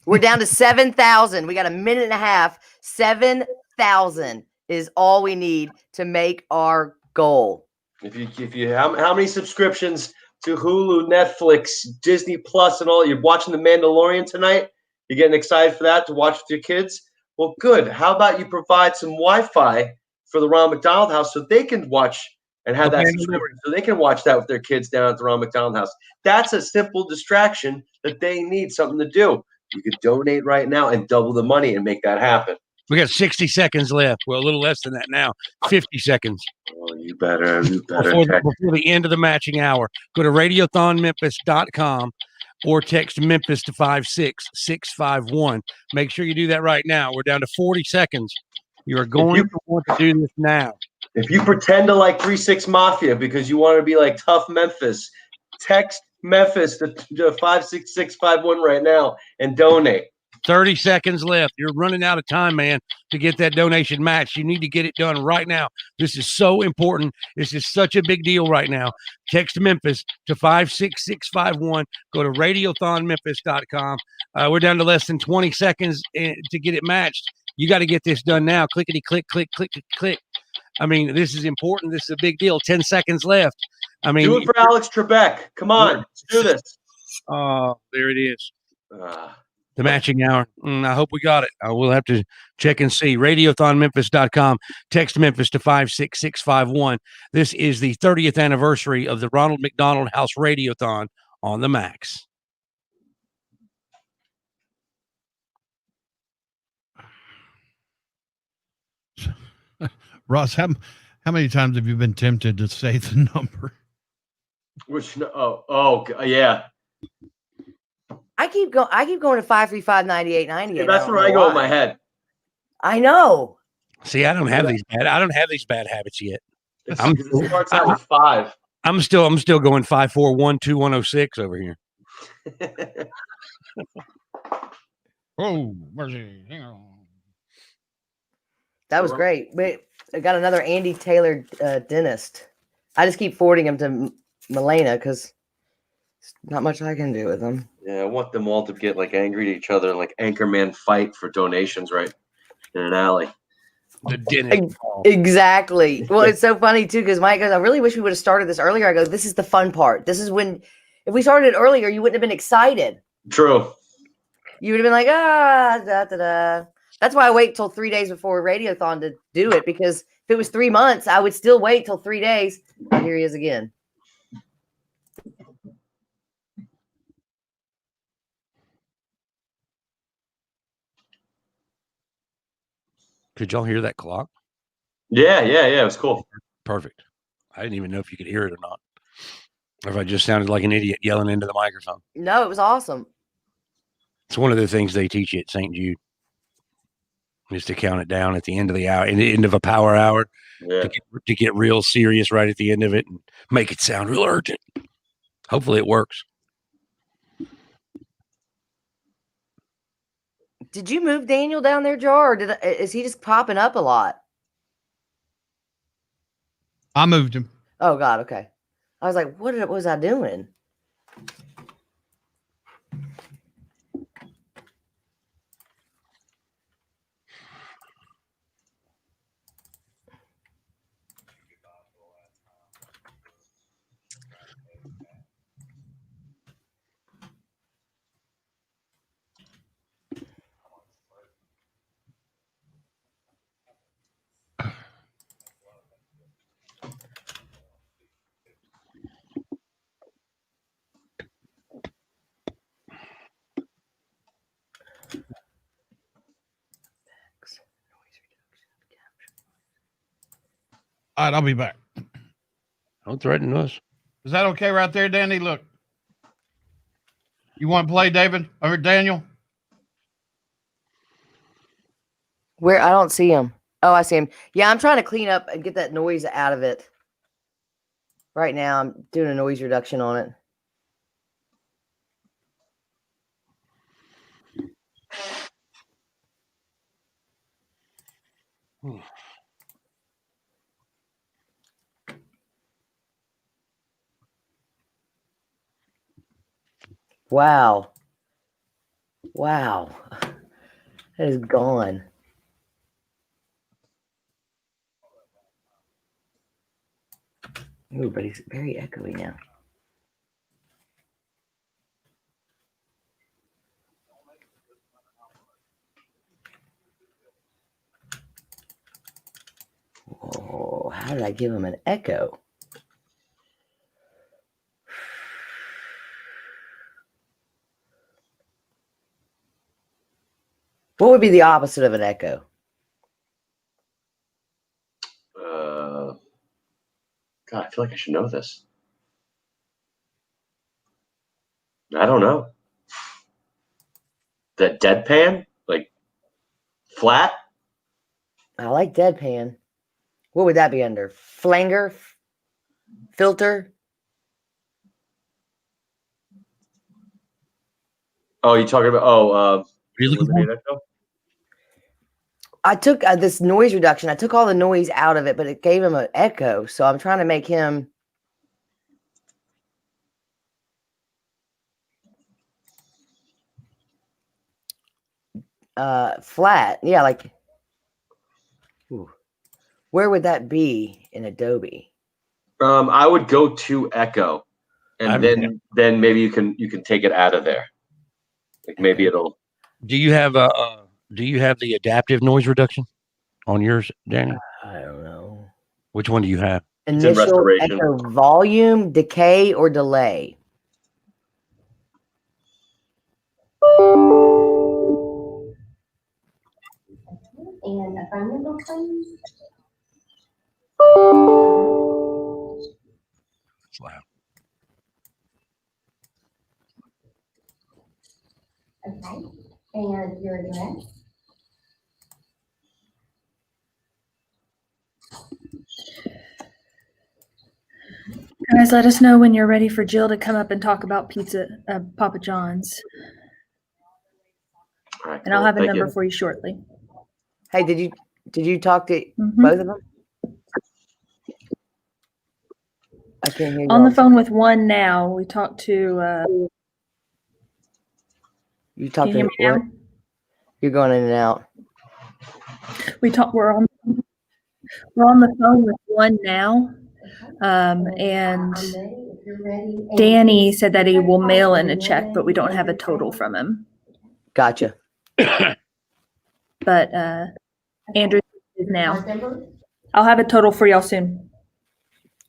We're down to 7,000. We got a minute and a half. 7,000 is all we need to make our goal. If you how many subscriptions to Hulu, Netflix, Disney Plus, and all? You're watching The Mandalorian tonight? You're getting excited for that to watch with your kids? Well, good. How about you provide some Wi-Fi for the Ronald McDonald House so they can watch and have that subscription so they can watch that with their kids down at the Ronald McDonald House. That's a simple distraction that they need something to do. You could donate right now and double the money and make that happen. We got 60 seconds left. Well, a little less than that now. 50 seconds. Oh, you better. Before the end of the matching hour. Go to radiothonmemphis.com or text Memphis to 56651. Make sure you do that right now. We're down to 40 seconds. You are going to want to do this now. If you pretend to like 3-6 Mafia because you want to be like tough Memphis, text Memphis to 56651 right now and donate. 30 seconds left. You're running out of time, man, to get that donation matched. You need to get it done right now. This is so important. This is such a big deal right now. Text Memphis to 56651. Go to radiothonmemphis.com. We're down to less than 20 seconds to get it matched. You got to get this done now. Clickety, click, click, click, click. I mean, this is important. This is a big deal. 10 seconds left. I mean, do it for Alex Trebek. Come on, let's do this. Oh, there it is. The matching hour. I hope we got it. I will have to check and see. Radiothonmemphis.com. Text Memphis to 56651. This is the 30th anniversary of the Ronald McDonald House Radiothon on the Max. Ross, how many times have you been tempted to say the number? Which yeah. I keep going to 535-9890. Yeah, that's where I go in my head. I know. See, I don't have these bad habits yet. It starts out with 5. I'm still going 5, 4, 1, 2, 106 over here. Oh, mercy. Hang on. That was great. Wait, I got another Andy Taylor dentist. I just keep forwarding him to Milena because not much I can do with them. Yeah, I want them all to get like angry to each other, like Anchorman fight for donations, right in an alley. The dentist. Exactly. Well, it's so funny too because Mike goes, "I really wish we would have started this earlier." I go, "This is the fun part. This is when, if we started earlier, you wouldn't have been excited. True. You would have been like, da da da." That's why I wait till 3 days before Radiothon to do it, because if it was 3 months, I would still wait till 3 days. Oh, here he is again. Could y'all hear that clock? Yeah. It was cool. Perfect. I didn't even know if you could hear it or not. Or if I just sounded like an idiot yelling into the microphone. No, it was awesome. It's one of the things they teach you at St. Jude. Is to count it down at the end of the hour, at the end of a power hour, to get real serious right at the end of it and make it sound real urgent. Hopefully it works. Did you move Daniel down there, Jar, or is he just popping up a lot? I moved him. Oh God, okay. I was like, what was I doing? All right, I'll be back. Don't threaten us. Is that okay right there, Danny? Look. You want to play, David? Or Daniel? Where? I don't see him. Oh, I see him. Yeah, I'm trying to clean up and get that noise out of it. Right now, I'm doing a noise reduction on it. Wow. Wow. That is gone. Ooh, but he's very echoey now. Oh, how did I give him an echo? What would be the opposite of an echo? God, I feel like I should know this. I don't know. That deadpan? Like flat? I like deadpan. What would that be under? Flanger? Filter? Oh, you talking about Really? echo? I took this noise reduction. I took all the noise out of it, but it gave him an echo. So I'm trying to make him flat. Yeah, like ooh. Where would that be in Adobe? I would go to echo, and then maybe you can take it out of there. Like maybe it'll. Do you have the adaptive noise reduction on yours, Danny? I don't know. Which one do you have? Initial echo volume, decay, or delay? And a phone number, please. It's loud. Okay. And your address. Guys, let us know when you're ready for Jill to come up and talk about pizza, Papa John's. All right, And I'll cool. have a Thank number you. for you shortly. Hey, did you talk to Mhm. both of them? I can't hear you. On the phone with one now. We talked to. You Can talked you to hear me what? now? You're going in and out. We're on the phone with one now. And Danny said that he will mail in a check, but we don't have a total from him. Gotcha. But Andrew is now. I'll have a total for y'all soon.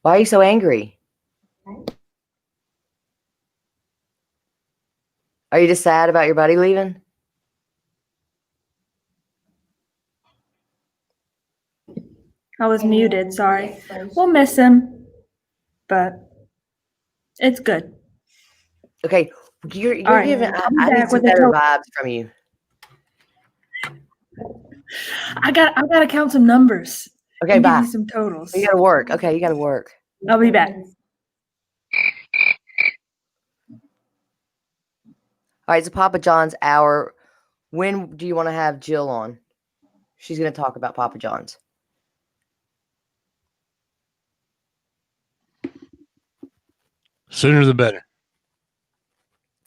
Why are you so angry? Are you just sad about your buddy leaving? I was muted, sorry. We'll miss him, but it's good. Okay, you're All right, giving. I'll be I need back some with a better total. vibes from you. I gotta count some numbers. Okay, and bye. give you some totals. You gotta work. Okay, you gotta work. I'll be back. All right, it's a Papa John's hour. When do you want to have Jill on? She's gonna talk about Papa John's. Sooner the better.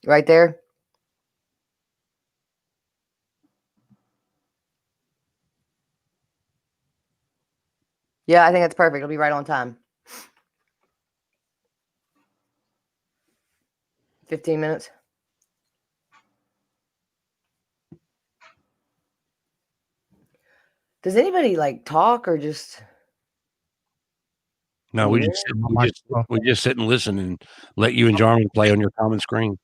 Right there. Yeah, I think that's perfect. It'll be right on time. 15 minutes. Does anybody like talk or just? No, we Yeah. just sit and listen and let you and Jarman play on your common screen.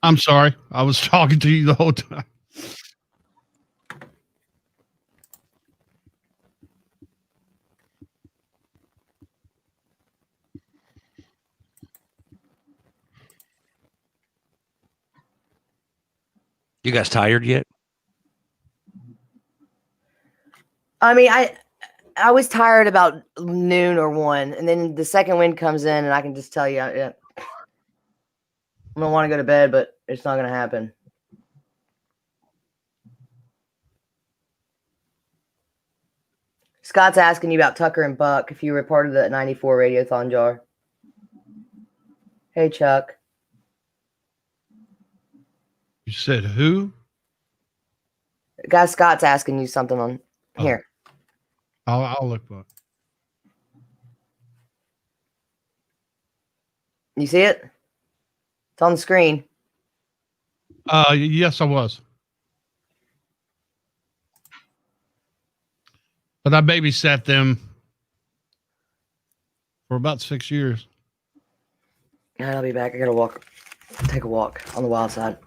I'm sorry. I was talking to you the whole time. You guys tired yet? I mean, I was tired about noon or 1, and then the second wind comes in, and I can just tell you, I'm gonna want to go to bed, but it's not gonna happen. Scott's asking you about Tucker and Buck if you were part of the '94 Radiothon jar. Hey, Chuck. You said who? Guy Scott's asking you something on here. I'll look for it. You see it? It's on the screen. Yes, I was. But I babysat them for about 6 years. All right, I'll be back. I gotta take a walk on the wild side.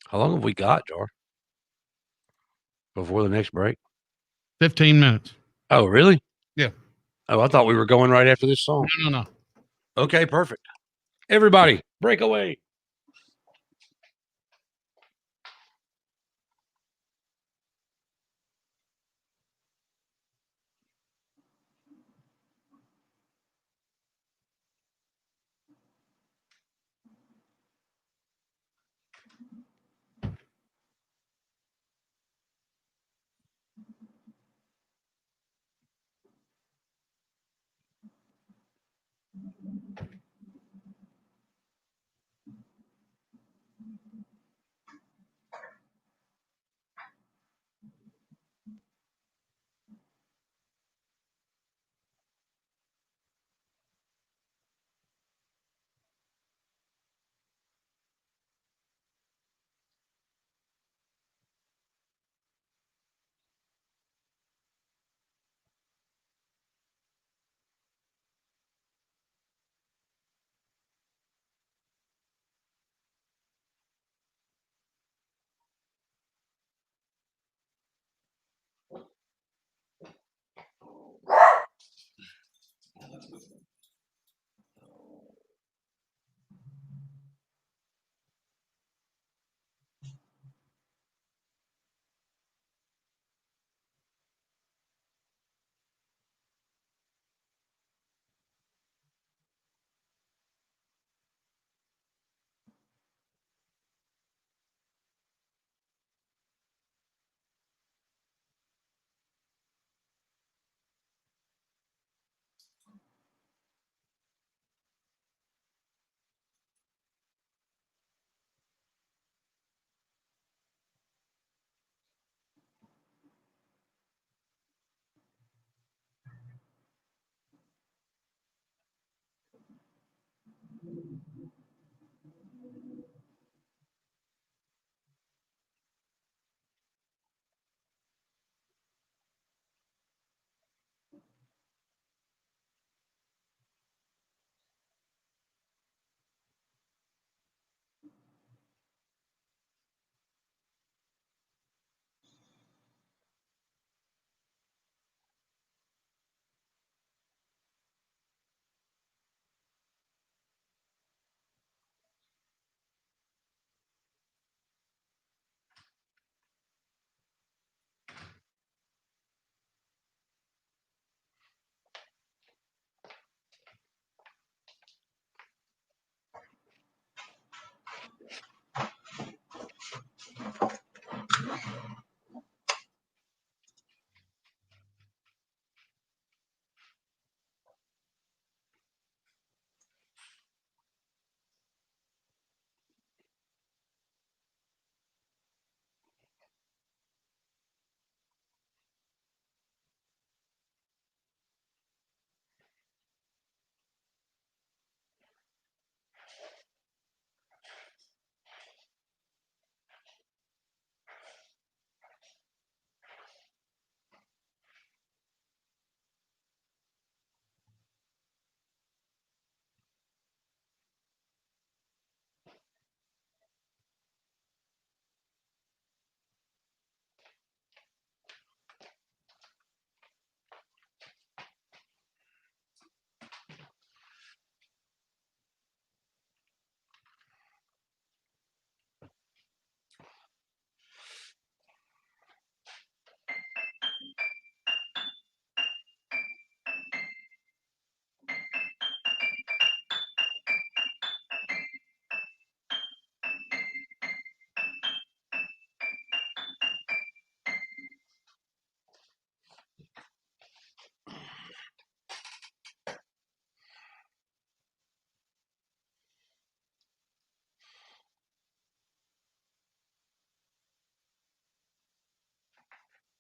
How long have we got, Jar? Before the next break? 15 minutes. Oh, really? Yeah. Oh, I thought we were going right after this song. No. Okay, perfect. Everybody, break away.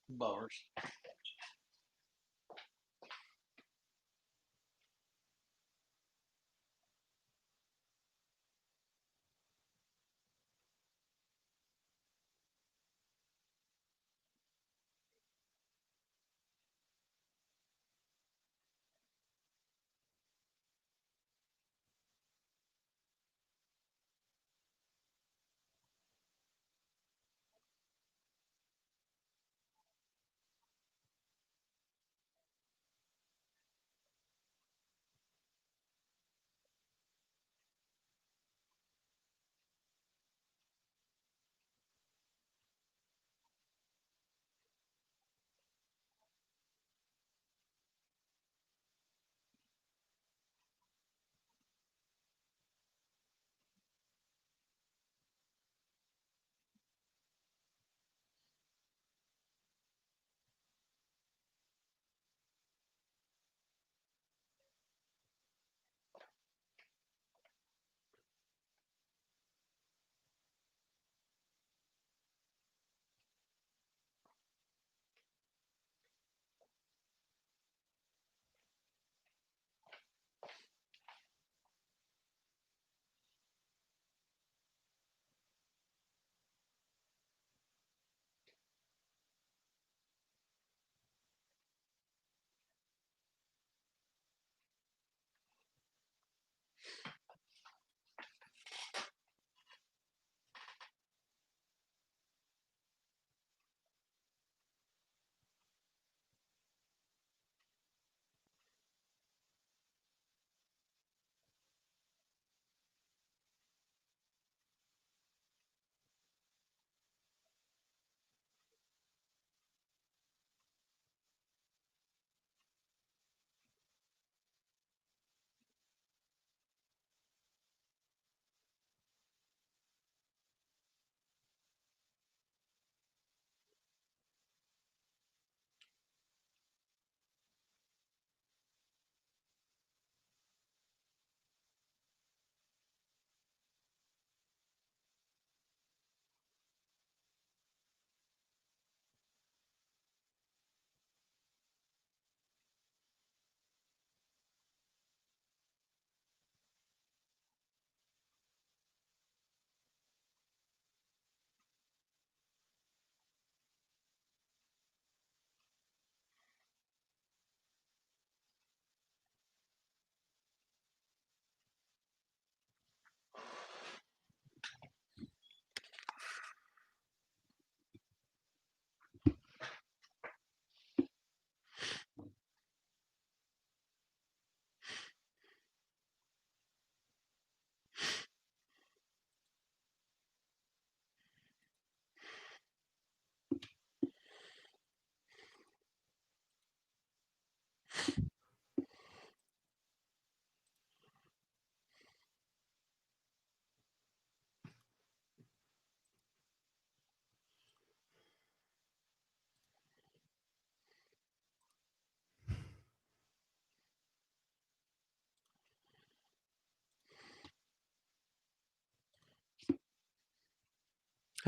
Bars.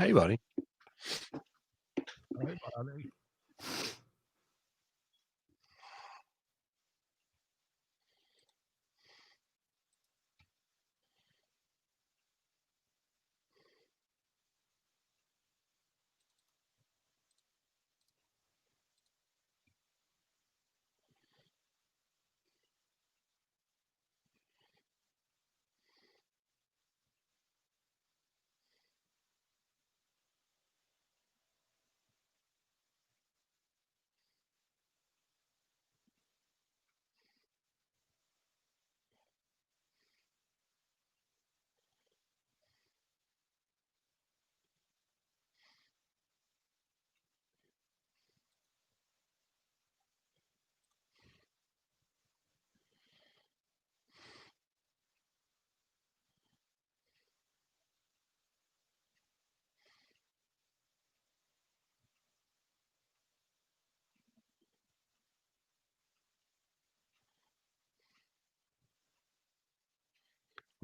Hey, buddy. Hey, buddy.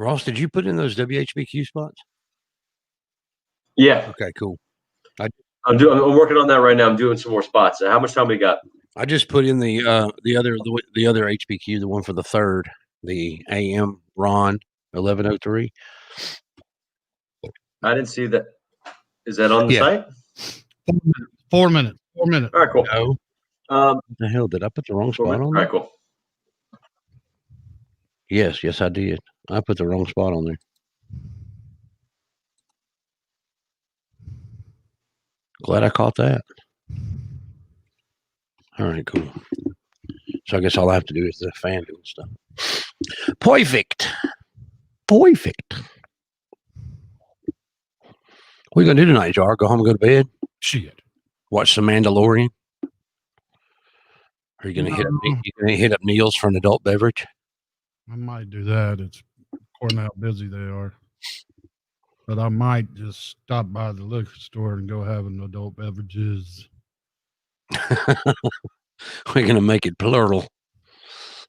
Ross, did you put in those WHBQ spots? Yeah, Okay, cool. I'm working on that right now. I'm doing some more spots. How much time we got? I just put in the other HBQ, the one for the third, the AM Ron 1103. I didn't see that. Is that on the Yeah. site? 4 minutes. 4 minutes. All right, cool. No. What the hell? Did I put the wrong spot on All there? right, cool. Yes, I did. I put the wrong spot on there. Glad I caught that. All right, cool. So I guess all I have to do is the fan doing stuff. Perfect. Perfect. What are you gonna do tonight, Jar? Go home and go to bed? Shit. Watch some Mandalorian? Are you gonna hit up Neil's for an adult beverage? I might do that. It's according to how busy they are. But I might just stop by the liquor store and go have an adult beverages. We're gonna make it plural.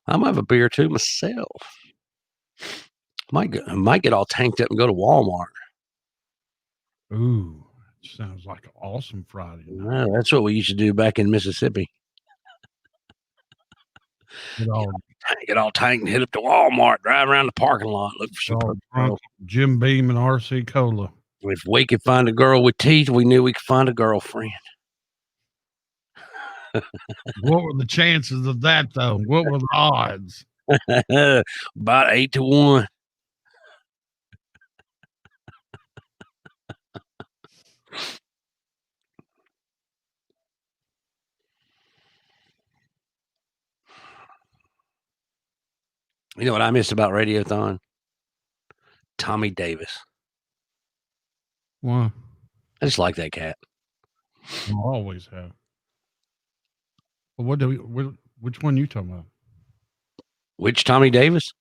I might have a beer too myself. Might get all tanked up and go to Walmart. Ooh, sounds like an awesome Friday night. No, that's what we used to do back in Mississippi. Get all tanked and hit up to Walmart, drive around the parking lot, look for some Jim Beam and RC Cola. If we could find a girl with teeth, we knew we could find a girlfriend. What were the chances of that, though? What were the odds? About 8 to 1. You know what I missed about Radiothon? Tommy Davis. Why? I just like that cat. I always have. Well, which one you talking about? Which Tommy Davis?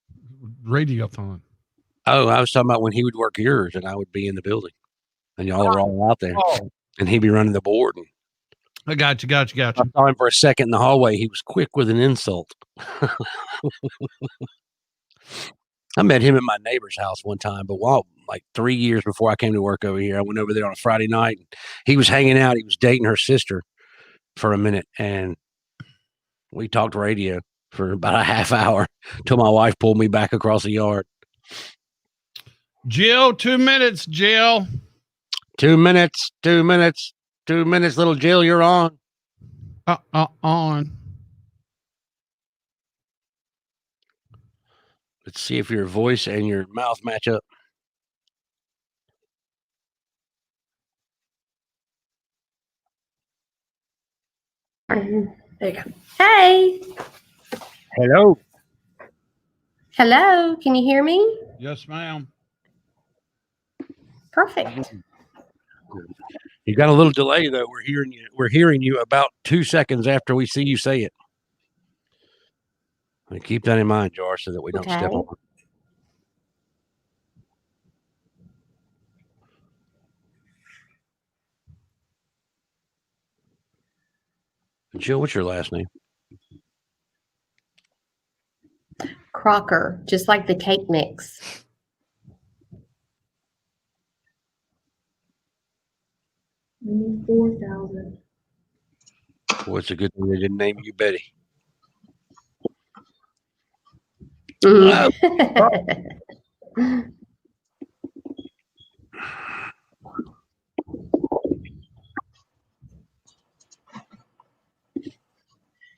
Radiothon. Oh, I was talking about when he would work yours and I would be in the building and y'all are all out there and he'd be running the board. And I got you. I saw him for a second in the hallway. He was quick with an insult. I met him at my neighbor's house one time, but like 3 years before I came to work over here, I went over there on a Friday night. He was hanging out. He was dating her sister for a minute, and we talked radio for about a half hour till my wife pulled me back across the yard. Jill, 2 minutes, Jill. 2 minutes, 2 minutes, 2 minutes, little Jill, you're on. On. Let's see if your voice and your mouth match up. There you go. Hey. Hello. Hello. Can you hear me? Yes, ma'am. Perfect. You got a little delay though. We're hearing you about 2 seconds after we see you say it. And keep that in mind, Jar, so that we don't step on it. Jill, what's your last name? Crocker, just like the cake mix. We need 4,000. Well, it's a good thing they didn't name you Betty. Yeah,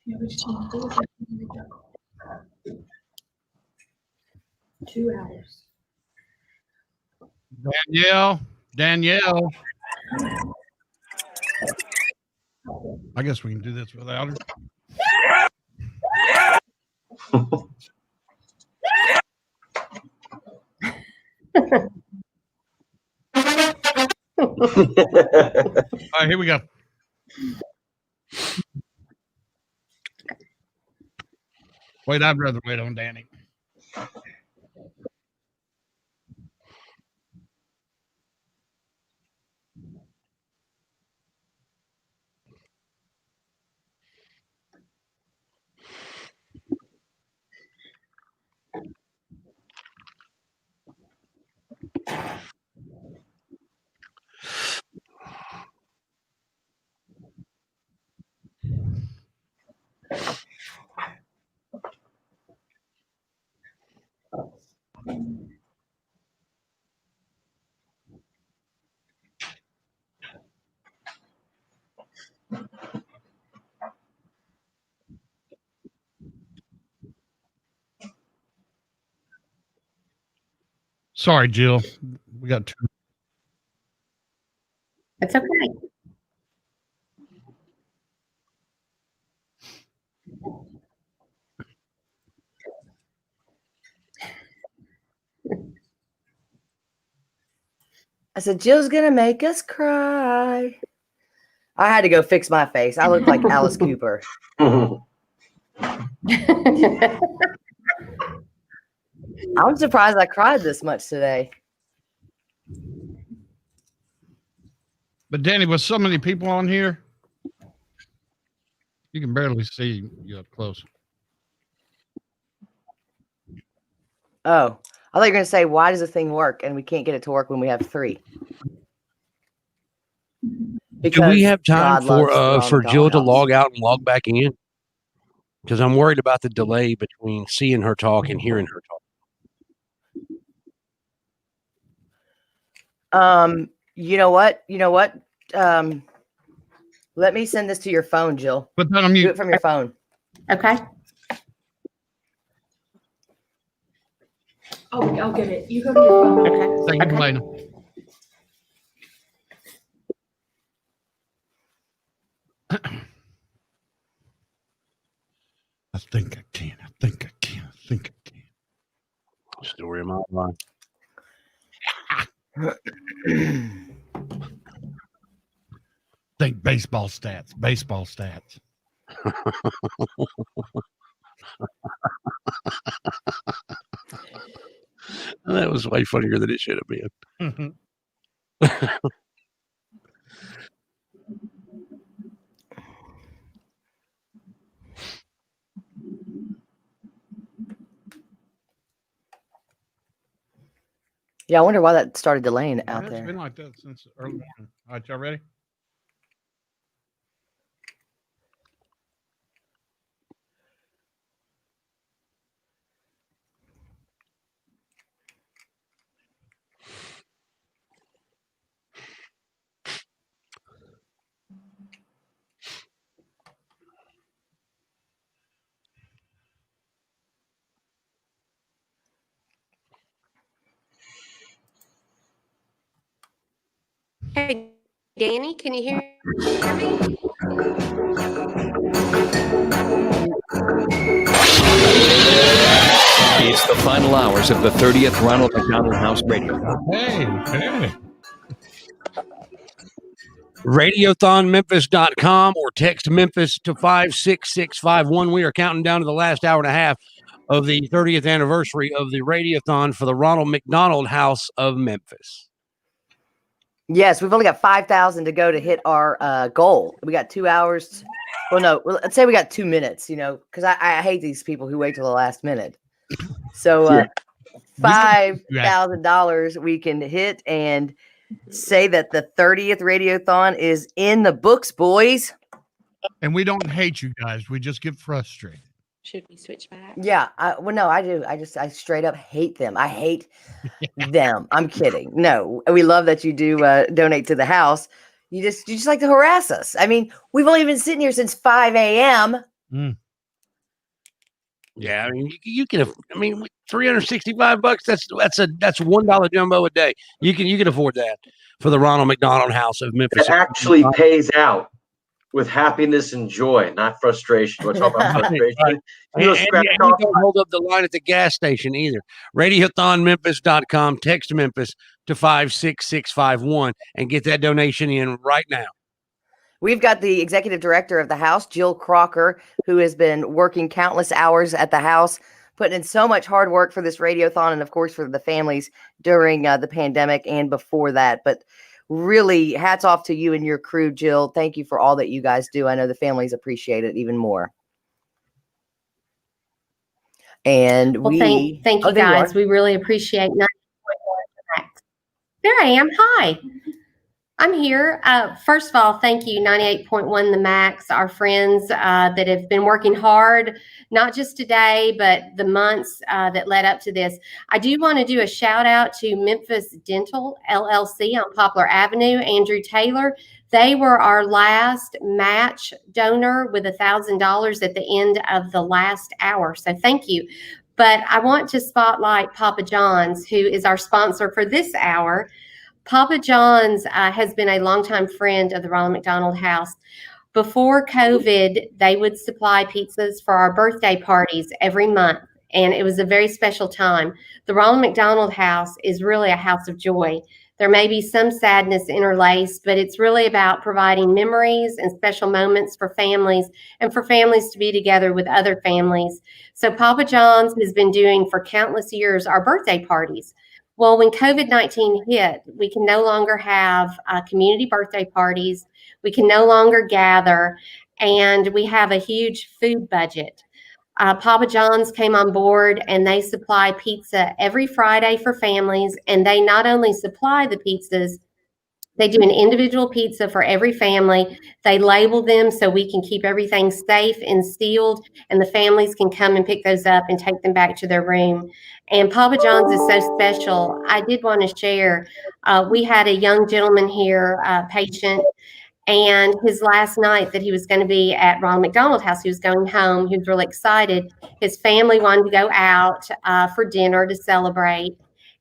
we just need 4,000. 2 hours. Danielle. I guess we can do this without her. All right, here we go. Wait, I'd rather wait on Danny. Sorry, Jill. We got two. That's okay. I said, Jill's gonna make us cry. I had to go fix my face. I look like Alice Cooper. I'm surprised I cried this much today. But Danny, with so many people on here, you can barely see you up close. Oh, I thought you were going to say, why does the thing work? And we can't get it to work when we have 3. Do we have time God loves the for Ronald Jill to House. log out and log back in? Because I'm worried about the delay between seeing her talk and hearing her talk. You know what? Let me send this to your phone, Jill. Put that on mute. Do it from your phone. Okay. I'll get it. You go to your phone. Okay. Thank you, Elena. I think I can. Story of my life. Think baseball stats. That was way funnier than it should have been. Yeah, I wonder why that started delaying out It's there. been like that since early morning. All right, y'all ready? Hey, Danny, can you hear me? It's the final hours of the 30th Ronald McDonald House Radiothon. Hey. Radiothonmemphis.com or text Memphis to 56651. We are counting down to the last hour and a half of the 30th anniversary of the Radiothon for the Ronald McDonald House of Memphis. Yes, we've only got 5,000 to go to hit our goal. We got 2 hours. Well, no, let's say we got 2 minutes, because I hate these people who wait till the last minute. So $5,000 we can hit, and say that the 30th Radiothon is in the books, boys. And we don't hate you guys. We just get frustrated. Should we switch back? Yeah. Well, no, I do. I straight up hate them. I hate them. I'm kidding. No, we love that you do donate to the house. You just like to harass us. I mean, we've only been sitting here since 5 a.m. Yeah, I mean, you can. I mean, $365. That's $1 jumbo a day. You can afford that for the Ronald McDonald House of Memphis. It actually pays out with happiness and joy, not frustration. We're talking about frustration. Right. And you don't hold up the line at the gas station either. Radiothonmemphis.com. Text Memphis to 56651 and get that donation in right now. We've got the executive director of the house, Jill Crocker, who has been working countless hours at the house, putting in so much hard work for this Radiothon and, of course, for the families during the pandemic and before that. But really, hats off to you and your crew, Jill. Thank you for all that you guys do. I know the families appreciate it even more. And Well, thank you guys. We really appreciate 90.1 The Max. There I am. Hi. I'm here. First of all, thank you, 98.1 The Max, our friends that have been working hard, not just today, but the months that led up to this. I do want to do a shout out to Memphis Dental LLC on Poplar Avenue, Andrew Taylor. They were our last match donor with $1,000 at the end of the last hour. So thank you. But I want to spotlight Papa John's, who is our sponsor for this hour. Papa John's has been a longtime friend of the Ronald McDonald House. Before COVID, they would supply pizzas for our birthday parties every month, and it was a very special time. The Ronald McDonald House is really a house of joy. There may be some sadness interlaced, but it's really about providing memories and special moments for families and for families to be together with other families. So Papa John's has been doing for countless years our birthday parties. Well, when COVID-19 hit, we can no longer have community birthday parties. We can no longer gather, and we have a huge food budget. Papa John's came on board, and they supply pizza every Friday for families, and they not only supply the pizzas, they do an individual pizza for every family. They label them so we can keep everything safe and sealed, and the families can come and pick those up and take them back to their room. And Papa John's is so special. I did want to share, we had a young gentleman here, patient, and his last night that he was going to be at Ronald McDonald House, he was going home. He was really excited. His family wanted to go out for dinner to celebrate.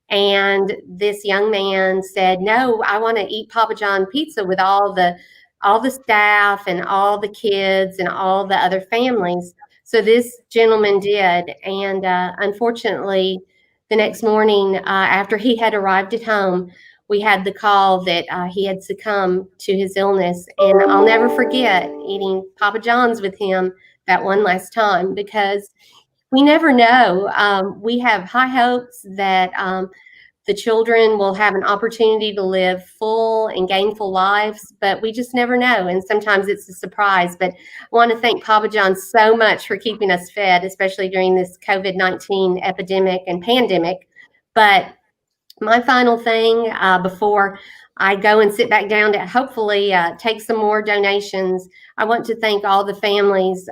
And this young man said, no, I want to eat Papa John pizza with all the staff and all the kids and all the other families. So this gentleman did. And unfortunately, the next morning after he had arrived at home, we had the call that he had succumbed to his illness. And I'll never forget eating Papa John's with him that one last time, because we never know. We have high hopes that the children will have an opportunity to live full and gainful lives, but we just never know. And sometimes it's a surprise. But I want to thank Papa John so much for keeping us fed, especially during this COVID-19 epidemic and pandemic. But my final thing before I go and sit back down to hopefully take some more donations, I want to thank all the families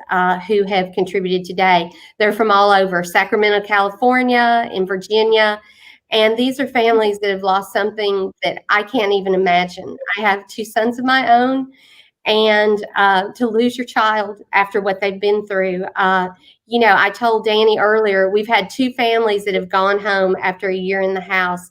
who have contributed today. They're from all over Sacramento, California, in Virginia. And these are families that have lost something that I can't even imagine. I have 2 sons of my own, and to lose your child after what they've been through. I told Danny earlier, we've had 2 families that have gone home after a year in the house.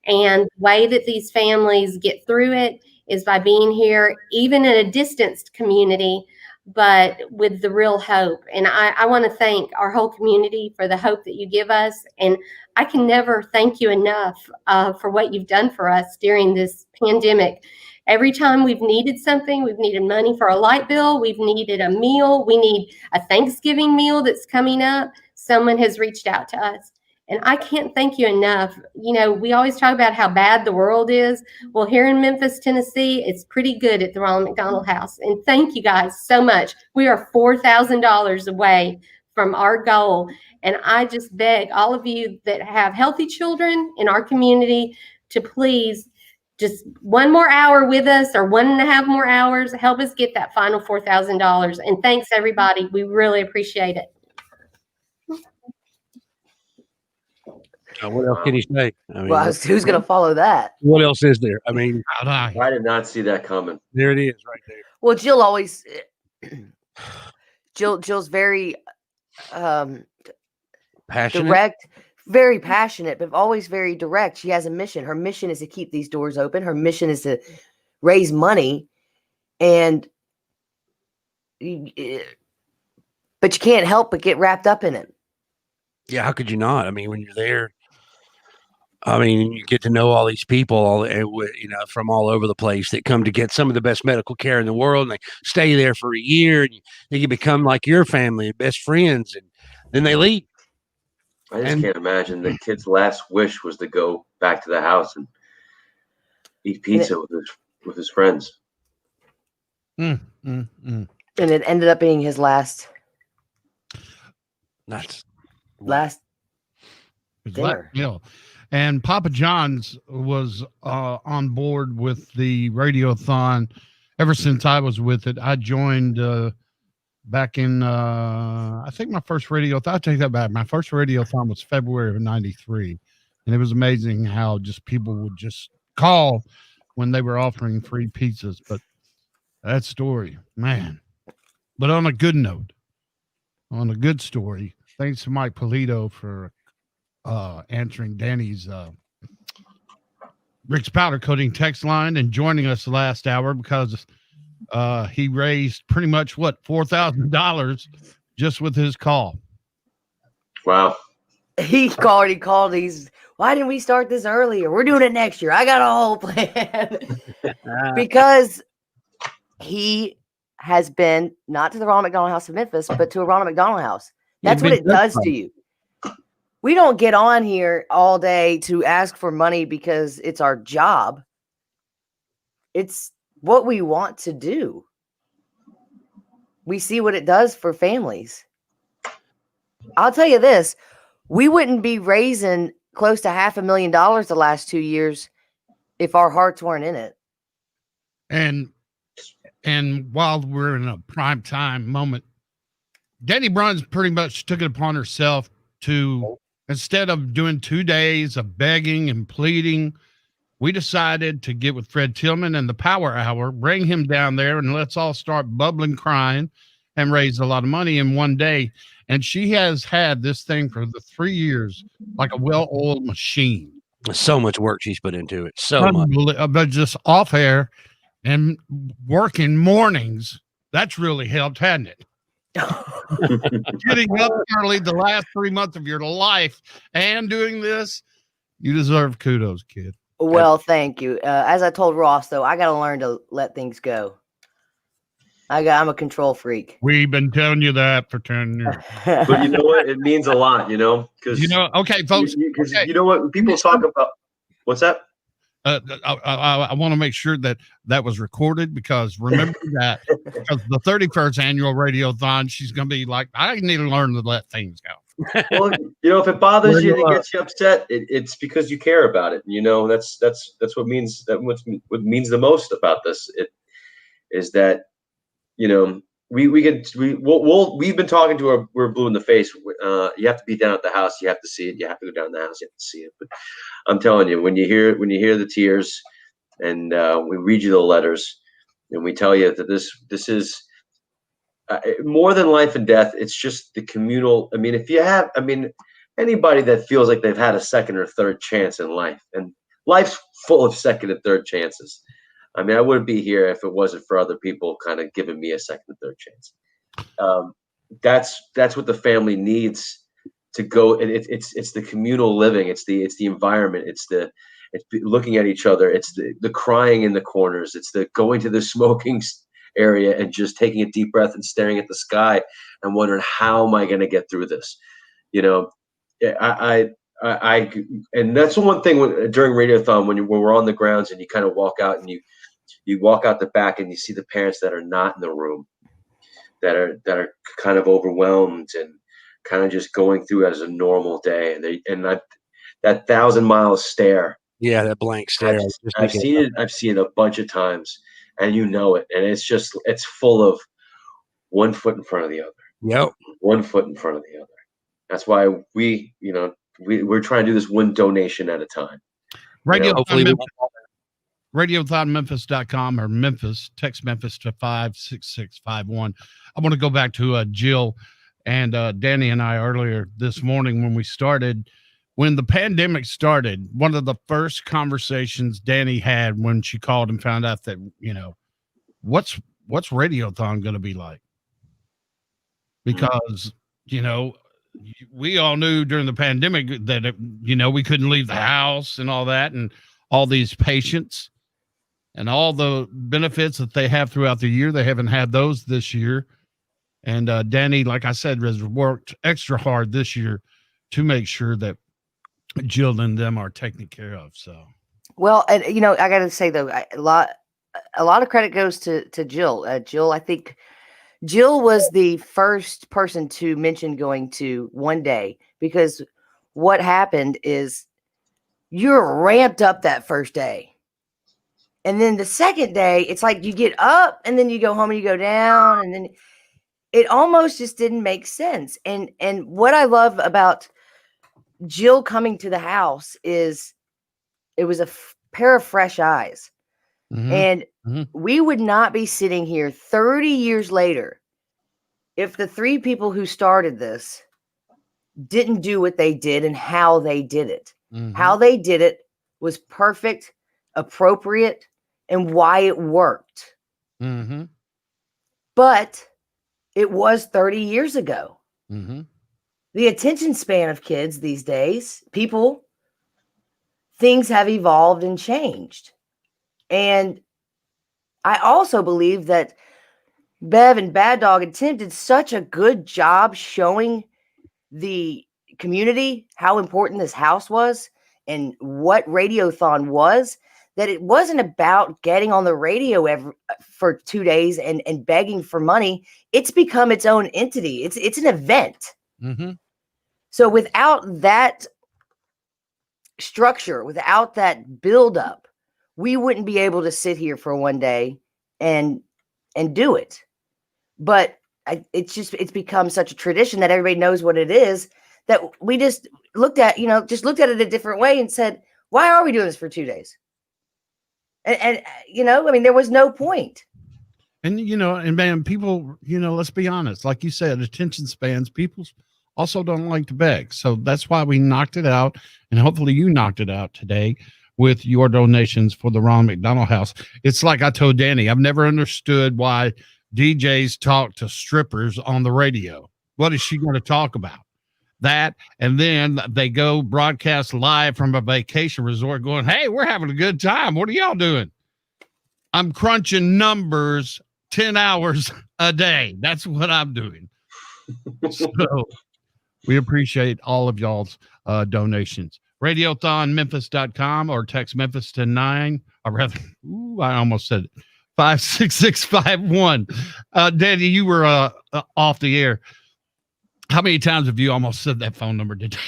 And the way that these families get through it is by being here, even in a distanced community, but with the real hope. And I want to thank our whole community for the hope that you give us. And I can never thank you enough for what you've done for us during this pandemic. Every time we've needed something, we've needed money for a light bill, we've needed a meal, we need a Thanksgiving meal that's coming up, someone has reached out to us. And I can't thank you enough. We always talk about how bad the world is. Well, here in Memphis, Tennessee, it's pretty good at the Ronald McDonald House. And thank you guys so much. We are $4,000 away from our goal. And I just beg all of you that have healthy children in our community to please just one more hour with us or 1.5 more hours. Help us get that final $4,000. And thanks, everybody. We really appreciate it. What else can you say? I mean, Well, who's going to follow that? what else is there? I mean, I did not see that coming. there it is right there. Well, Jill always, Jill's very Passionate. direct, very passionate, but always very direct. She has a mission. Her mission is to keep these doors open. Her mission is to raise money, but you can't help but get wrapped up in it. Yeah, how could you not? I mean, when you're there, I mean, you get to know all these people, from all over the place that come to get some of the best medical care in the world, and they stay there for a year, and you become like your family and best friends, and then they leave. I just can't imagine the kid's last wish was to go back to the house and eat pizza with his friends. And it ended up being his last dinner. Meal. And Papa John's was on board with the Radiothon ever since I was with it. I joined back in, I think my first Radiothon, I'll take that back. My first Radiothon was February of '93. And it was amazing how just people would just call when they were offering free pizzas. But that story, man. But on a good note, on a good story, thanks to Mike Polito for answering Danny's Rick's Powder Coating text line and joining us the last hour, because he raised pretty much $4,000 just with his call. Wow. He already called these. Why didn't we start this earlier? We're doing it next year. I got a whole plan. Because he has been not to the Ronald McDonald House of Memphis, but to a Ronald McDonald House. That's what it does to you. We don't get on here all day to ask for money because it's our job. It's what we want to do. We see what it does for families. I'll tell you this, we wouldn't be raising close to $500,000 the last 2 years if our hearts weren't in it. And while we're in a prime time moment, Danny Bruns pretty much took it upon herself to, instead of doing 2 days of begging and pleading, we decided to get with Fred Tillman and the Power Hour, bring him down there, and let's all start bubbling, crying, and raise a lot of money in one day. And she has had this thing for the 3 years like a well-oiled machine. So much work she's put into it. So much. But just off air and working mornings, that's really helped, hasn't it? Getting up early the last 3 months of your life and doing this, you deserve kudos, kid. Well, thank you. As I told Ross, though, I got to learn to let things go. I'm a control freak. We've been telling you that for 10 years. But you know what? It means a lot, because okay, folks. You know what? People talk about what's that? I want to make sure that was recorded, because remember that because the 31st annual Radiothon, she's going to be like, I need to learn to let things go. Well, if it bothers you and it gets you upset, it's because you care about it. That's what means what means the most about this. It is that we've been talking to her. We're blue in the face. You have to be down at the house. You have to see it. You have to go down the house. You have to see it. But I'm telling you, when you hear the tears, and we read you the letters, and we tell you that this is more than life and death. It's just the communal. Anybody that feels like they've had a second or third chance in life, and life's full of second and third chances. I wouldn't be here if it wasn't for other people kind of giving me a second and third chance. That's what the family needs to go. It's the communal living. It's the environment. It's looking at each other. It's the crying in the corners. It's the going to the smoking area and just taking a deep breath and staring at the sky and wondering, how am I going to get through this? And that's the one thing during Radiothon when we're on the grounds and you kind of walk out and you walk out the back and you see the parents that are not in the room, that are kind of overwhelmed and kind of just going through as a normal day, and that 1,000-mile stare Yeah, that blank stare. I've seen it. I've seen it a bunch of times, and you know it. And it's full of one foot in front of the other. Yep. One foot in front of the other. That's why we're trying to do this one donation at a time. Radiothonmemphis.com or Memphis, text Memphis to 56651. I want to go back to Jill and Danny and I earlier this morning when we started. When the pandemic started, one of the first conversations Danny had when she called and found out that, what's Radiothon going to be like? Because, we all knew during the pandemic that, we couldn't leave the house and all that, and all these patients and all the benefits that they have throughout the year. They haven't had those this year. And Danny, like I said, has worked extra hard this year to make sure that Jill and them are taken care of. So, well, and I got to say though, a lot of credit goes to Jill. Jill, I think Jill was the first person to mention going to one day, because what happened is you're ramped up that first day. And then the second day, it's like you get up and then you go home and you go down, and then it almost just didn't make sense. And what I love about Jill coming to the house is it was a pair of fresh eyes. Mm-hmm. And we would not be sitting here 30 years later if the three people who started this didn't do what they did and how they did it. Mm-hmm. How they did it was perfect, appropriate, and why it worked. Mm-hmm. But it was 30 years ago. Mm-hmm. The attention span of kids these days, things have evolved and changed. And I also believe that Bev and Bad Dog and Tim did such a good job showing the community how important this house was and what Radiothon was, that it wasn't about getting on the radio for 2 days and begging for money. It's become its own entity. It's an event. Mm-hmm. So without that structure, without that buildup, we wouldn't be able to sit here for one day and do it. But it's become such a tradition that everybody knows what it is, that we just looked at it a different way and said, why are we doing this for 2 days? And there was no point. And, and man, people, let's be honest, like you said, attention spans, people also don't like to beg. So that's why we knocked it out. And hopefully you knocked it out today with your donations for the Ronald McDonald House. It's like I told Danny, I've never understood why DJs talk to strippers on the radio. What is she going to talk about? That, and then they go broadcast live from a vacation resort going, hey, we're having a good time. What are y'all doing? I'm crunching numbers 10 hours a day. That's what I'm doing. So we appreciate all of y'all's donations. Radiothonmemphis.com or text Memphis to 9, or rather, I almost said it, 56651. Danny, you were off the air. How many times have you almost said that phone number today?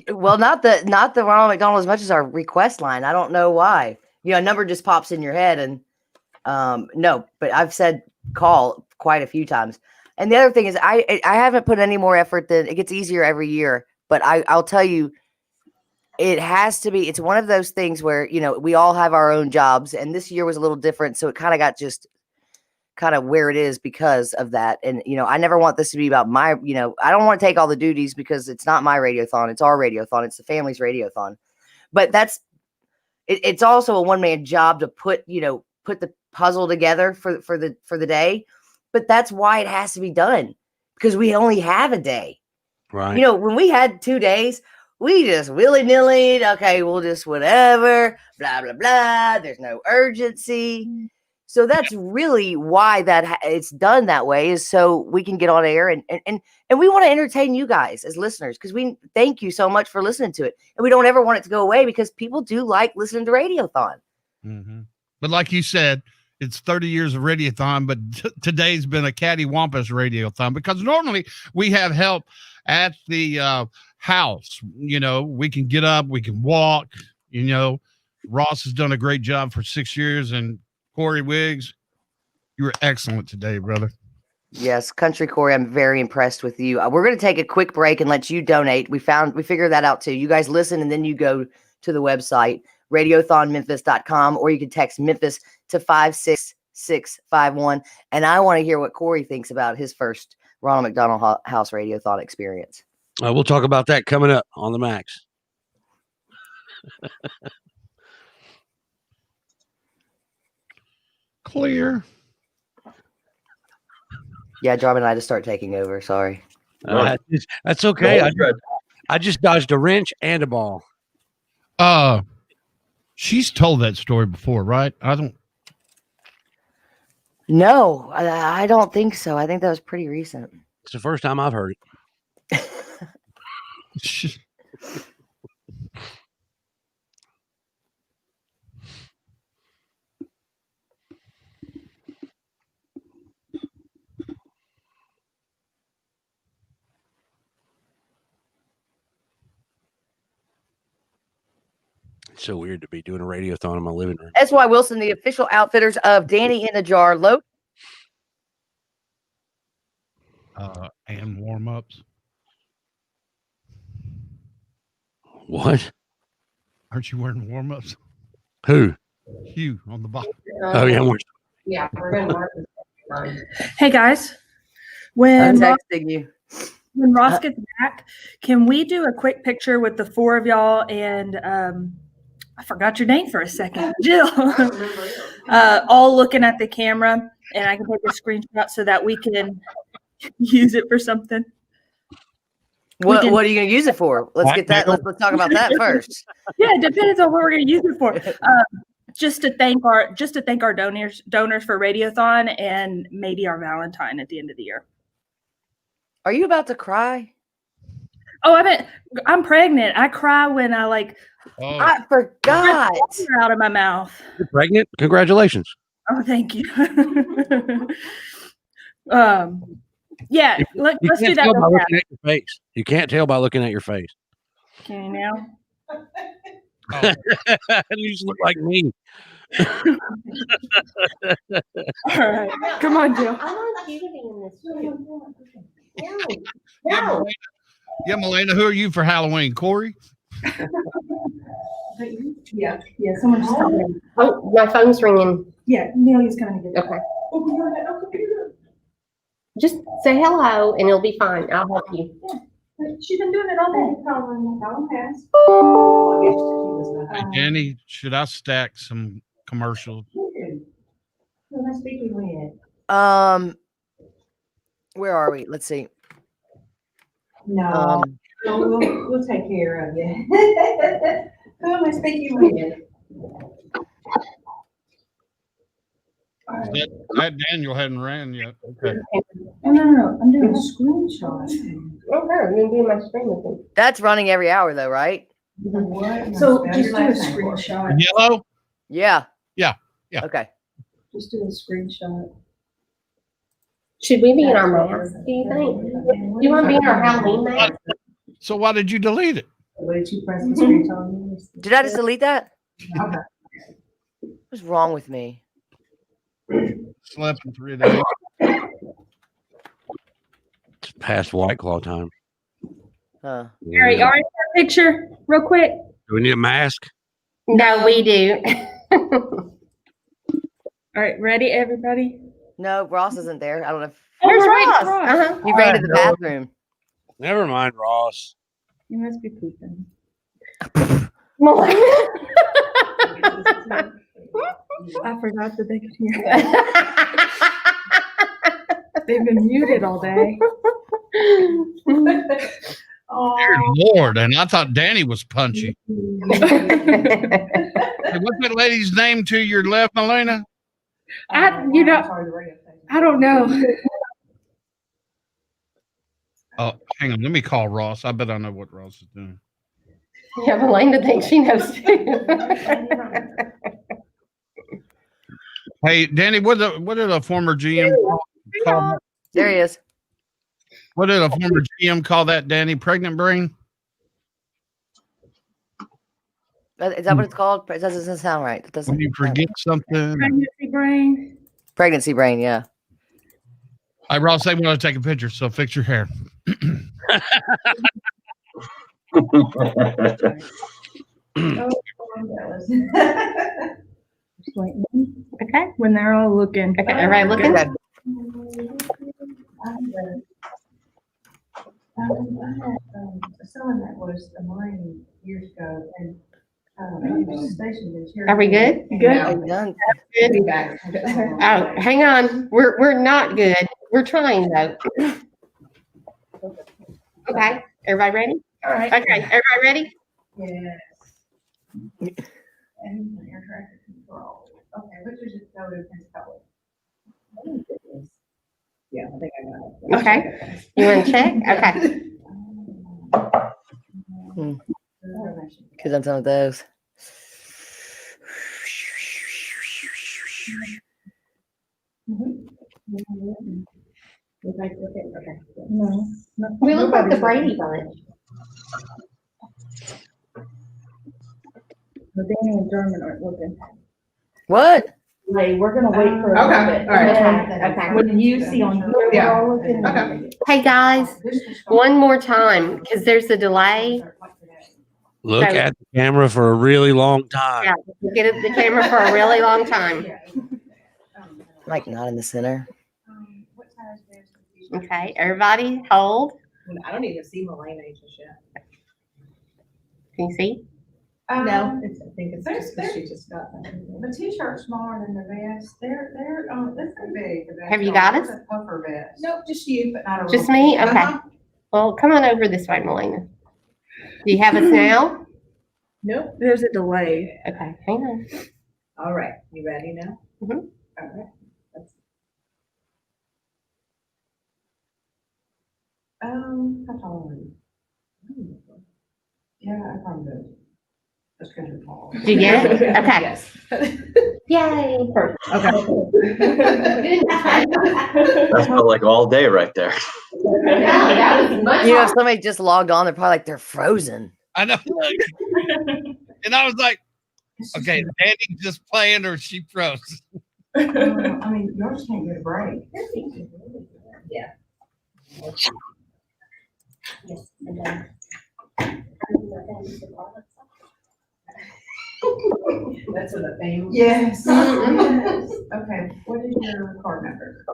Well, not the Ronald McDonald as much as our request line. I don't know why. A number just pops in your head, and no, but I've said call quite a few times. And the other thing is I haven't put any more effort than it gets easier every year, but I'll tell you, it has to be, it's one of those things where, we all have our own jobs, and this year was a little different. So it kind of got just kind of where it is because of that. And, I never want this to be about my, I don't want to take all the duties, because it's not my radiothon. It's our radiothon. It's the family's radiothon. But it's also a one-man job to put the puzzle together for the day. But that's why it has to be done, because we only have a day. Right. When we had 2 days, we just willy-nilly, okay, we'll just whatever, blah, blah, blah. There's no urgency. So that's really why it's done that way, is so we can get on air and we want to entertain you guys as listeners, because we thank you so much for listening to it. And we don't ever want it to go away, because people do like listening to Radiothon. Mm-hmm. But like you said, it's 30 years of Radiothon, but today's been a cattywampus Radiothon, because normally we have help at the house. We can get up, we can walk, You know, Ross has done a great job for 6 years, and Corey Wiggs, you were excellent today, brother. Yes, Country Corey, I'm very impressed with you. We're going to take a quick break and let you donate. We figured that out too. You guys listen and then you go to the website, radiothonmemphis.com, or you can text Memphis to 56651. And I want to hear what Corey thinks about his first Ronald McDonald House Radiothon experience. We'll talk about that coming up on the Max. Clear. Yeah, Jarman and I just start taking over. Sorry. That's okay. I just dodged a wrench and a ball. She's told that story before, right? No, I don't think so. I think that was pretty recent. It's the first time I've heard it. It's so weird to be doing a radiothon in my living room. S.Y. Wilson, the official outfitters of Danny in a Jar. And warm-ups. What? Aren't you wearing warm-ups? Who? You on the bottom. Oh, yeah. Yeah, we're going to Hey guys, I'm when texting you. Ross gets back, can we do a quick picture with the four of y'all and I forgot your name for a second, Jill. All looking at the camera, and I can take a screenshot so that we can use it for something. What are you going to use it for? Let's get that. Let's talk about that first. Yeah, it depends on what we're going to use it for. Just to thank our donors for Radiothon and maybe our Valentine at the end of the year. Are you about to cry? Oh, I'm pregnant. I cry when I I forgot. Out of my mouth. You're pregnant? Congratulations. Oh, thank you. Yeah, let's do that. By looking at your face. You can't tell by looking at your face. Can you now? You just look like me. All right, come on, Jill. I want you to be in this too. No. Yeah, Melena, who are you for Halloween? Corey? Yeah, someone just told me. Oh, my phone's ringing. Yeah, Neely's coming to get it. Okay. Just say hello and it'll be fine. I'll help you. She's been doing it all day. Hey, Danny, should I stack some commercials? Who am I speaking with? Where are we? Let's see. No, we'll take care of you. Who am I speaking with? That Daniel hadn't ran yet. Okay. No. I'm doing a screenshot. Okay, I'm going to be in my screen with him. That's running every hour, though, right? So just do a screenshot. Yellow? Yeah. Yeah. Okay. Just do a screenshot. Should we be in our mask, do you think? Do you want to be in our Halloween mask? So why did you delete it? Did you press the screenshot? Did I just delete that? What's wrong with me? Slept in 3 days. It's past White Claw time. Huh. Yeah. All right, y'all ready for a picture real quick? Do we need a mask? No, we do. All right, ready, everybody? No, Ross isn't there. I don't know if There's Ross. Ross. he ran to the bathroom. Never mind, Ross. You must be pooping. I forgot that they could hear that. They've been muted all day. Dear Lord, and I thought Danny was punchy. Hey, what's that lady's name to your left, Melena? I don't know. Oh, hang on. Let me call Ross. I bet I know what Ross is doing. Yeah, Melinda thinks she knows too. Hey, Danny, what did a former GM call? There he is. What did a former GM call that, Danny? Pregnant brain? Is that what it's called? It doesn't sound right. It doesn't. When you forget something. Pregnancy brain. Pregnancy brain. Yeah. All right, Ross, they want to take a picture, so fix your hair. Okay, when they're all looking. Okay, everybody looking? Okay. Someone that was a Marine years ago, and he was stationed in Cherokee. Are we good? I'm done. Good. Oh, hang on. We're not good. We're trying though. Okay, everybody ready? All right. Okay, everybody ready? Yes. And air traffic control. Okay, which is it go to Pensacola? Yeah, I think I got it. Okay. You want to check? Okay. Because I'm done with those. No. We look like the Brady Bunch. But Danny and German aren't looking. What? Wait, we're gonna wait for. Okay, all right. Okay. When you see on. Yeah. Okay. Hey guys, one more time because there's a delay. Look So- at the camera for a really long time. Yeah, look at the camera for a really long time. Like not in the center. Okay, everybody hold. I don't even see Malena just yet. Can you see? No, I think it's just because she just got that. The t-shirt's smaller than the vest. They're pretty big. the vest. Have you got There's us? a puffer vest. Nope, just you, but not a. Just real me? big. Okay. Well, come on over this way, Melina. Do you have us now? Nope. There's a delay. Okay, hang on. All right, you ready now? Mhm. All right. How tall are you? Yeah, I probably do. That's because you're tall. Did you get it? Okay. Yes. Yay. That felt like all day right there. You know, if somebody just logged on, they're probably like they're frozen. I know. And I was like, okay, Danny just playing or she froze. I mean, yours can't get a break. Yeah. Yes, and then- That's what the thing. Yes. Yes. Okay, what is your card number?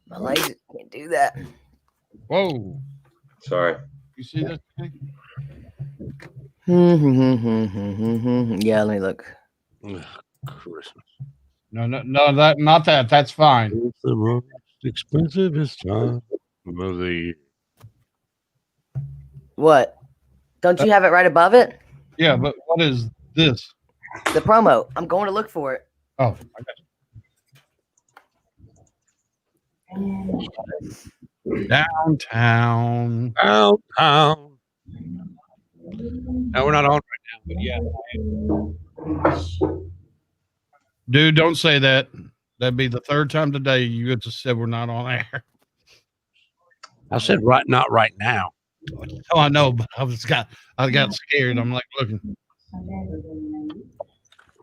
My legs can't do that. Whoa. Sorry. You see that thing? Yeah, let me look. Christmas. No, not that. That's fine. It's the most expensivest time of the year. What? Don't you have it right above it? Yeah, but what is this? The promo. I'm going to look for it. Oh, I got you. Downtown. Downtown. No, we're not on right now, but yeah. Dude, don't say that. That'd be the third time today you just said we're not on air. I said not right now. Oh, I know, but I got scared. I'm like looking.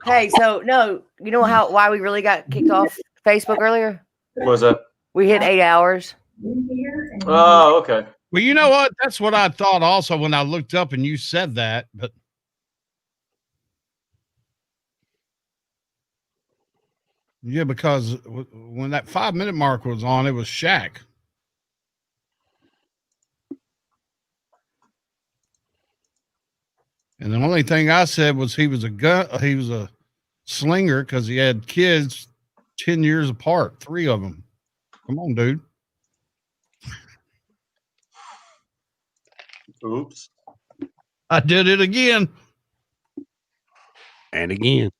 Hey, so no, you know why we really got kicked off Facebook earlier? What was that? We hit 8 hours. Oh, okay. Well, you know what? That's what I thought also when I looked up and you said that, but yeah, because when that 5-minute mark was on, it was Shaq. And the only thing I said was he was a slinger because he had kids 10 years apart, 3 of them. Come on, dude. Oops. I did it again. And again.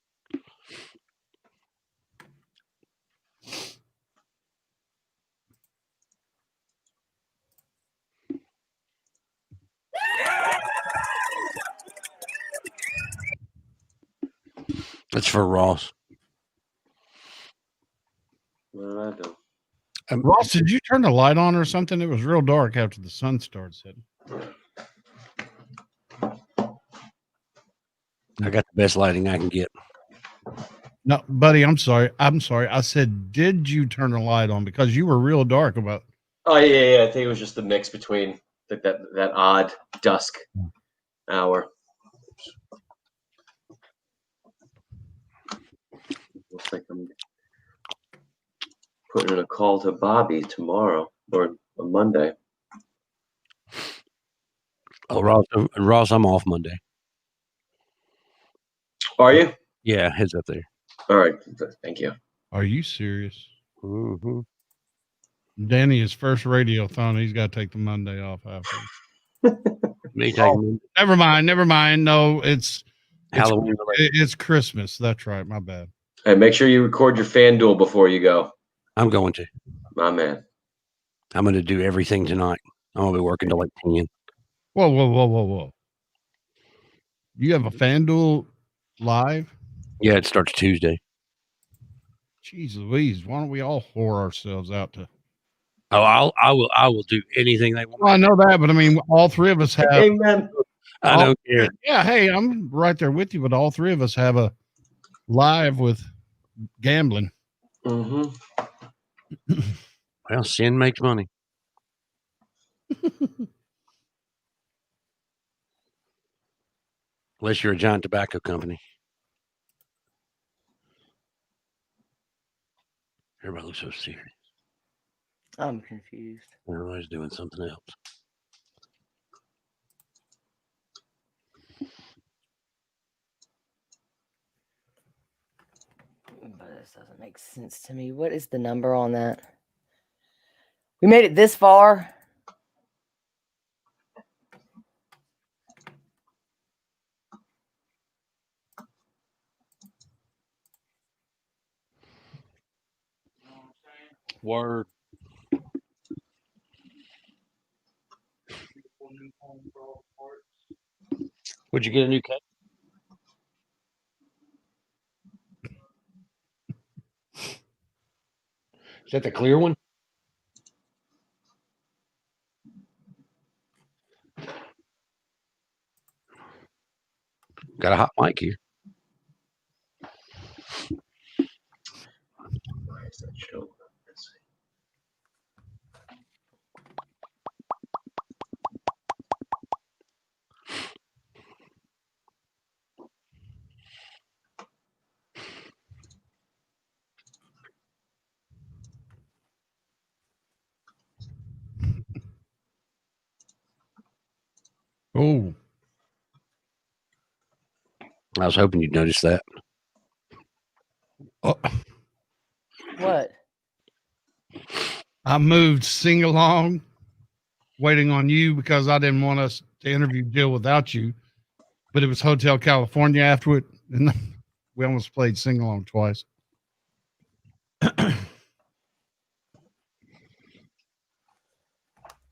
It's for Ross. What did I do? Ross, did you turn the light on or something? It was real dark after the sun started setting. I got the best lighting I can get. No, buddy, I'm sorry. I said, did you turn the light on? Because you were real dark about. Oh yeah. I think it was just the mix between that odd dusk hour. Looks like I'm putting in a call to Bobby tomorrow or on Monday. Oh, Ross, I'm off Monday. Are you? Yeah, heads up there. All right. Thank you. Are you serious? Mm-hmm. Danny, his first radiothon, he's got to take the Monday off after. Never mind. No, it's Halloween. It's Christmas. That's right. My bad. Hey, make sure you record your FanDuel before you go. I'm going to. My man. I'm going to do everything tonight. I'm going to be working till like 10. Whoa. You have a FanDuel live? Yeah, it starts Tuesday. Jeez Louise, why don't we all whore ourselves out to? Oh, I will do anything they want. Well, I know that, but I mean, all three of us have. Amen. I don't care. Yeah, hey, I'm right there with you, but all three of us have a live with gambling. Mm-hmm. Well, sin makes money. Unless you're a giant tobacco company. Everybody looks so serious. I'm confused. Everybody's doing something else. But this doesn't make sense to me. What is the number on that? We made it this far. Word. Would you get a new cake? Is that the clear one? Got a hot mic here. Why is that show? Oh, I was hoping you'd notice that. What? I moved Sing Along, waiting on you because I didn't want us to interview Jill without you, but it was Hotel California afterward, and we almost played Sing Along twice.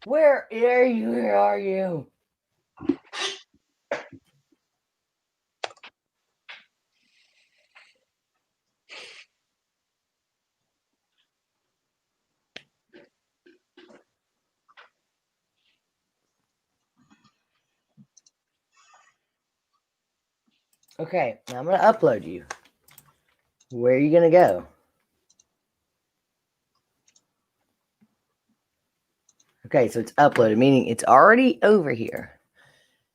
Where are you? Where are you? Okay, now I'm going to upload you. Where are you going to go? Okay, so it's uploaded, meaning it's already over here.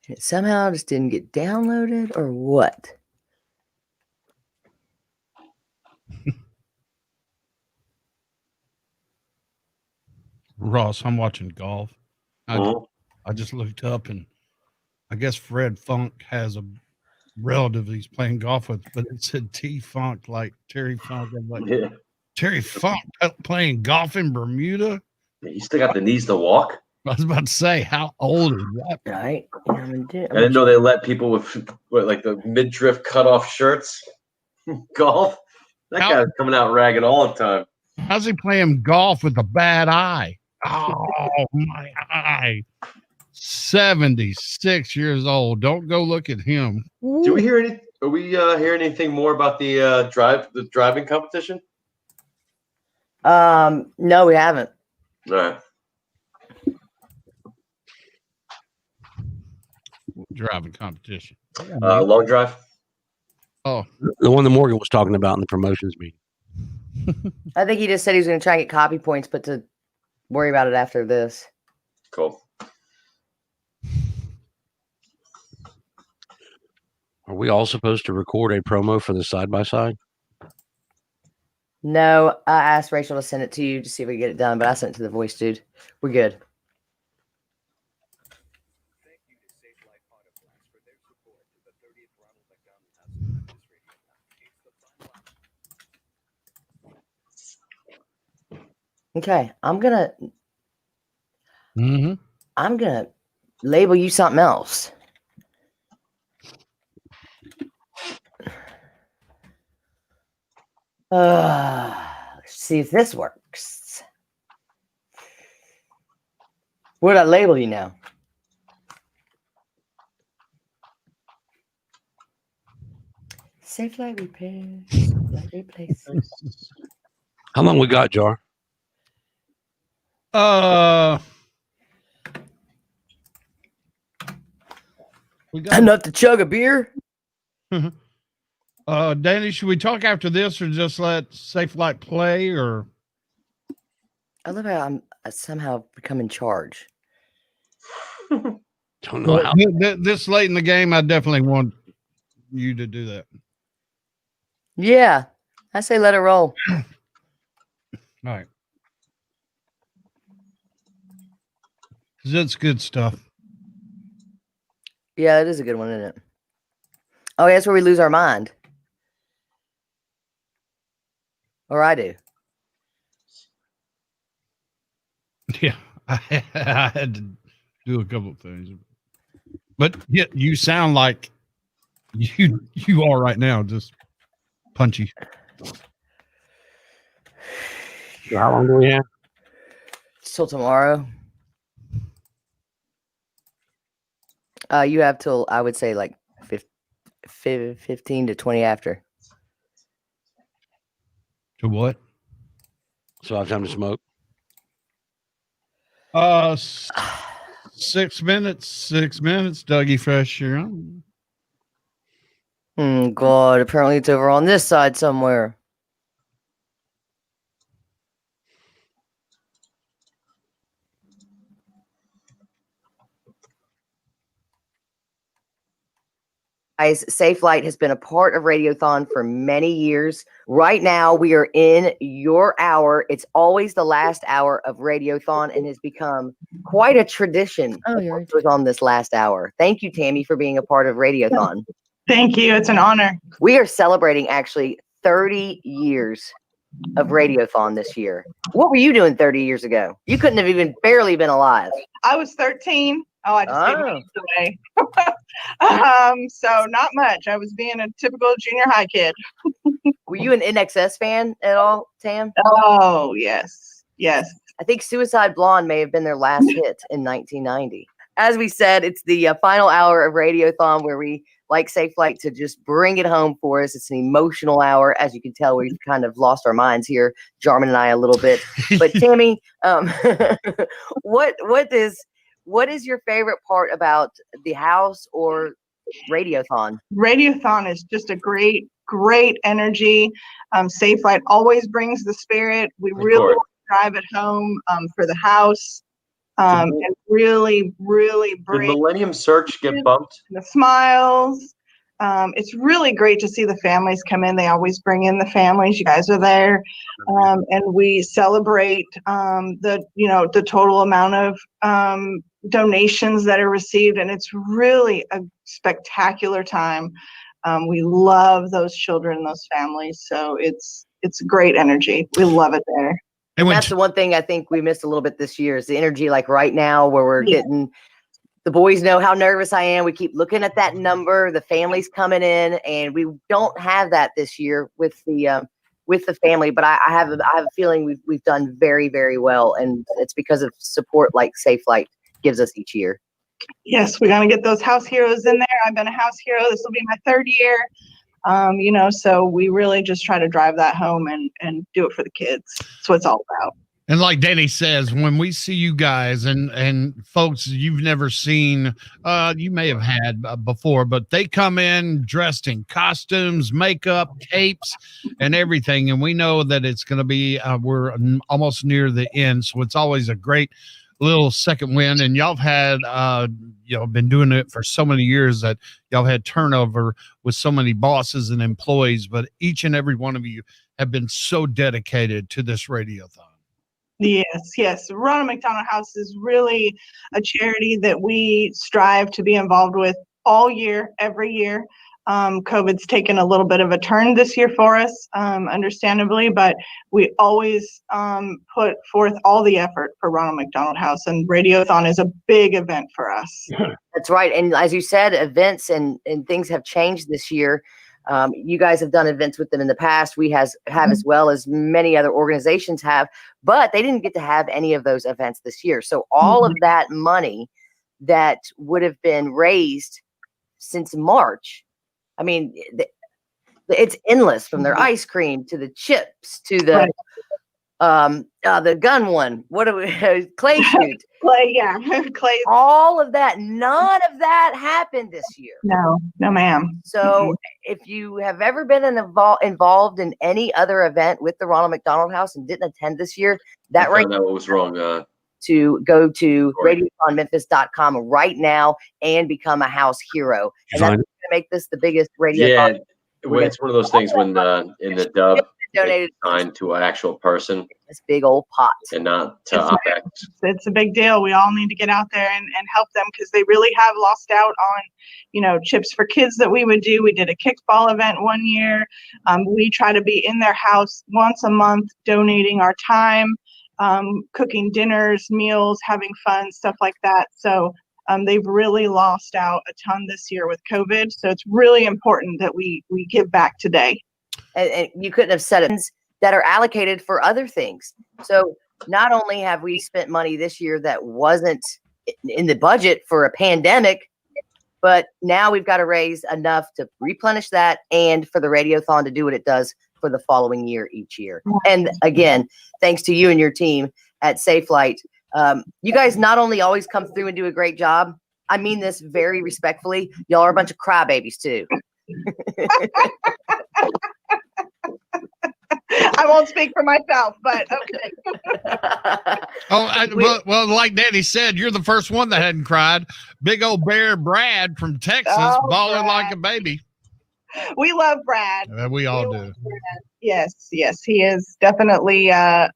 It somehow just didn't get downloaded or what? Ross, I'm watching golf. I just looked up, and I guess Fred Funk has a relative he's playing golf with, but it said T Funk, like Terry Funk. I'm like, Yeah. Terry Funk playing golf in Bermuda? You still got the knees to walk? I was about to say, how old is that? Right. I didn't know they let people with like the midriff cutoff shirts golf. That guy's coming out ragged all the time. How's he playing golf with a bad eye? Oh, my eye. 76 years old. Don't go look at him. Do we hear any? Are we hearing anything more about the driving competition? No, we haven't. All right. Driving competition. Long drive. Oh, The one that Morgan was talking about in the promotions meeting. I think he just said he was going to try and get copy points, but to worry about it after this. Cool. Are we all supposed to record a promo for the side by side? No, I asked Rachel to send it to you to see if we can get it done, but I sent it to the voice dude. We're good. Okay, I'm gonna label you something else. Let's see if this works. What did I label you now? Safe light repairs, light replace. How long we got, Jar? We got enough to chug a beer. Danny, should we talk after this or just let Safe Light play? Or I love how I'm somehow become in charge. Don't know how. This late in the game, I definitely want you to do that. Yeah, I say let it roll. All right. That's good stuff. Yeah, it is a good one, isn't it? Oh, that's where we lose our mind. Or I do. Yeah, I had to do a couple of things. But yeah, you sound like you are right now, just punchy. So how long do we have? Till tomorrow. You have till, I would say, like 15 to 20 after. To what? So I have time to smoke. 6 minutes. 6 minutes, Dougie Fresh. You're on. God, apparently it's over on this side somewhere. Guys, Safe Light has been a part of Radiothon for many years. Right now, we are in your hour. It's always the last hour of Radiothon and has become quite a tradition. Oh, you're right. On this last hour. Thank you, Tammy, for being a part of Radiothon. Thank you. It's an honor. We are celebrating actually 30 years of Radiothon this year. What were you doing 30 years ago? You couldn't have even barely been alive. I was 13. Oh, I just gave my age away. So not much. I was being a typical junior high kid. Were you an NXS fan at all, Tam? Oh, yes. Yes. I think Suicide Blonde may have been their last hit in 1990. As we said, it's the final hour of Radiothon where we like Safe Light to just bring it home for us. It's an emotional hour. As you can tell, we've kind of lost our minds here, Jarman and I a little bit. But Tammy, what is your favorite part about the house or Radiothon? Radiothon is just a great energy. Safe Light always brings the spirit. We really drive it home for the house. And really bring. Did Millennium Search get bumped? The smiles. It's really great to see the families come in. They always bring in the families. You guys are there, and we celebrate the total amount of donations that are received, and it's really a spectacular time. We love those children, those families, so it's great energy. We love it there. And that's the one thing I think we missed a little bit this year is the energy, like right now where we're getting, the boys know how nervous I am. We keep looking at that number, the families coming in, and we don't have that this year with the family. But I have a feeling we've done very, very well, and it's because of support like Safe Light gives us each year. Yes, we're gonna get those house heroes in there. I've been a house hero. This will be my 3rd year. So we really just try to drive that home and do it for the kids. That's what it's all about. And like Danny says, when we see you guys and folks you've never seen, you may have had before, but they come in dressed in costumes, makeup, capes, and everything. And we know that it's going to be, we're almost near the end. So it's always a great little second win. And y'all have had, been doing it for so many years that y'all had turnover with so many bosses and employees, but each and every one of you have been so dedicated to this radiothon. Yes. Ronald McDonald House is really a charity that we strive to be involved with all year, every year. COVID's taken a little bit of a turn this year for us, understandably, but we always put forth all the effort for Ronald McDonald House, and Radiothon is a big event for us. That's right. And as you said, events and things have changed this year. You guys have done events with them in the past. We have as well as many other organizations have, but they didn't get to have any of those events this year. So all of that money that would have been raised since March, I mean, it's endless, from their ice cream to the chips to the gun one. What do we clay shoot? Clay. All of that, none of that happened this year. No, ma'am. So if you have ever been involved in any other event with the Ronald McDonald House and didn't attend this year, that I found out what was wrong. To go to radiothonmemphis.com right now and become a house hero. And that's going to make this the biggest radio. Yeah, it's one of those things when in the dub donated signed to an actual person. This big old pot. And not to OPEX. It's a big deal. We all need to get out there and help them, because they really have lost out on, chips for kids that we would do. We did a kickball event one year. We try to be in their house once a month, donating our time, cooking dinners, meals, having fun, stuff like that. So they've really lost out a ton this year with COVID. So it's really important that we give back today. And you couldn't have said it, that are allocated for other things. So not only have we spent money this year that wasn't in the budget for a pandemic, but now we've got to raise enough to replenish that and for the Radiothon to do what it does for the following year each year. And again, thanks to you and your team at Safe Light. You guys not only always come through and do a great job, I mean this very respectfully, y'all are a bunch of crybabies too. I won't speak for myself, but okay. Well, like Daddy said, you're the first one that hadn't cried. Big old bear Brad from Texas, bawling like a baby. We love Brad. We all do. Yes, he is definitely a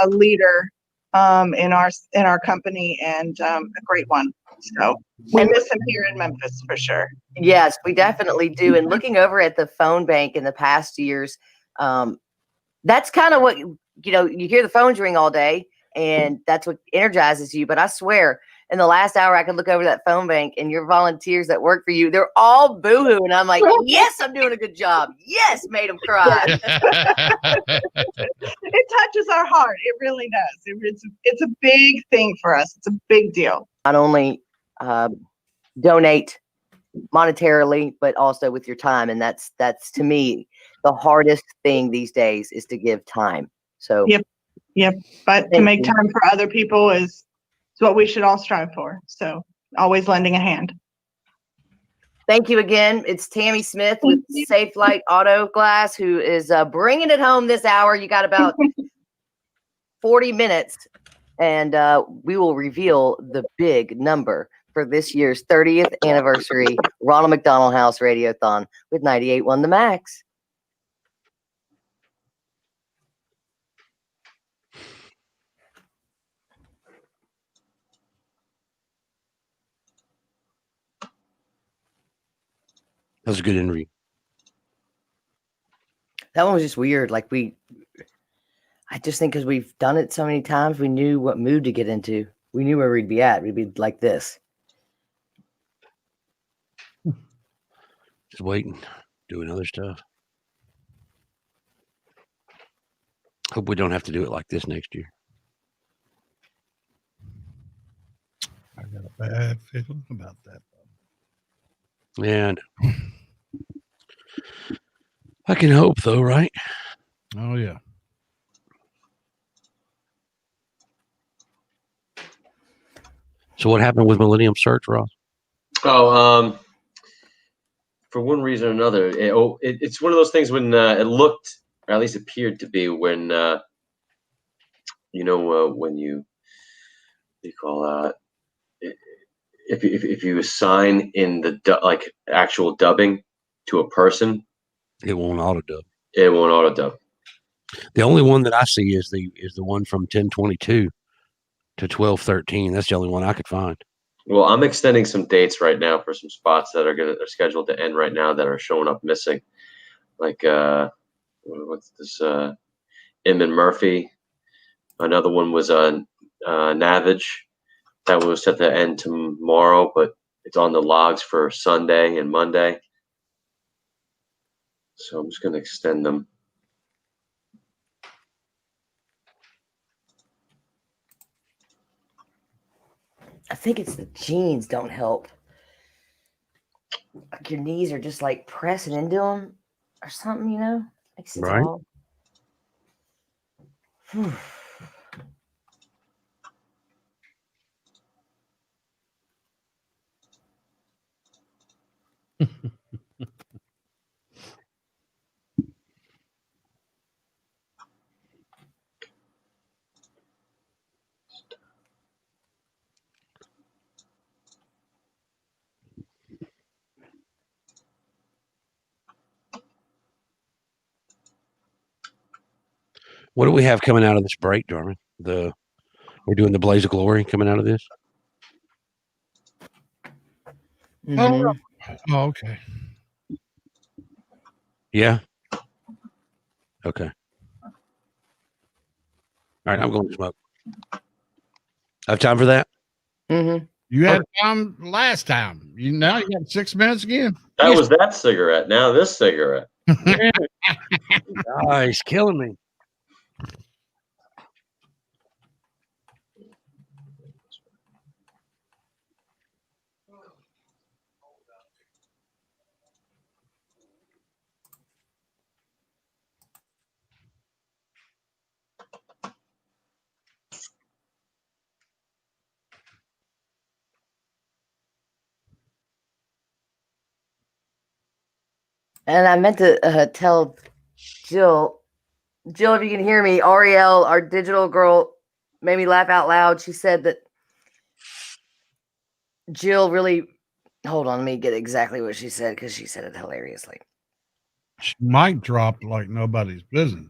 leader in our company, and a great one. So we miss him here in Memphis for sure. Yes, we definitely do. And looking over at the phone bank in the past years, that's kind of what, you hear the phones ring all day and that's what energizes you. But I swear, in the last hour, I could look over that phone bank and your volunteers that work for you, they're all boohoo. And I'm like, yes, I'm doing a good job. Yes, made them cry. It touches our heart. It really does. It's a big thing for us. It's a big deal. Not only donate monetarily, but also with your time. And that's to me, the hardest thing these days is to give time. So Yep. But to make time for other people is what we should all strive for. So always lending a hand. Thank you again. It's Tammy Smith with Safe Light Auto Glass, who is bringing it home this hour. You got about 40 minutes, and we will reveal the big number for this year's 30th anniversary Ronald McDonald House Radiothon with 98.1 The Max. That was a good interview. That one was just weird. I just think because we've done it so many times, we knew what mood to get into. We knew where we'd be at. We'd be like this. Just waiting, doing other stuff. Hope we don't have to do it like this next year. I got a bad feeling about that. And I can hope, though, right? Oh, yeah. So what happened with Millennium Search, Ross? Oh, for one reason or another, it's one of those things when it looked, or at least appeared to be, when when you call if you assign in the like actual dubbing to a person, it won't auto dub. It won't auto dub. The only one that I see is the one from 10/22 to 12/13. That's the only one I could find. Well, I'm extending some dates right now for some spots that are scheduled to end right now that are showing up missing. Like what's this? Inman Murphy. Another one was Navage. That was set to end tomorrow, but it's on the logs for Sunday and Monday. So I'm just going to extend them. I think it's the jeans don't help. Like your knees are just like pressing into them or something, you know? Makes it right. all. What do we have coming out of this break, Jarman? We're doing the Blaze of Glory coming out of this. Oh, okay. Yeah. Okay. All right, I'm going to smoke. I have time for that. Mm-hmm. You had time last time. Now you got 6 minutes again. That was that cigarette. Now this cigarette. He's killing me. And I meant to tell Jill, if you can hear me, Ariel, our digital girl, made me laugh out loud. She said that Jill really, hold on, let me get exactly what she said because she said it hilariously. She might drop like nobody's business.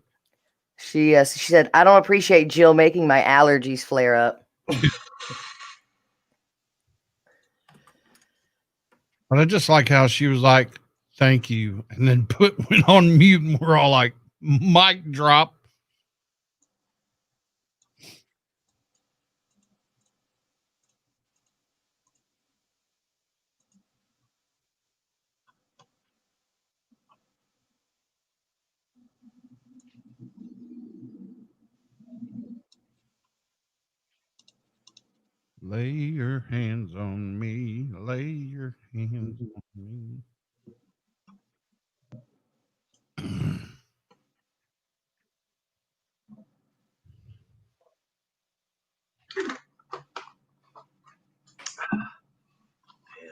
She said, I don't appreciate Jill making my allergies flare up. But I just like how she was like, thank you. And then went on mute and we're all like, mic drop. Lay your hands on me. Lay your hands on me. Man,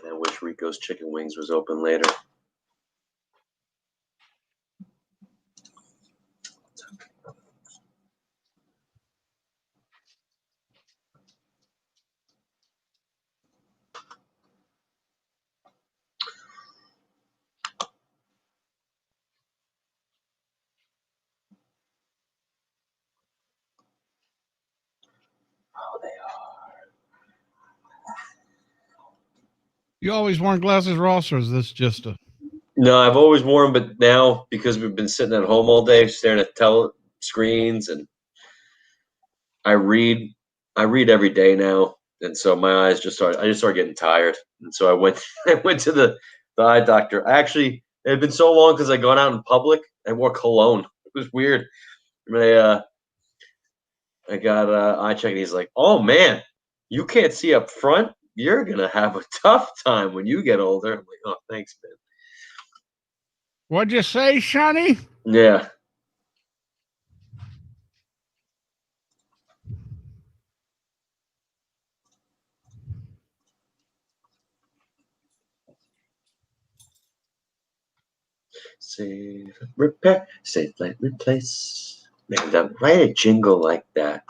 I wish Rico's Chicken Wings was open later. Oh, they are. You always worn glasses, Ross, or is this just a... No, I've always worn them, but now because we've been sitting at home all day staring at screens, and I read every day now, and so my eyes just started getting tired, and so I went to the eye doctor. It had been so long because I'd gone out in public. I wore cologne. It was weird. I got eye check, and he's like, "Oh man, you can't see up front. You're gonna have a tough time when you get older." I'm like, "Oh, thanks, man." What'd you say, Shani? Yeah. Save, repair, save, like, replace. Man, write a jingle like that.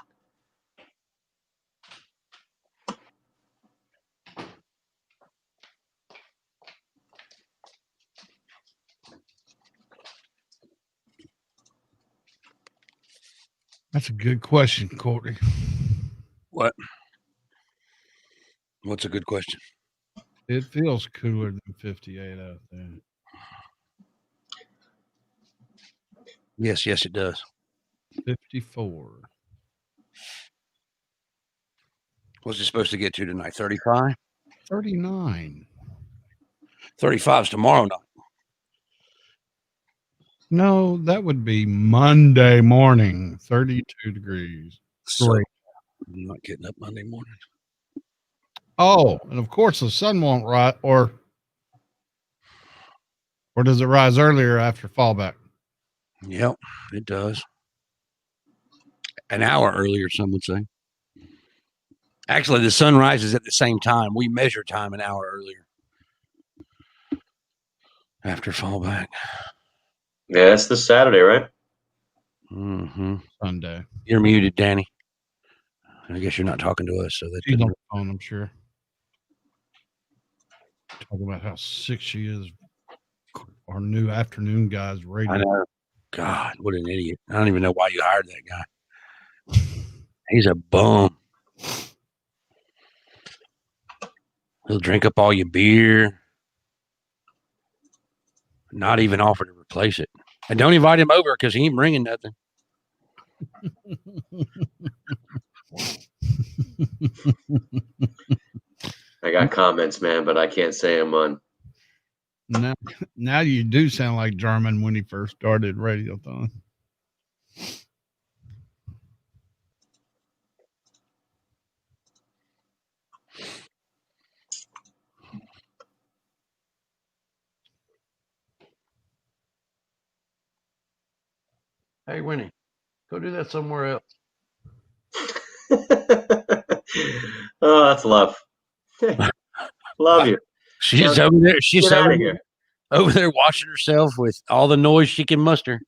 That's a good question, Courtney. What? What's a good question? It feels cooler than 58 out there. Yes, it does. 54. What's it supposed to get to tonight? 35? 39. 35 is tomorrow night. No, that would be Monday morning, 32 degrees. So, Great. I'm not getting up Monday morning. Oh, and of course the sun won't rise, or does it rise earlier after fallback? Yep, it does. An hour earlier, some would say. Actually, the sun rises at the same time. We measure time an hour earlier after fallback. Yeah, that's this Saturday, right? Mm-hmm. Sunday. You're muted, Danny. I guess you're not talking to us, so she's on the phone, I'm sure. Talking about how sick she is. Our new afternoon guy's radio. I know. God, what an idiot. I don't even know why you hired that guy. He's a bum. He'll drink up all your beer. Not even offer to replace it. And don't invite him over because he ain't bringing nothing. I got comments, man, but I can't say them on. Now you do sound like Jarman when he first started Radiothon. Hey, Winnie, go do that somewhere else. Oh, that's love. Love you. She's over there. She's Get out over of here. Over there washing herself with all the noise she can muster.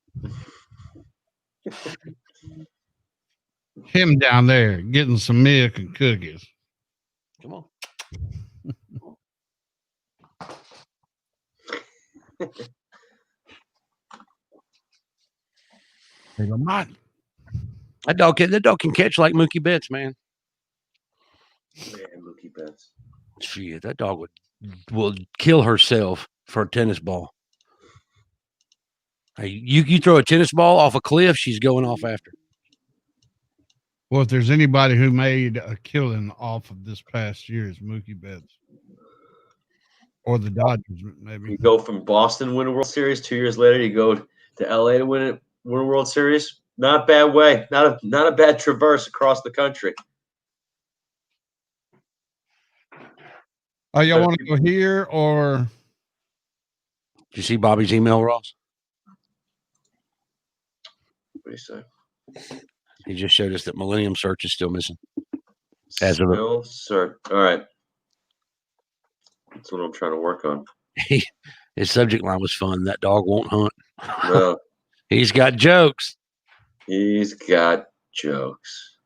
Him down there getting some milk and cookies. Come on. That dog can catch like Mookie Betts, man. Man, Mookie Betts. Shit, that dog will kill herself for a tennis ball. Hey, you throw a tennis ball off a cliff, she's going off after. Well, if there's anybody who made a killing off of this past year, it's Mookie Betts. Or the Dodgers, maybe. You go from Boston to win a World Series, 2 years later you go to LA to win a World Series. Not a bad way. Not a bad traverse across the country. Oh, y'all want to go here or? Did you see Bobby's email, Ross? What do you say? He just showed us that Millennium Search is still missing. Still search. All right. That's what I'm trying to work on. His subject line was fun. That dog won't hunt. Well, he's got jokes. He's got jokes.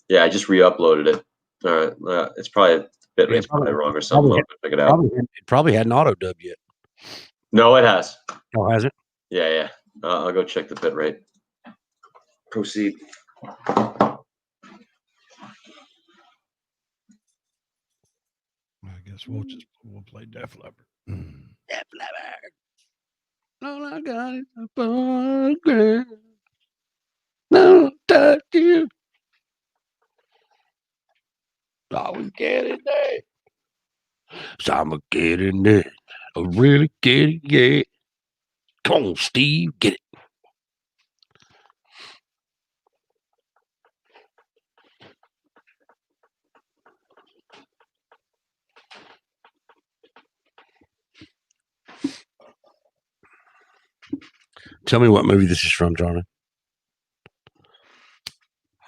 Yeah, I just re-uploaded it. All right. It's probably bitrate's probably wrong or something. I'll pick it out. It probably hadn't auto-dubbed yet. No, it has. Oh, has it? Yeah. I'll go check the bitrate. Proceed. I guess we'll play Def Leppard. Def Leppard. All I got is a boy, girl. No, touch you. I was getting there. So I'm going to get in there. I really get it, yeah. Come on, Steve, get it. Tell me what movie this is from, Jarman.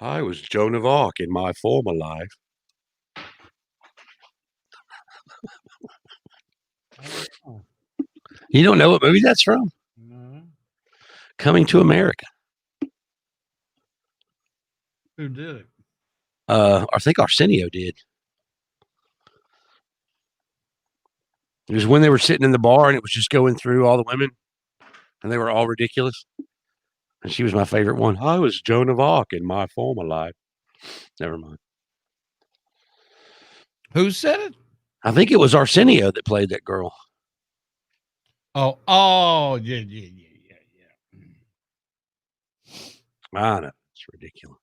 I was Joan of Arc in my former life. You don't know what movie that's from? No. Coming to America. Who did it? I think Arsenio did. It was when they were sitting in the bar and it was just going through all the women and they were all ridiculous. And she was my favorite one. I was Joan of Arc in my former life. Never mind. Who said it? I think it was Arsenio that played that girl. Oh, yeah. I know. It's ridiculous.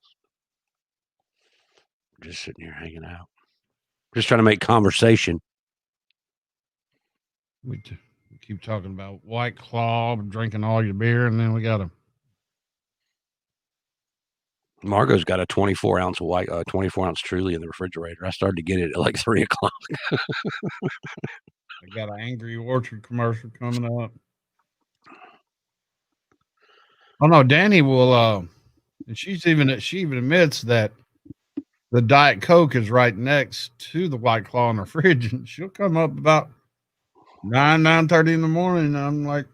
We're just sitting here hanging out. Just trying to make conversation. We keep talking about White Claw, drinking all your beer, and then we got a. Margot's got a 24-ounce white, 24-ounce Truly in the refrigerator. I started to get it at like 3 o'clock. I got an Angry Orchard commercial coming up. Oh no, Danny will. And she even admits that the Diet Coke is right next to the White Claw in her fridge, and she'll come up about 9:30 in the morning. And I'm like,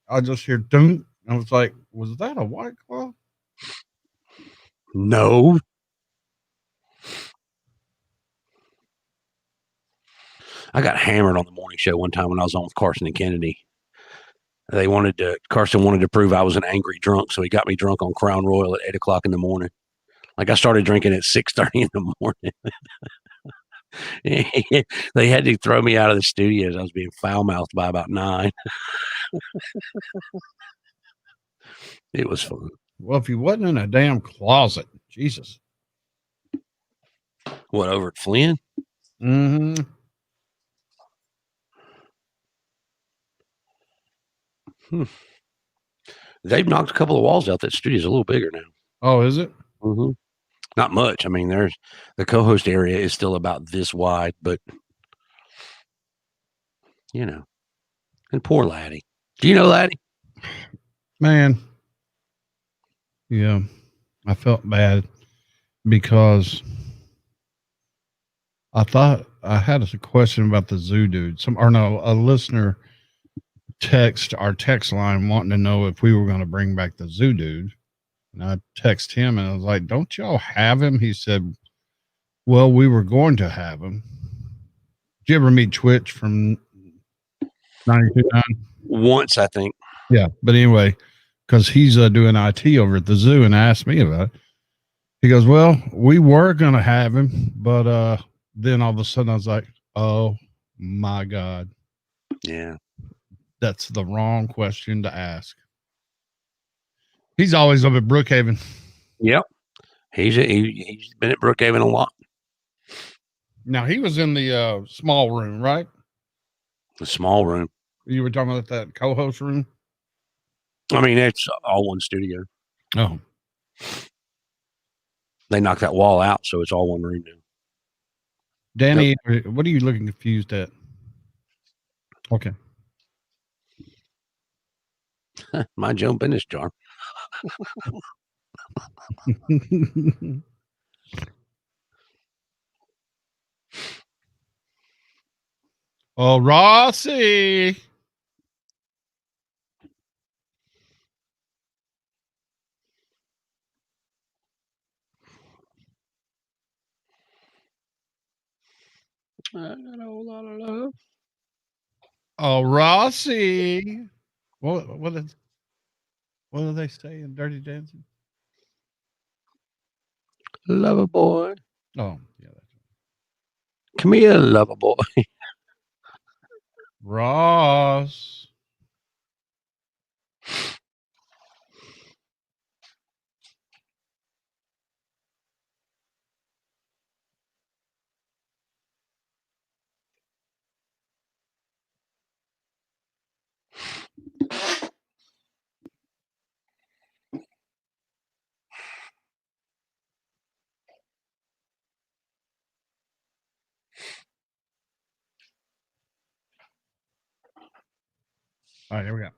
I just hear dunk. I was like, was that a White Claw? No. I got hammered on the morning show one time when I was on with Carson and Kennedy. Carson wanted to prove I was an angry drunk, so he got me drunk on Crown Royal at 8 o'clock in the morning. Like I started drinking at 6:30 in the morning. They had to throw me out of the studios. I was being foul-mouthed by about 9. It was fun. Well, if he wasn't in a damn closet, Jesus. What, over at Flynn? Mm-hmm. They've knocked a couple of walls out. That studio's a little bigger now. Oh, is it? Mm-hmm. Not much. I mean, there's the co-host area is still about this wide, but you know, and poor Laddie. Do you know Laddie? Man. Yeah, I felt bad because I thought I had a question about the zoo dude. A listener text our text line wanting to know if we were going to bring back the zoo dude. And I text him and I was like, don't y'all have him? He said, well, we were going to have him. Did you ever meet Twitch from 92.9? Once, I think. Yeah. But anyway, because he's doing IT over at the zoo and asked me about it. He goes, well, we were going to have him, but then all of a sudden I was like, oh my God. Yeah. That's the wrong question to ask. He's always up at Brookhaven. Yep. He's been at Brookhaven a lot. Now, he was in the small room, right? The small room. You were talking about that co-host room? I mean, it's all one studio. Oh. They knocked that wall out, so it's all one room now. Danny, What are you looking confused at? Okay. Mind your own business, John. Oh, Rossi. I got a whole lot of love. Oh, Rossi. What do they say in Dirty Dancing? Lover boy. Oh, yeah. Come here, lover boy. Ross. All right, here we go.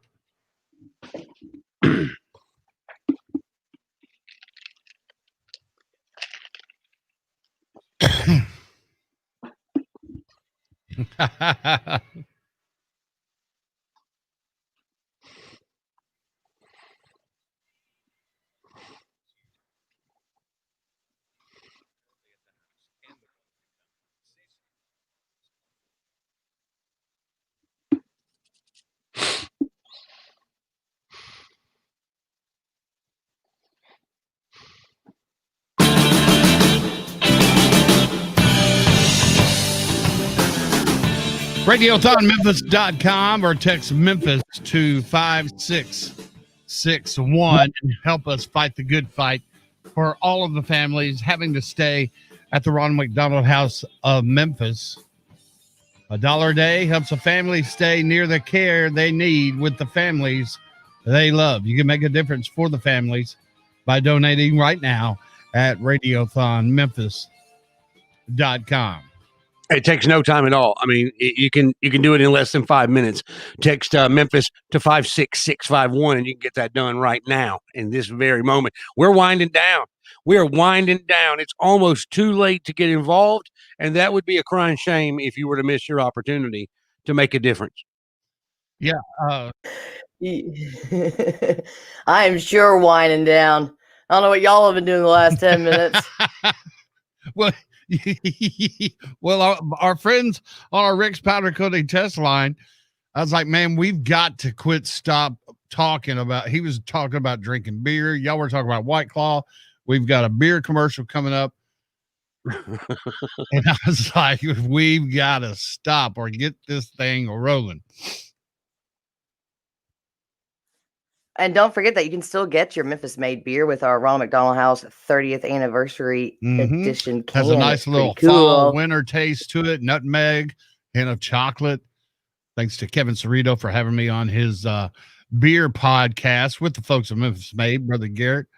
RadiothonMemphis.com or text Memphis to 5661 and help us fight the good fight for all of the families having to stay at the Ronald McDonald House of Memphis. $1 a day helps a family stay near the care they need with the families they love. You can make a difference for the families by donating right now at RadiothonMemphis.com. It takes no time at all. I mean, you can do it in less than 5 minutes. Text Memphis to 56651 and you can get that done right now in this very moment. We're winding down. We are winding down. It's almost too late to get involved, and that would be a crying shame if you were to miss your opportunity to make a difference. Yeah. I am sure winding down. I don't know what y'all have been doing the last 10 minutes. Well, well, our friends on our Rick's Powder Coating test line, I was like, man, we've got to stop talking about, he was talking about drinking beer. Y'all were talking about White Claw. We've got a beer commercial coming up. And I was like, we've got to stop or get this thing rolling. And don't forget that you can still get your Memphis-made beer with our Ronald McDonald House 30th anniversary edition can. Has a nice little fall winter taste to it, nutmeg, hint of chocolate. Thanks to Kevin Cerrito for having me on his beer podcast with the folks at Memphis Made, Brother Garrett,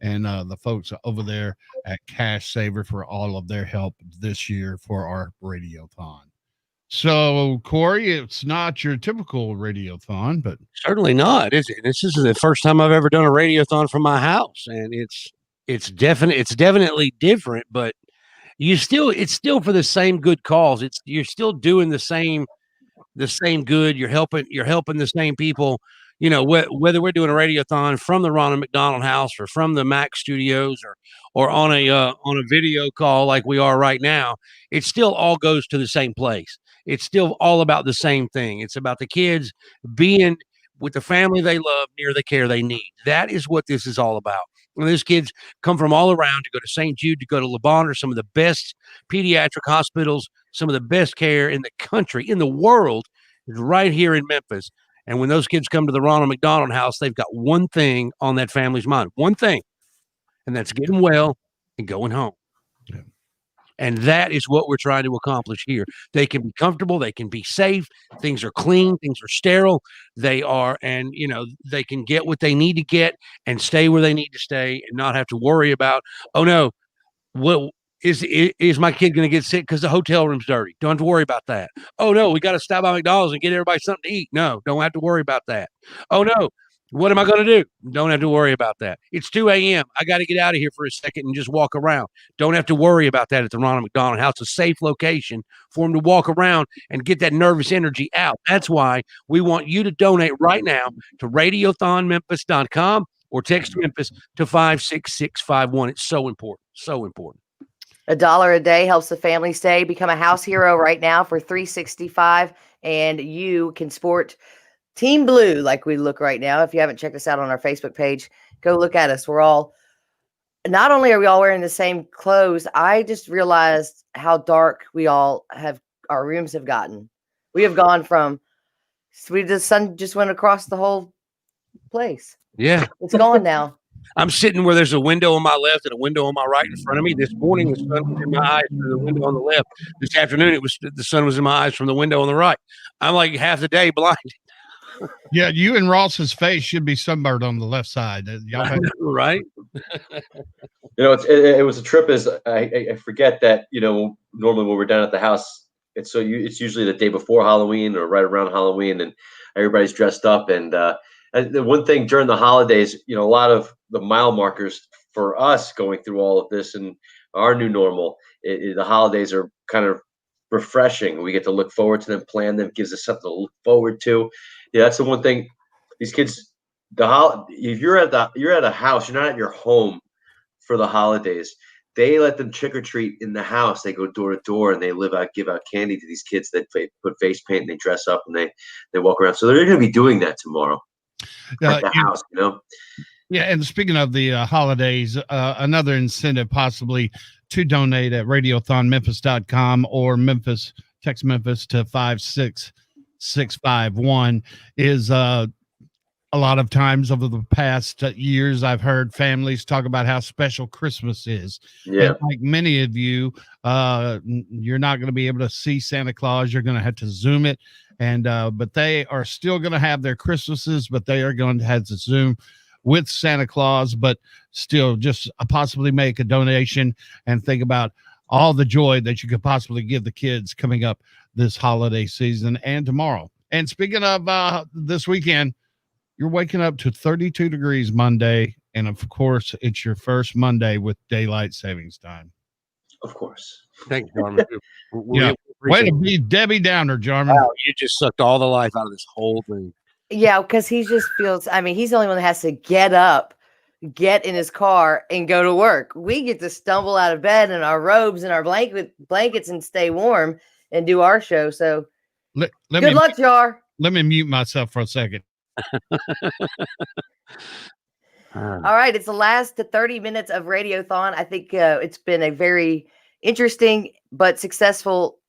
and the folks over there at Cash Saver for all of their help this year for our Radiothon. So, Corey, it's not your typical Radiothon, but certainly not, is it? This is the first time I've ever done a Radiothon from my house, and it's definitely different. But it's still for the same good cause. You're still doing the same good. You're helping the same people. You know, whether we're doing a Radiothon from the Ronald McDonald House or from the Mac Studios or on a video call like we are right now, it still all goes to the same place. It's still all about the same thing. It's about the kids being with the family they love near the care they need. That is what this is all about. And these kids come from all around to go to St. Jude, to go to Le Bon, or some of the best pediatric hospitals, some of the best care in the country, in the world, is right here in Memphis. And when those kids come to the Ronald McDonald House, they've got one thing on that family's mind, one thing, and that's getting well and going home. Yeah. And that is what we're trying to accomplish here. They can be comfortable. They can be safe. Things are clean. Things are sterile. They can get what they need to get and stay where they need to stay and not have to worry about, oh no, what is my kid going to get sick because the hotel room's dirty? Don't have to worry about that. Oh no, we got to stop by McDonald's and get everybody something to eat. No, don't have to worry about that. Oh no, what am I going to do? Don't have to worry about that. It's 2 a.m. I got to get out of here for a second and just walk around. Don't have to worry about that at the Ronald McDonald House. A safe location for them to walk around and get that nervous energy out. That's why we want you to donate right now to RadiothonMemphis.com or text Memphis to 56651. It's so important. So important. $1 a day helps the family stay. Become a house hero right now for $365, and you can sport Team Blue like we look right now. If you haven't checked us out on our Facebook page, go look at us. Not only are we all wearing the same clothes, I just realized how dark our rooms have gotten. We have gone from, the sun just went across the whole place. Yeah. It's gone now. I'm sitting where there's a window on my left and a window on my right in front of me. This morning, the sun was in my eyes through the window on the left. This afternoon, the sun was in my eyes from the window on the right. I'm like half the day blind. Yeah, you and Ross's face should be sunburned on the left side. Right? It was a trip. As I forget that, normally when we're down at the house, it's usually the day before Halloween or right around Halloween, and everybody's dressed up. And the one thing during the holidays, a lot of the mile markers for us going through all of this and our new normal, the holidays are kind of refreshing. We get to look forward to them, plan them, gives us something to look forward to. Yeah, that's the one thing. These kids, if you're at a house, you're not at your home for the holidays. They let them trick or treat in the house. They go door to door and they give out candy to these kids that put face paint and they dress up and they walk around. So they're going to be doing that tomorrow at the house, Yeah, and speaking of the holidays, another incentive possibly to donate at RadiothonMemphis.com or Memphis text Memphis to 56651 is a lot of times over the past years, I've heard families talk about how special Christmas is. Yeah. And like many of you, you're not going to be able to see Santa Claus. You're going to have to Zoom it. And but they are still going to have their Christmases, but they are going to have to Zoom with Santa Claus, but still just possibly make a donation and think about all the joy that you could possibly give the kids coming up this holiday season and tomorrow. And speaking of this weekend, you're waking up to 32 degrees Monday. And of course, it's your first Monday with daylight savings time. Of course. Thank you, Jarman. Yeah. Way to be Debbie Downer, Jarman. Wow, you just sucked all the life out of this whole thing. Yeah, because he just feels, I mean, he's the only one that has to get up, get in his car, and go to work. We get to stumble out of bed in our robes and our blankets and stay warm and do our show. So good luck, Jar. Let me mute myself for a second. All right, it's the last 30 minutes of Radiothon. I think it's been a very interesting but successful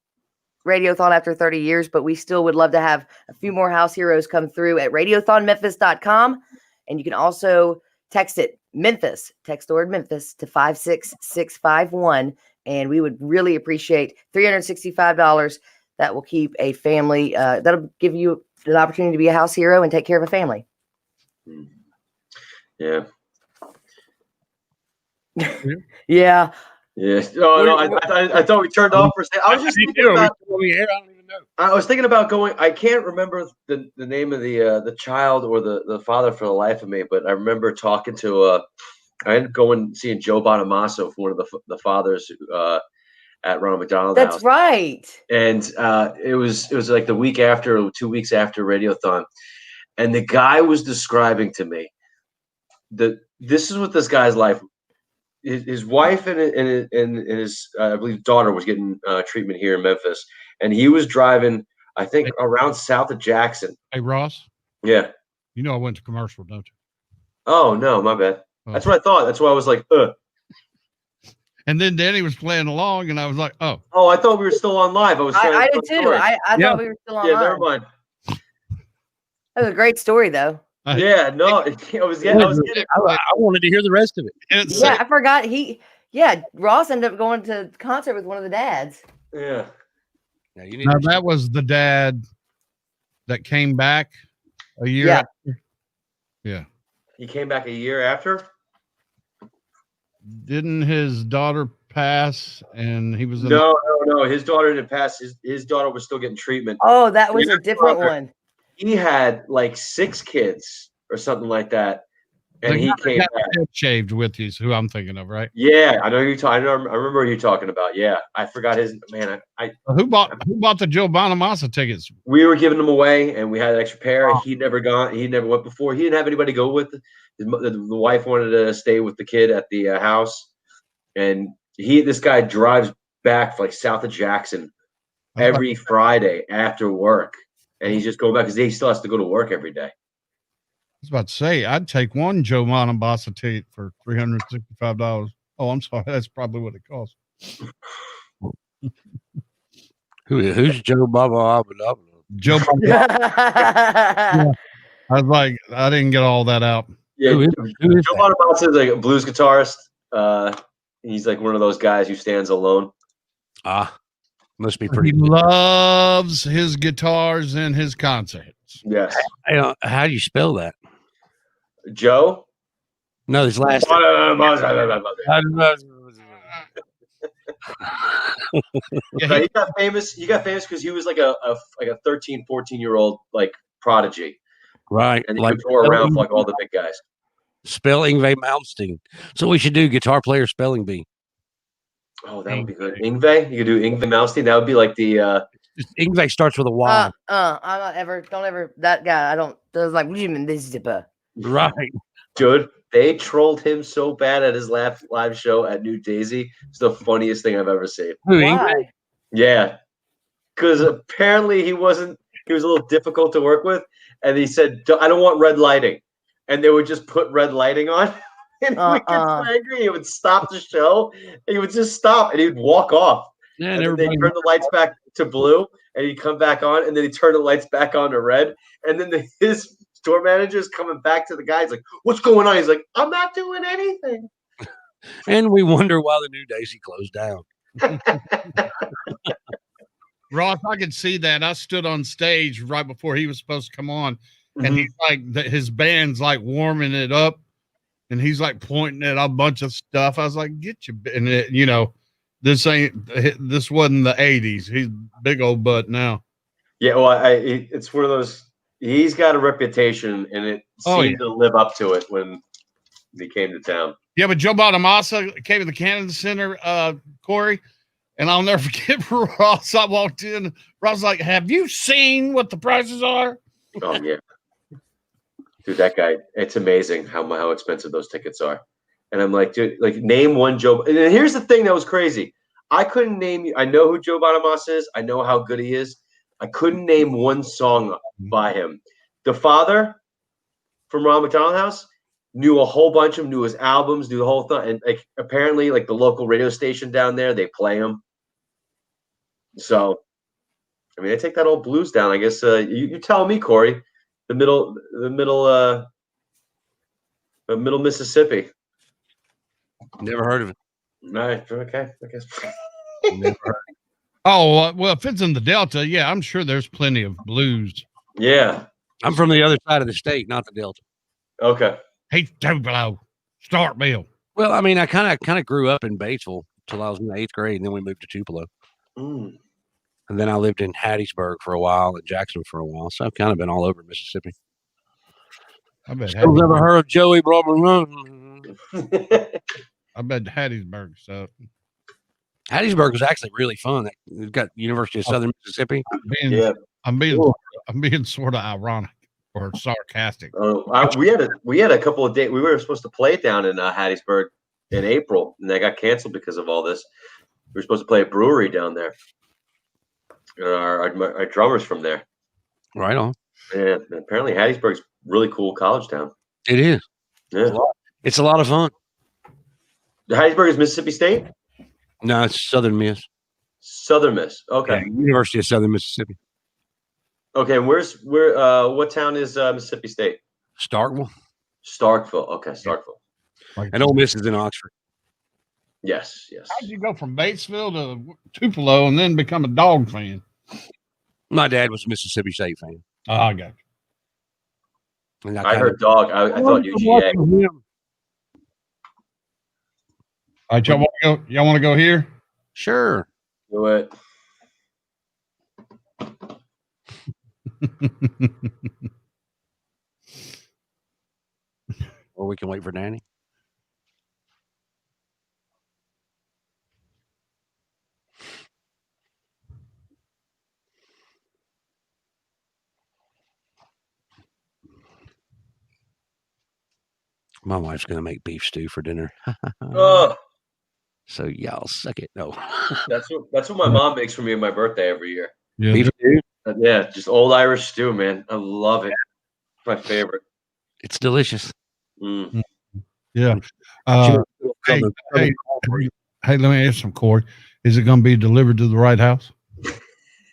Radiothon after 30 years, but we still would love to have a few more house heroes come through at radiothonmemphis.com. And you can also text it Memphis, text the word Memphis to 56651. And we would really appreciate $365. That will keep a family, that'll give you an opportunity to be a house hero and take care of a family. Yeah. Yeah. Yeah. Oh, no, I thought we turned off for a second. I was just thinking about, I was thinking about going. I can't remember the name of the child or the father for the life of me, but I remember talking to I ended up going seeing Joe Bonamassa, one of the fathers at Ronald McDonald That's house. right. And it was like the week after, or 2 weeks after Radiothon, and the guy was describing to me this is what this guy's life. His wife and his I believe daughter was getting treatment here in Memphis, and he was driving, I think, around south of Jackson. Hey, Ross. Yeah. You know I went to commercial, don't you? Oh no, my bad. That's what I thought. That's why I was like, And then Danny was playing along, and I was like, oh. Oh, I thought we were still on live. I did too. I thought we were still on. Yeah, never mind. That was a great story, though. Yeah, no, I wanted to hear the rest of it. Yeah, I forgot. Ross ended up going to the concert with one of the dads. Yeah. Now that was the dad that came back a year after. Yeah. He came back a year after? Didn't his daughter pass and he was No. His daughter didn't pass. His daughter was still getting treatment. Oh, that was a different one. He had like 6 kids or something like that. And he came back. Shaved with you is who I'm thinking of, right? Yeah, I know you're talking. I remember what you're talking about. Yeah, I forgot his man. Who bought the Joe Bonamassa tickets? We were giving them away, and we had an extra pair. Oh. He never went before. He didn't have anybody go with. The wife wanted to stay with the kid at the house, and this guy drives back like south of Jackson every Friday after work, and he's just going back because he still has to go to work every day. I was about to say, I'd take one Joe Bonamassa ticket for $365. Oh, I'm sorry. That's probably what it costs. Who's Joe Bonamassa? Joe Bonamassa. Yeah. I was like, I didn't get all that out. Yeah, Joe Bonamassa is like a blues guitarist. He's like one of those guys who stands alone. Must be pretty. He loves his guitars and his concerts. Yes. How do you spell that? Joe? No, his last name. Yeah, he got famous. He got famous because he was like a 13, 14-year-old like prodigy. Right. And he could throw around for like all the big guys. Spell Yngwie Malmsteen. So we should do guitar player spelling bee. Oh, that would be good. Yngwie? You could do Yngwie Malmsteen. That would be like the Yngwie starts with a Y. I'm not ever, don't ever, that guy, I don't, there's like, right. Dude, they trolled him so bad at his live show at New Daisy. It's the funniest thing I've ever seen. Why? Yeah. Because apparently he was a little difficult to work with. And he said, I don't want red lighting. And they would just put red lighting on. And he would get so angry. He would stop the show. He would just stop and he would walk off. Yeah, and then they turn the lights back to blue, and he'd come back on, and then he'd turn the lights back on to red, and then his store manager's coming back to the guy. He's like, "What's going on?" He's like, "I'm not doing anything." And we wonder why the New Daisy closed down. Ross, I could see that. I stood on stage right before he was supposed to come on, and he's like, his band's like warming it up, and he's like pointing at a bunch of stuff. I was like, "Get your," and it, this wasn't the '80s. He's big old butt now. Yeah, well, it's one of those. He's got a reputation, and it seemed to live up to it when he came to town. Yeah, but Joe Bonamassa came to the Canada Center, Corey, and I'll never forget Ross. I walked in, Ross was like, "Have you seen what the prices are?" Oh yeah, dude, that guy. It's amazing how expensive those tickets are. And I'm like, dude, like name one Joe. And here's the thing that was crazy. I couldn't name you. I know who Joe Bonamassa is. I know how good he is. I couldn't name one song by him. The father from Ronald McDonald House knew a whole bunch of them, knew his albums, knew the whole thing. And like apparently, like the local radio station down there, they play him. So, I mean, they take that old blues down. I guess you tell me, Corey, the middle Mississippi. Never heard of it. Right. Okay. I guess. Never heard. Oh, well, if it's in the Delta, yeah, I'm sure there's plenty of blues. Yeah. I'm from the other side of the state, not the Delta. Okay. Hey, Tupelo, Starkville. Well, I mean, I kind of grew up in Batesville till I was in the 8th grade, and then we moved to Tupelo. Mm. And then I lived in Hattiesburg for a while and Jackson for a while. So I've kind of been all over Mississippi. I bet. Still never heard of Joey Brother. I bet Hattiesburg. So Hattiesburg was actually really fun. We've got University of Southern Mississippi. I'm being sort of ironic or sarcastic. We had a couple of days. We were supposed to play down in Hattiesburg in April, and they got canceled because of all this. We were supposed to play a brewery down there. Our drummer's from there. Right on. Yeah, apparently Hattiesburg's really cool college town. It is. Yeah, it's a lot of fun. Hattiesburg is Mississippi State? No, it's Southern Miss. Southern Miss. Okay. Yeah, University of Southern Mississippi. Okay, what town is Mississippi State? Starkville. Starkville. Okay, Starkville. And Ole Miss is in Oxford. Yes. How'd you go from Batesville to Tupelo and then become a dog fan? My dad was a Mississippi State fan. Oh, I got you. And I heard dog. I thought UGA. All right, y'all want to go here? Sure. Do it. Or we can wait for Danny. My wife's going to make beef stew for dinner. Oh. So y'all suck it. No. That's what my mom makes for me on my birthday every year. Yeah. Beef stew? Yeah, just old Irish stew, man. I love it. It's my favorite. It's delicious. Mm. Yeah. Hey, let me ask some, Corey. Is it going to be delivered to the right house?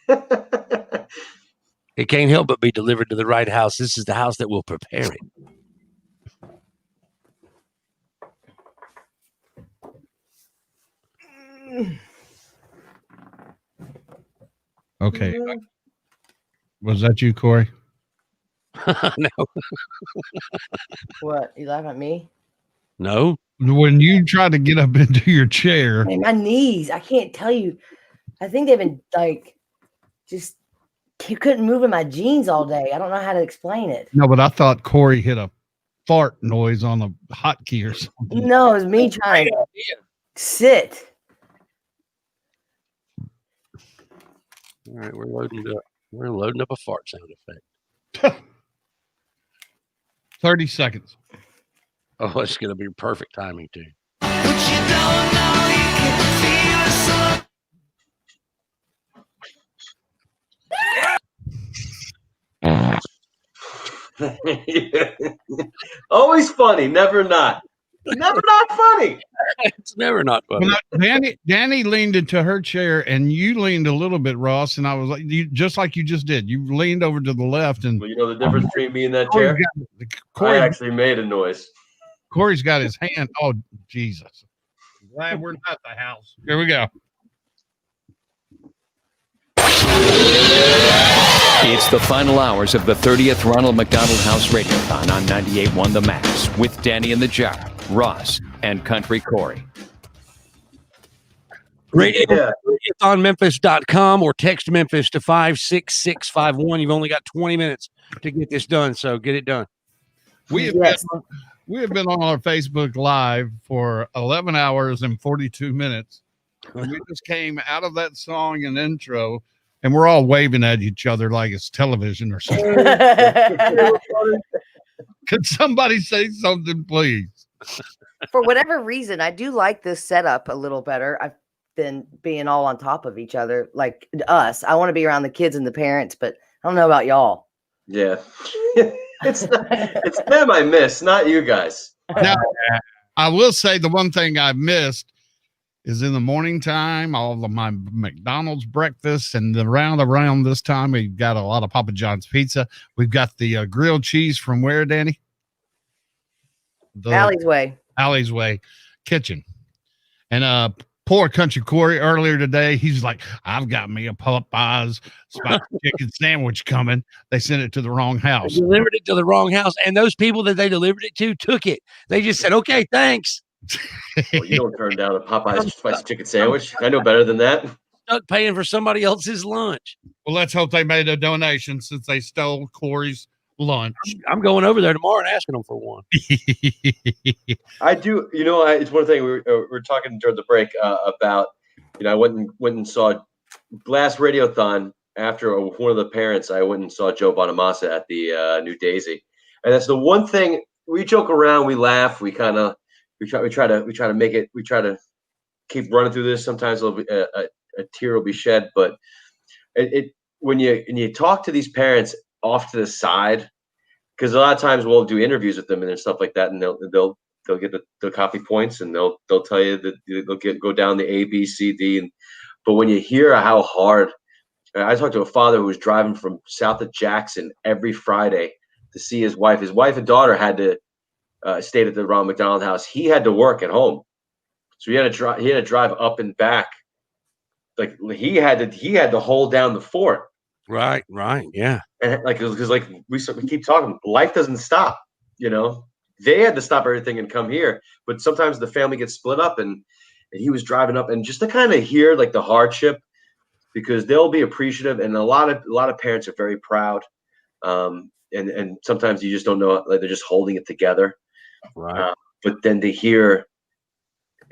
It can't help but be delivered to the right house. This is the house that will prepare it. Okay. Was that you, Corey? No. What? You laughing at me? No. When you try to get up into your chair. Man, my knees. I can't tell you. I think they've been like just couldn't move in my jeans all day. I don't know how to explain it. No, but I thought Corey hit a fart noise on the hotkey or something. No, it was me trying to sit. All right, we're loading up a fart sound effect. 30 seconds. Oh, it's going to be perfect timing, too. Always funny, never not. Never not funny. It's never not funny. Well, Danny leaned into her chair, and you leaned a little bit, Ross. And I was like, just like you just did. You leaned over to the left, and Well, you know the difference between me and that chair? I actually made a noise. Corey's got his hand. Oh, Jesus! Glad we're not the house. Here we go. It's the final hours of the 30th Ronald McDonald House Radiothon on 98.1 The Max with Danny and the Jar, Ross, and Country Corey. Radiothonmemphis.com or text Memphis to 56651. You've only got 20 minutes to get this done, so get it done. We have been on our Facebook Live for 11 hours and 42 minutes. And we just came out of that song and intro, and we're all waving at each other like it's television or something. Could somebody say something, please? For whatever reason, I do like this setup a little better than being all on top of each other, like us. I want to be around the kids and the parents, but I don't know about y'all. Yeah. It's them I miss, not you guys. Now, I will say the one thing I've missed is in the morning time, all of my McDonald's breakfast, and around this time, we've got a lot of Papa John's pizza. We've got the grilled cheese from where, Danny? Alley's Way Kitchen. And poor Country Corey earlier today, he's like, I've got me a Popeyes spicy chicken sandwich coming. They sent it to the wrong house. They delivered it to the wrong house, and those people that they delivered it to took it. They just said, okay, thanks. Well, you don't turn down a Popeyes spicy chicken sandwich. I know better than that. Stuck paying for somebody else's lunch. Well, let's hope they made a donation since they stole Corey's lunch. I'm going over there tomorrow and asking them for one. I do. You know, it's one thing we were talking during the break about. You know, I went and saw last Radiothon after one of the parents. I went and saw Joe Bonamassa at the New Daisy, and that's the one thing we joke around, we laugh, we try to make it. We try to keep running through this. Sometimes a tear will be shed, but when you talk to these parents off to the side, because a lot of times we'll do interviews with them and stuff like that, and they'll get the copy points, and they'll tell you that they'll go down the A, B, C, D, but when you hear how hard, I talked to a father who was driving from south of Jackson every Friday to see his wife. His wife and daughter had to stayed at the Ronald McDonald House. He had to work at home, so he had to drive up and back. Like he had to hold down the fort. Right, yeah. And because we keep talking, life doesn't stop. You know, they had to stop everything and come here. But sometimes the family gets split up, and he was driving up, and just to kind of hear like the hardship, because they'll be appreciative, and a lot of parents are very proud. And sometimes you just don't know, like they're just holding it together. Right. But then to hear,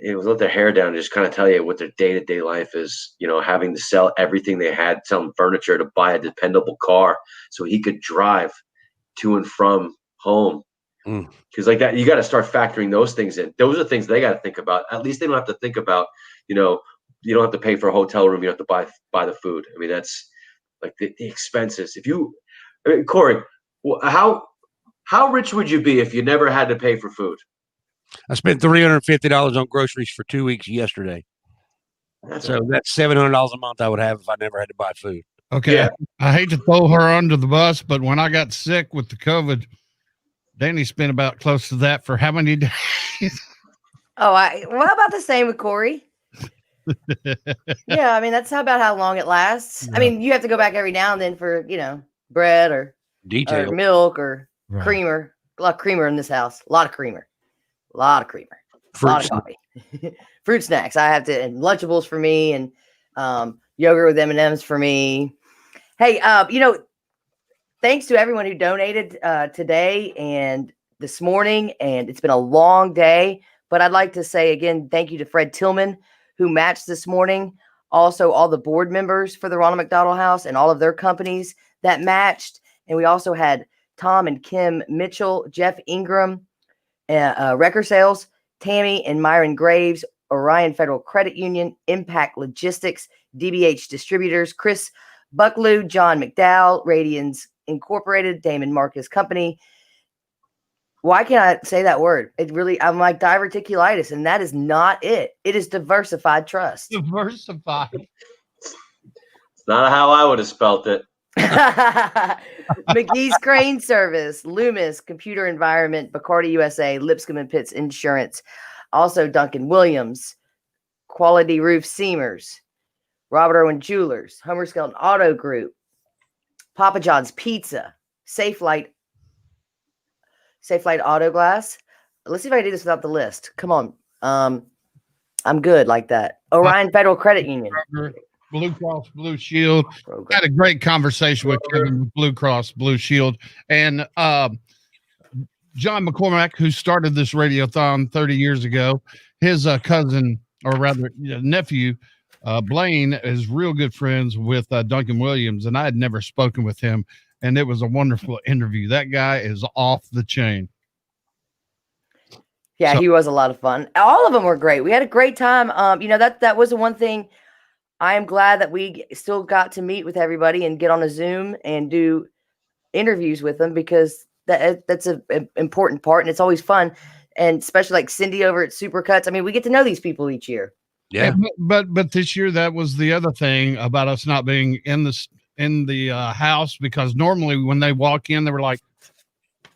let their hair down and just kind of tell you what their day-to-day life is, you know, having to sell everything they had, selling furniture to buy a dependable car so he could drive to and from home. Because like that, you got to start factoring those things in. Those are things they got to think about. At least they don't have to think about, you know, you don't have to pay for a hotel room. You don't have to buy the food. I mean, that's like the expenses. Corey, how rich would you be if you never had to pay for food? I spent $350 on groceries for 2 weeks yesterday. That's $700 a month I would have if I never had to buy food. Okay. Yeah. I hate to throw her under the bus, but when I got sick with the COVID, Danny spent about close to that for how many days? How about the same with Corey? Yeah, I mean, that's about how long it lasts. Yeah. I mean, you have to go back every now and then for, you know, bread or milk or creamer. A lot of creamer in this house. A lot of creamer. Fruit a lot of coffee. Fruit snacks. I have to, and Lunchables for me, and yogurt with M&Ms for me. Hey, you know, thanks to everyone who donated today and this morning, and it's been a long day, but I'd like to say again, thank you to Fred Tillman, who matched this morning. Also, all the board members for the Ronald McDonald House and all of their companies that matched. And we also had Tom and Kim Mitchell, Jeff Ingram, Wrecker Sales, Tammy and Myron Graves, Orion Federal Credit Union, Impact Logistics, DBH Distributors, Chris Bucklew, John McDowell, Radians Incorporated, Damon Marcus Company, Why can't I say that word? It really, I'm like diverticulitis, and that is not it. It is diversified trust. Diversified. It's not how I would have spelt it. McGee's Crane Service, Loomis Computer Environment, Bacardi USA, Lipscomb and Pitts Insurance, also Duncan Williams, Quality Roof Seamers, Robert Owen Jewelers, Homer Skelton Auto Group, Papa John's Pizza, Safe Light Auto Glass. Let's see if I can do this without the list. Come on. I'm good like that. Orion Federal Credit Union. Blue Cross Blue Shield. Had a great conversation with Kevin with Blue Cross Blue Shield. And John McCormack, who started this Radiothon 30 years ago, his cousin, or rather nephew, Blaine, is real good friends with Duncan Williams, and I had never spoken with him, and it was a wonderful interview. That guy is off the chain. Yeah, he was a lot of fun. All of them were great. We had a great time. That was the one thing. I am glad that we still got to meet with everybody and get on a Zoom and do interviews with them, because that's an important part, and it's always fun. And especially like Cindy over at Supercuts. I mean, we get to know these people each year. Yeah. But this year, that was the other thing about us not being in the house, because normally when they walk in, they were like,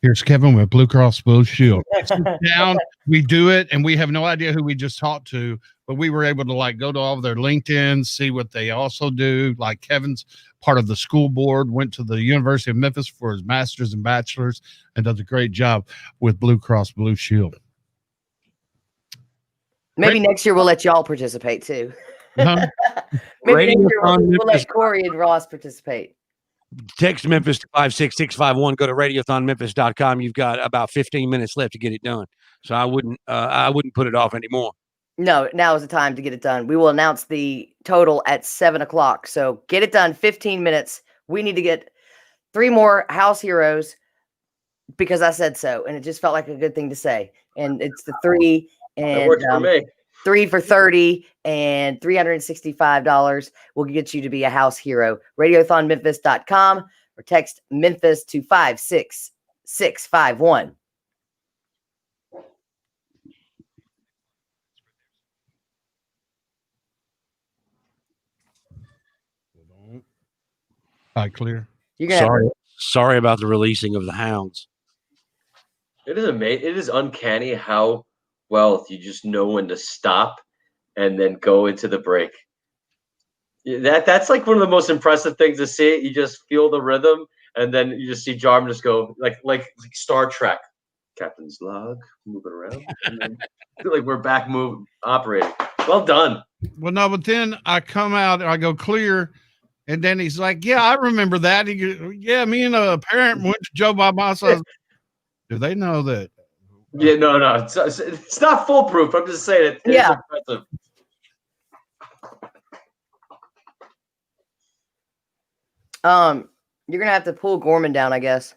"Here's Kevin with Blue Cross Blue Shield." Sit down, we do it, and we have no idea who we just talked to, but we were able to like go to all of their LinkedIn, see what they also do. Like Kevin's part of the school board, went to the University of Memphis for his master's and bachelor's, and does a great job with Blue Cross Blue Shield. Maybe next year we'll let y'all participate too. Huh? Maybe next year we'll let Corey and Ross participate. Text Memphis to 56651. Go to radiothonmemphis.com. You've got about 15 minutes left to get it done. So I wouldn't put it off anymore. No, now is the time to get it done. We will announce the total at 7:00. So get it done. 15 minutes. We need to get 3 more house heroes because I said so, and it just felt like a good thing to say. And it's the 3, and that works for me. 3 for $30 and $365 will get you to be a house hero. Radiothonmemphis.com or text Memphis to 56651. All right, clear. Sorry about the releasing of the hounds. It is amazing. It is uncanny how well you just know when to stop and then go into the break. That's like one of the most impressive things to see. You just feel the rhythm, and then you just see Jarman just go like Star Trek, Captain's log, moving around, and then like we're back operating. Well done. Well, no, but then I come out and I go clear, and then he's like, "Yeah, I remember that." He goes, "Yeah, me and a parent went to Joe by my side." Do they know that? Yeah, no, it's not foolproof. I'm just saying it is impressive. You're gonna have to pull Gorman down, I guess.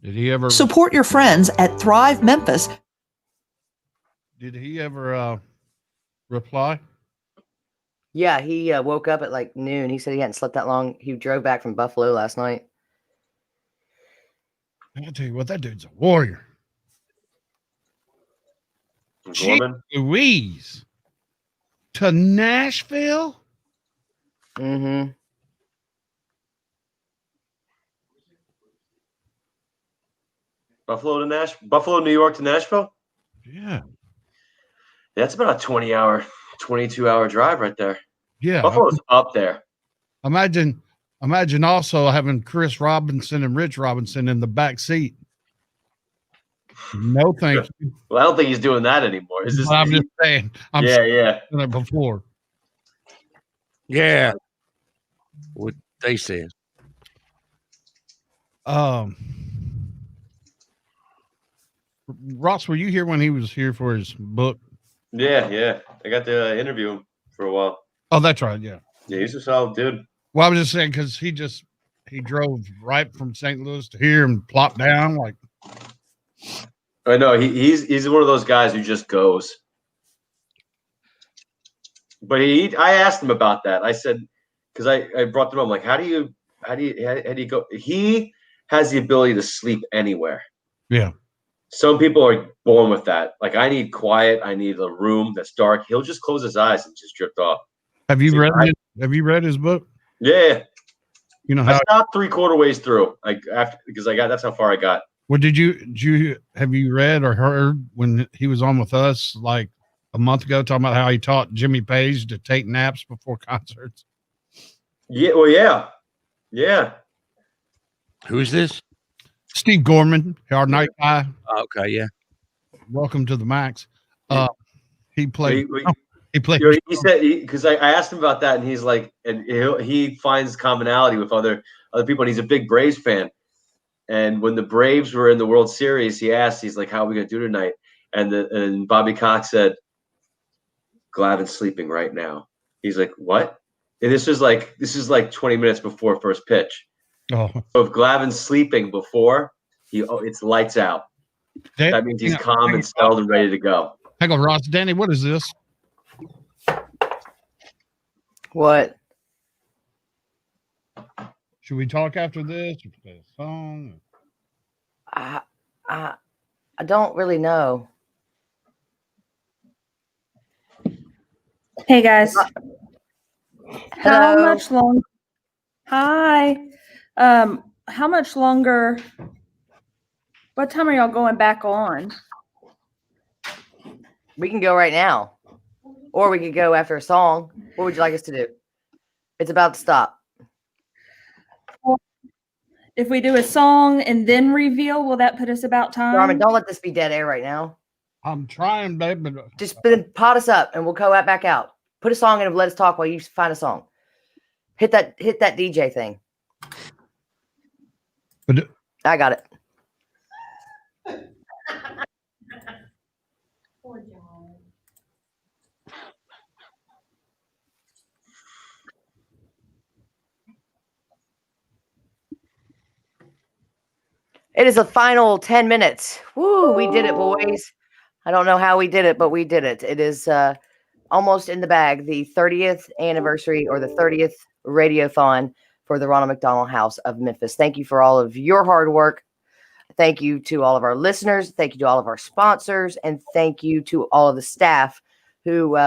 Did he ever support your friends at Thrive Memphis? Did he ever reply? Yeah, he woke up at like noon. He said he hadn't slept that long. He drove back from Buffalo last night. I'll tell you what, that dude's a warrior. Gorman? Louise to Nashville. Mm-hmm. Buffalo, New York to Nashville? Yeah. That's about a 22-hour drive right there. Yeah. Buffalo's up there. Imagine also having Chris Robinson and Rich Robinson in the back seat. No, thank you. Well, I don't think he's doing that anymore. I'm just saying. Yeah. Done it before. Yeah. What they said. Ross, were you here when he was here for his book? Yeah. I got to interview him for a while. Oh, that's right. Yeah. Yeah, he's a solid dude. Well, I was just saying because he drove right from St. Louis to here and plopped down like. I know he's one of those guys who just goes. But I asked him about that. I said, because I brought them up, I'm like, how do you go? He has the ability to sleep anywhere. Yeah. Some people are born with that. Like, I need quiet. I need a room that's dark. He'll just close his eyes and just drift off. Have you read his book? Yeah. You know I how stopped 3/4 ways through, that's how far I got. Well, have you read or heard when he was on with us like a month ago talking about how he taught Jimmy Page to take naps before concerts? Yeah, well, yeah. Who is this? Steve Gorman, our night guy. Okay, yeah. Welcome to the Max. He played. He played. He said because I asked him about that, and he's like, and he finds commonality with other people, and he's a big Braves fan. And when the Braves were in the World Series, he asked, he's like, "How are we gonna do tonight?" And Bobby Cox said, "Glavin's sleeping right now." He's like, "What?" And this is like 20 minutes before first pitch. Oh. So if Glavin's sleeping before, it's lights out. That means he's calm and settled and ready to go. Hang on, Ross. Danny, what is this? What? Should we talk after this? Or play a song? I don't really know. Hey guys. How Hello. much longer? Hi. How much longer? What time are y'all going back on? We can go right now, or we could go after a song. What would you like us to do? It's about to stop. If we do a song and then reveal, will that put us about time? Carmen, don't let this be dead air right now. I'm trying, babe, but just pot us up and we'll go back out. Put a song in and let us talk while you find a song. Hit that DJ thing. I got it. It is the final 10 minutes. Woo, we did it, boys. I don't know how we did it, but we did it. It is almost in the bag, the 30th anniversary or the 30th Radiothon for the Ronald McDonald House of Memphis. Thank you for all of your hard work. Thank you to all of our listeners. Thank you to all of our sponsors. And thank you to all of the staff who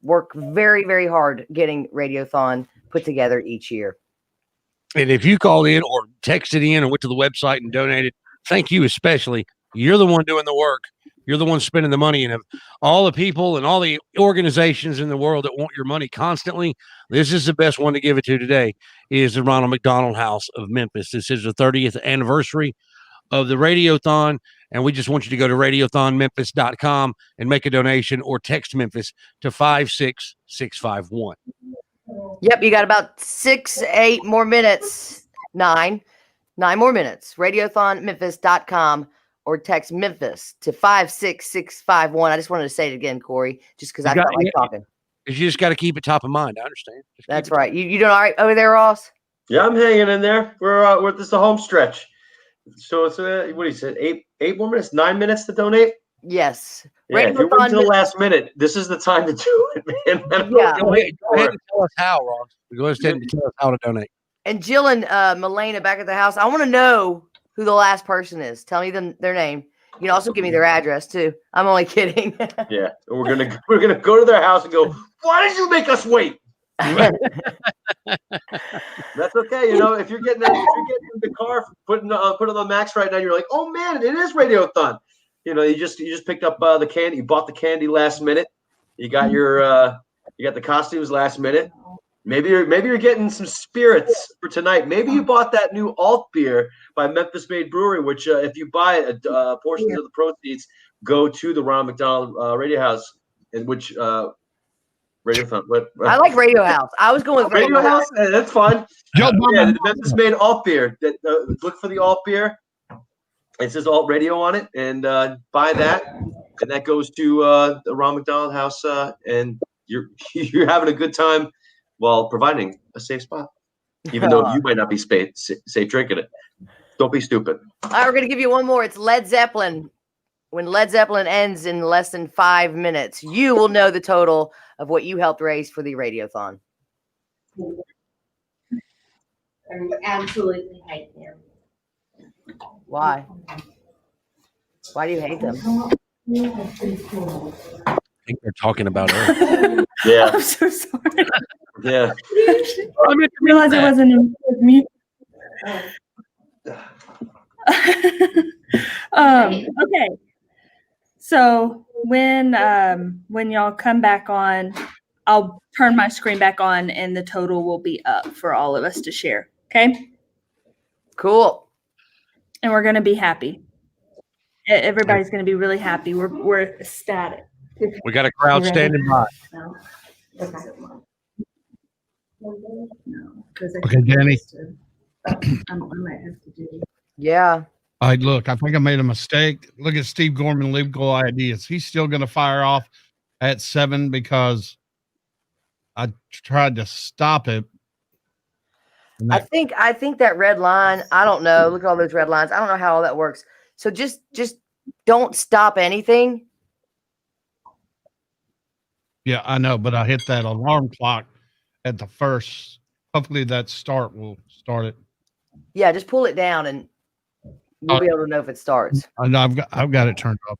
work very, very hard getting Radiothon put together each year. And if you called in or texted in or went to the website and donated, thank you especially. You're the one doing the work. You're the one spending the money. And of all the people and all the organizations in the world that want your money constantly, this is the best one to give it to today, is the Ronald McDonald House of Memphis. This is the 30th anniversary of the Radiothon, and we just want you to go to radiothonmemphis.com and make a donation or text Memphis to 56651. Yep, you got about 8 more minutes. 9 more minutes. Radiothonmemphis.com or text Memphis to 56651. I just wanted to say it again, Corey, just because I felt like talking. You just got to keep it top of mind. I understand. That's right. You doing all right over there, Ross? Yeah, I'm hanging in there. We're this is the home stretch. So it's what he said, 8 more minutes, 9 minutes to donate. Yes. Yeah, if you're waiting to the last minute, this is the time to do it, man. Yeah. Go ahead and tell us how, Ross. Go ahead and tell us how to donate. And Jill and Milena back at the house, I want to know who the last person is. Tell me their name. You can also give me their address too. I'm only kidding. Yeah, we're gonna go to their house and go, why did you make us wait? That's okay. You know, if you're getting in the car, putting on the Max right now, you're like, oh man, it is Radiothon. You know, you just picked up the candy. You bought the candy last minute. You got you got the costumes last minute. Maybe you're getting some spirits for tonight. Maybe you bought that new alt beer by Memphis Made Brewery, which if you buy it, portions of the proceeds go to the Ronald McDonald Radio House, in which Radiothon. I like Radio House. I was going with Radio House. That's fine. Yeah, the Memphis Made alt beer. Look for the alt beer. It says alt radio on it, and buy that, and that goes to the Ronald McDonald House, and you're having a good time while providing a safe spot, even though you might not be safe drinking it. Don't be stupid. All right, we're gonna give you one more. It's Led Zeppelin. when Led Zeppelin ends in less than 5 minutes, you will know the total of what you helped raise for the Radiothon. I absolutely hate them. Why? Why do you hate them? I think they're talking about her. Yeah. I'm so sorry. Yeah. I didn't realize it wasn't in mute. Okay. So when y'all come back on, I'll turn my screen back on and the total will be up for all of us to share. Okay. Cool. And we're gonna be happy. Everybody's gonna be really happy. We're ecstatic. We got a crowd standing by. Okay, Danny. I might have to do. Yeah. All right, look, I think I made a mistake. Look at Steve Gorman, Legal Ideas. He's still going to fire off at 7 because I tried to stop it. I think that red line, I don't know. Look at all those red lines. I don't know how all that works. So just don't stop anything. Yeah, I know, but I hit that alarm clock at the first. Hopefully that start will start it. Yeah, just pull it down and we'll be able to know if it starts. I know I've got it turned off.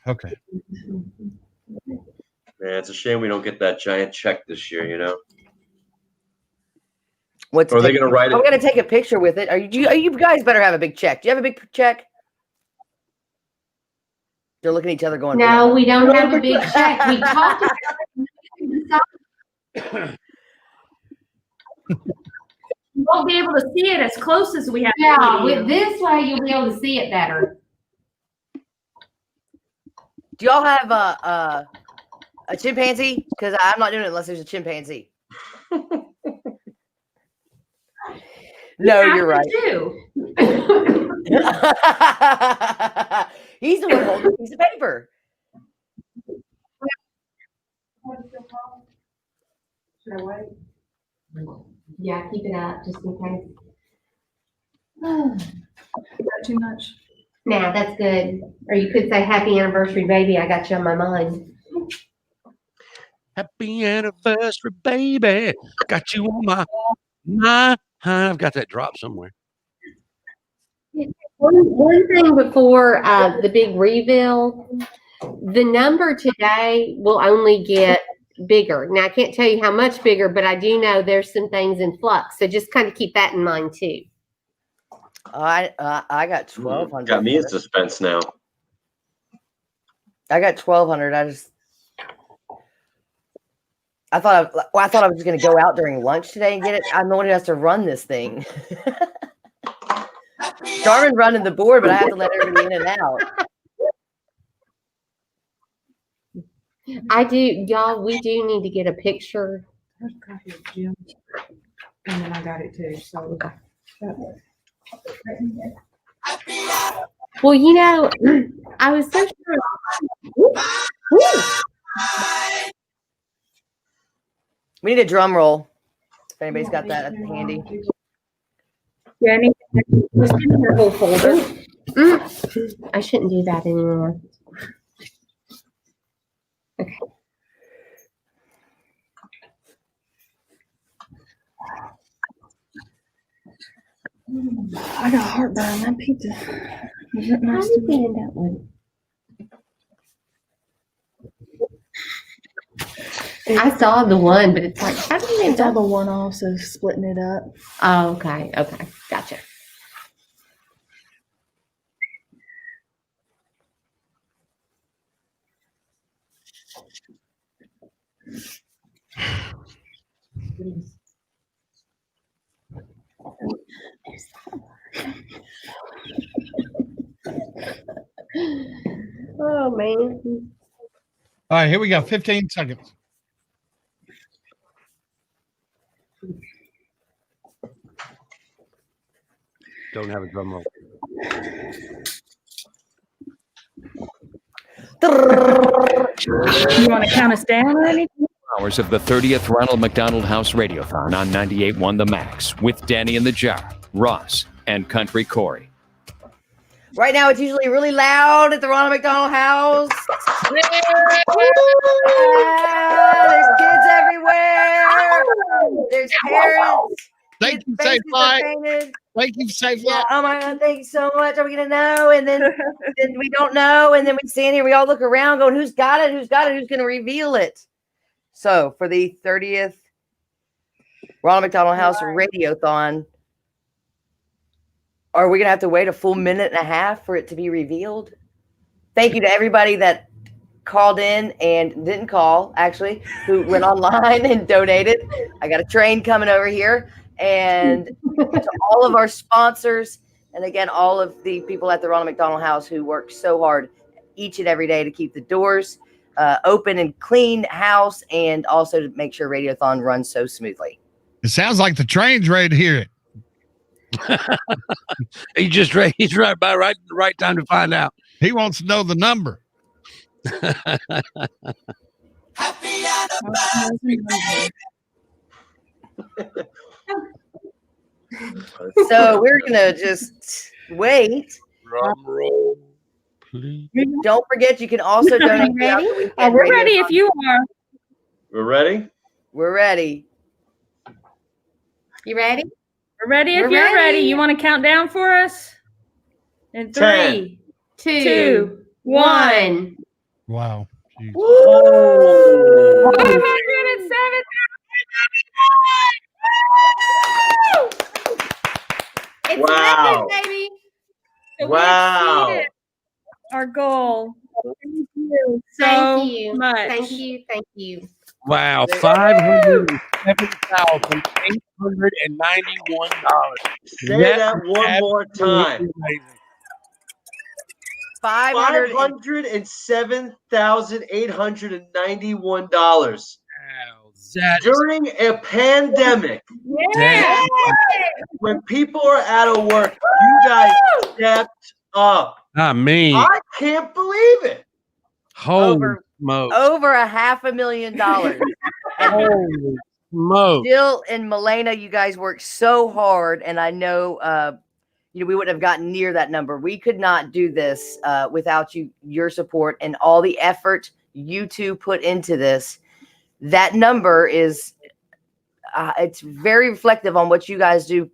Okay. Man, it's a shame we don't get that giant check this year, you know? Or are they going to write it? We're going to take a picture with it. Are you guys better have a big check. Do you have a big check? They're looking at each other going, no, we don't have a big check. We talked about it. You won't be able to see it as close as we have. Yeah, with this way you'll be able to see it better. Do y'all have a chimpanzee? Because I'm not doing it unless there's a chimpanzee. No, you're right. He's the one holding a piece of paper. Should I wait? Yeah, keep it up just in case. Not too much. Nah, that's good. Or you could say happy anniversary, baby. I got you on my mind. Happy anniversary, baby. Got you on my mind. I've got that drop somewhere. One thing before the big reveal, the number today will only get bigger. Now, I can't tell you how much bigger, but I do know there's some things in flux. So just kind of keep that in mind too. I got 1,200. Got me in suspense now. I got 1,200. I thought I was just going to go out during lunch today and get it. I'm the one who has to run this thing. Darwin running the board, but I have to let everybody in and out. I do, y'all. We do need to get a picture. There's a copy of Jim, and then I got it too. So, well, you know, I was so sure. We need a drum roll. If anybody's got that handy. Jenny, just give me your whole folder. I shouldn't do that anymore. Okay. I got heartburn. That pizza. Is it nice to be in that one? I saw the one, but it's like, how do you It's all the one-offs, so splitting it up. Oh, okay. Okay. Gotcha. Oh, man. All right, here we go. 15 seconds. Don't have a drum roll. You want to count us down or anything? Hours of the 30th Ronald McDonald House Radiothon on 98.1 The Max with Danny and the Jar, Ross, and Country Corey. Right now, it's usually really loud at the Ronald McDonald House. There's kids everywhere. There's parents. Thank you, faces Safe are Flight. painted. Thank you, Safe Yeah. Flight. Oh my God! Thank you so much. Are we gonna know? And then we don't know. And then we stand here. We all look around, going, "Who's got it? Who's got it? Who's gonna reveal it?" So for the 30th Ronald McDonald House Radiothon, are we gonna have to wait a full minute and a half for it to be revealed? Thank you to everybody that called in and didn't call, actually, who went online and donated. I got a train coming over here. And to all of our sponsors, and again, all of the people at the Ronald McDonald House who work so hard each and every day to keep the doors open and clean house, and also to make sure Radiothon runs so smoothly. It sounds like the train's ready to hear it. He's right by the right time to find out. He wants to know the number. Happy anniversary, baby. So we're gonna just wait. Drum roll, please. Don't forget, you can also donate. Ready? We're ready if you are. We're ready? We're ready. You ready? We're ready if We're you're ready. ready. You want to count down for us? In 3, 2, 1. Wow. Jeez. Woo! 507. It's Wow. nothing, baby. So Wow. we exceeded our goal. Thank you so Thank you. much. Thank you. Thank you. Wow, $507,891. Say that one more time. $507,891 during a pandemic. Yeah. When people are out of work, you guys stepped up. I mean, I can't believe it. holy Over smokes. over $500,000. Holy smokes. Jill and Milena, you guys worked so hard, and I know we wouldn't have gotten near that number. We could not do this without your support and all the effort you two put into this. That number is it's very reflective on what you guys do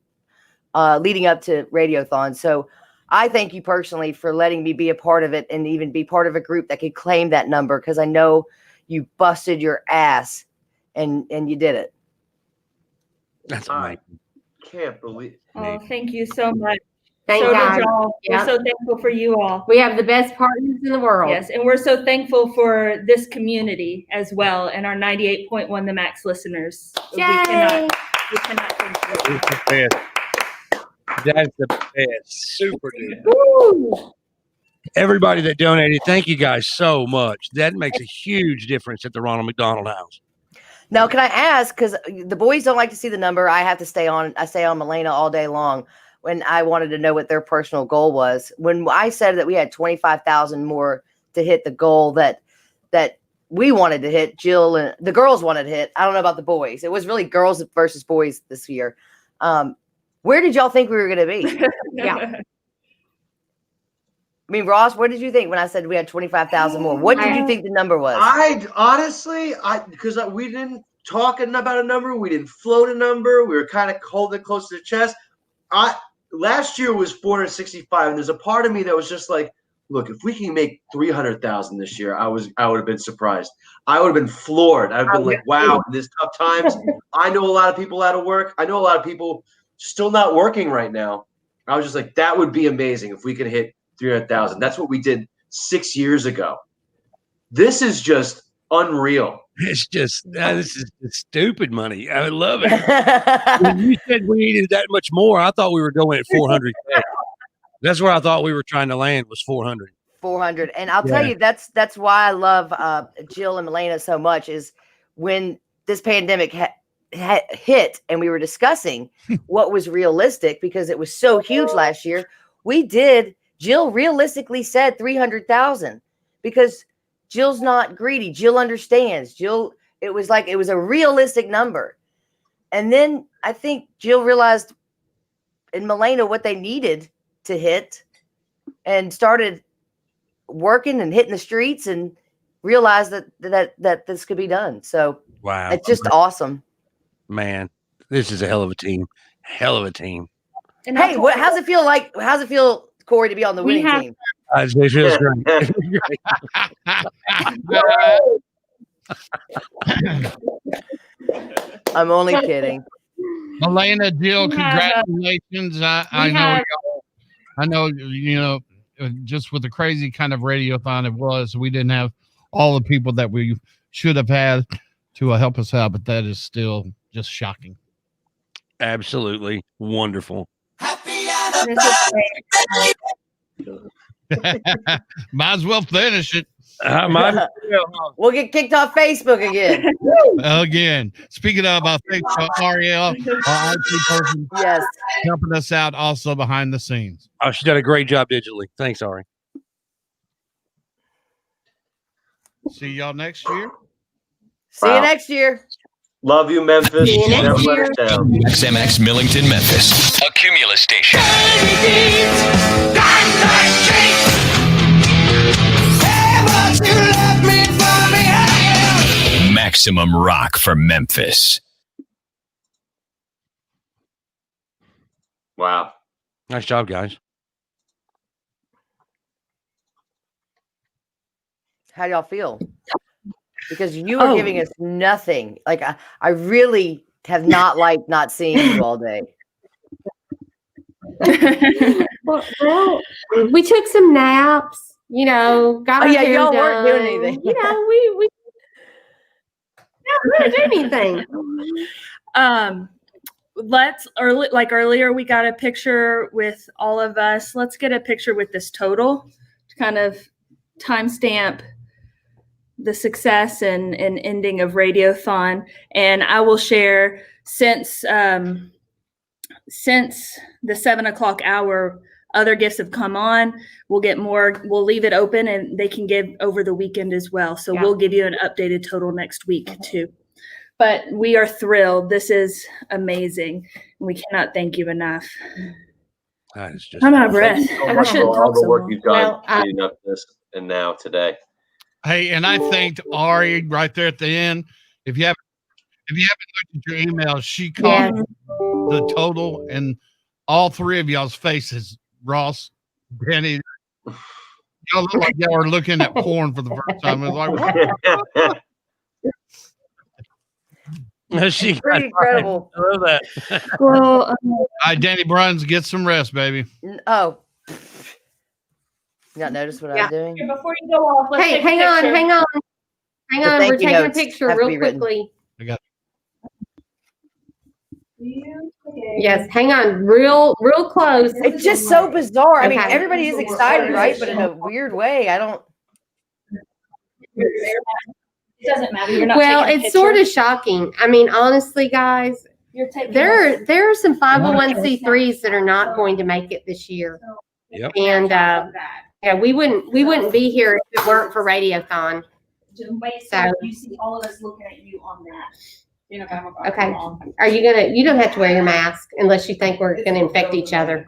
leading up to Radiothon. So I thank you personally for letting me be a part of it and even be part of a group that could claim that number, because I know you busted your ass and you did it. That's amazing. Can't believe it. Oh, thank you so much. Thank so God. did y'all. Yep. We're so thankful for you all. We have the best partners in the world. Yes, and we're so thankful for this community as well, and our 98.1 The Max listeners. Yay. We cannot thank you. It's the best. That's the best. Super dude. Woo. Everybody that donated, thank you guys so much. That makes a huge difference at the Ronald McDonald House. Now, can I ask, because the boys don't like to see the number, I have to stay on Milena all day long, when I wanted to know what their personal goal was. When I said that we had 25,000 more to hit the goal that we wanted to hit, Jill and the girls wanted to hit. I don't know about the boys. It was really girls versus boys this year. Where did y'all think we were going to be? Yeah. I mean, Ross, what did you think when I said we had 25,000 more? What did you think the number was? I honestly, because we didn't talk about a number, we didn't float a number, we were kind of holding it close to the chest. Last year was 465, and there's a part of me that was just like, look, if we can make 300,000 this year, I would have been surprised. I would have been floored. I've been like, wow, in these tough times. I know a lot of people out of work. I know a lot of people still not working right now. I was just like, that would be amazing if we could hit 300,000. That's what we did 6 years ago. This is just unreal. It's just, this is stupid money. I love it. When you said we needed that much more, I thought we were going at 400. That's where I thought we were trying to land, was 400. 400. And I'll tell you, that's why I love Jill and Milena so much, is when this pandemic hit and we were discussing what was realistic, because it was so huge last year. Jill realistically said 300,000 because Jill's not greedy. Jill understands. It was a realistic number. And then I think Jill realized in Milena what they needed to hit. and started working and hitting the streets and realized that this could be done. So wow, it's just awesome. Man, this is a hell of a team. Hell of a team. And hey, how's it feel, Corey, to be on the winning team? It feels great. I'm only kidding. Elena, Jill, congratulations. I know, just with the crazy kind of radiothon it was, we didn't have all the people that we should have had to help us out, but that is still just shocking. Absolutely wonderful. Might as well finish it. We'll get kicked off Facebook again. Again, speaking of Facebook, Ariel, our IT person, yes, helping us out also behind the scenes. Oh, she's done a great job digitally. Thanks, Ari. See y'all next year. See you next year. Love you, Memphis. See you next Never let year. us down. XMX Millington, Memphis. A Cumulus station. Maximum rock for Memphis. Wow. Nice job, guys. How do y'all feel? Because you are giving us nothing. Like I really have not liked not seeing you all day. Well, we took some naps, got our hair y'all done. weren't doing anything. We didn't do anything. Earlier we got a picture with all of us. Let's get a picture with this total to kind of timestamp the success and ending of Radiothon. And I will share since the 7:00 hour, other gifts have come on. We'll get more. We'll leave it open and they can give over the weekend as well. So we'll give you an updated total next week too. But we are thrilled. This is amazing. We cannot thank you enough. That is just I'm out of breath. Thank you so I much shouldn't for all talk the so work long. you've done leading up to this and now today. Hey, and I thanked Ari right there at the end. If you haven't looked at your email, she called the total and all three of y'all's faces, Ross, Benny. Y'all look like y'all were looking at porn for the first time. It was like, what? She Pretty incredible. I love that. Well, all right, Danny Bruns, get some rest, baby. Oh. You not notice what I'm doing? Before you go off, let's take a hang on. The We're thank you taking a notes picture have to real be written. quickly. I got Yes, hang on, real close. It's just so bizarre. I mean, Okay. everybody is excited, right? But in a weird way, I don't. It doesn't matter. You're not Well, taking a it's sort picture. of shocking. I mean, honestly, guys, You're taking there are some 501c3s that are not going to make it this year. Yep. And we wouldn't be here if it weren't for Radiothon. So you see all of us looking at you on that. okay, are you don't have to wear your mask unless you think we're gonna infect each other.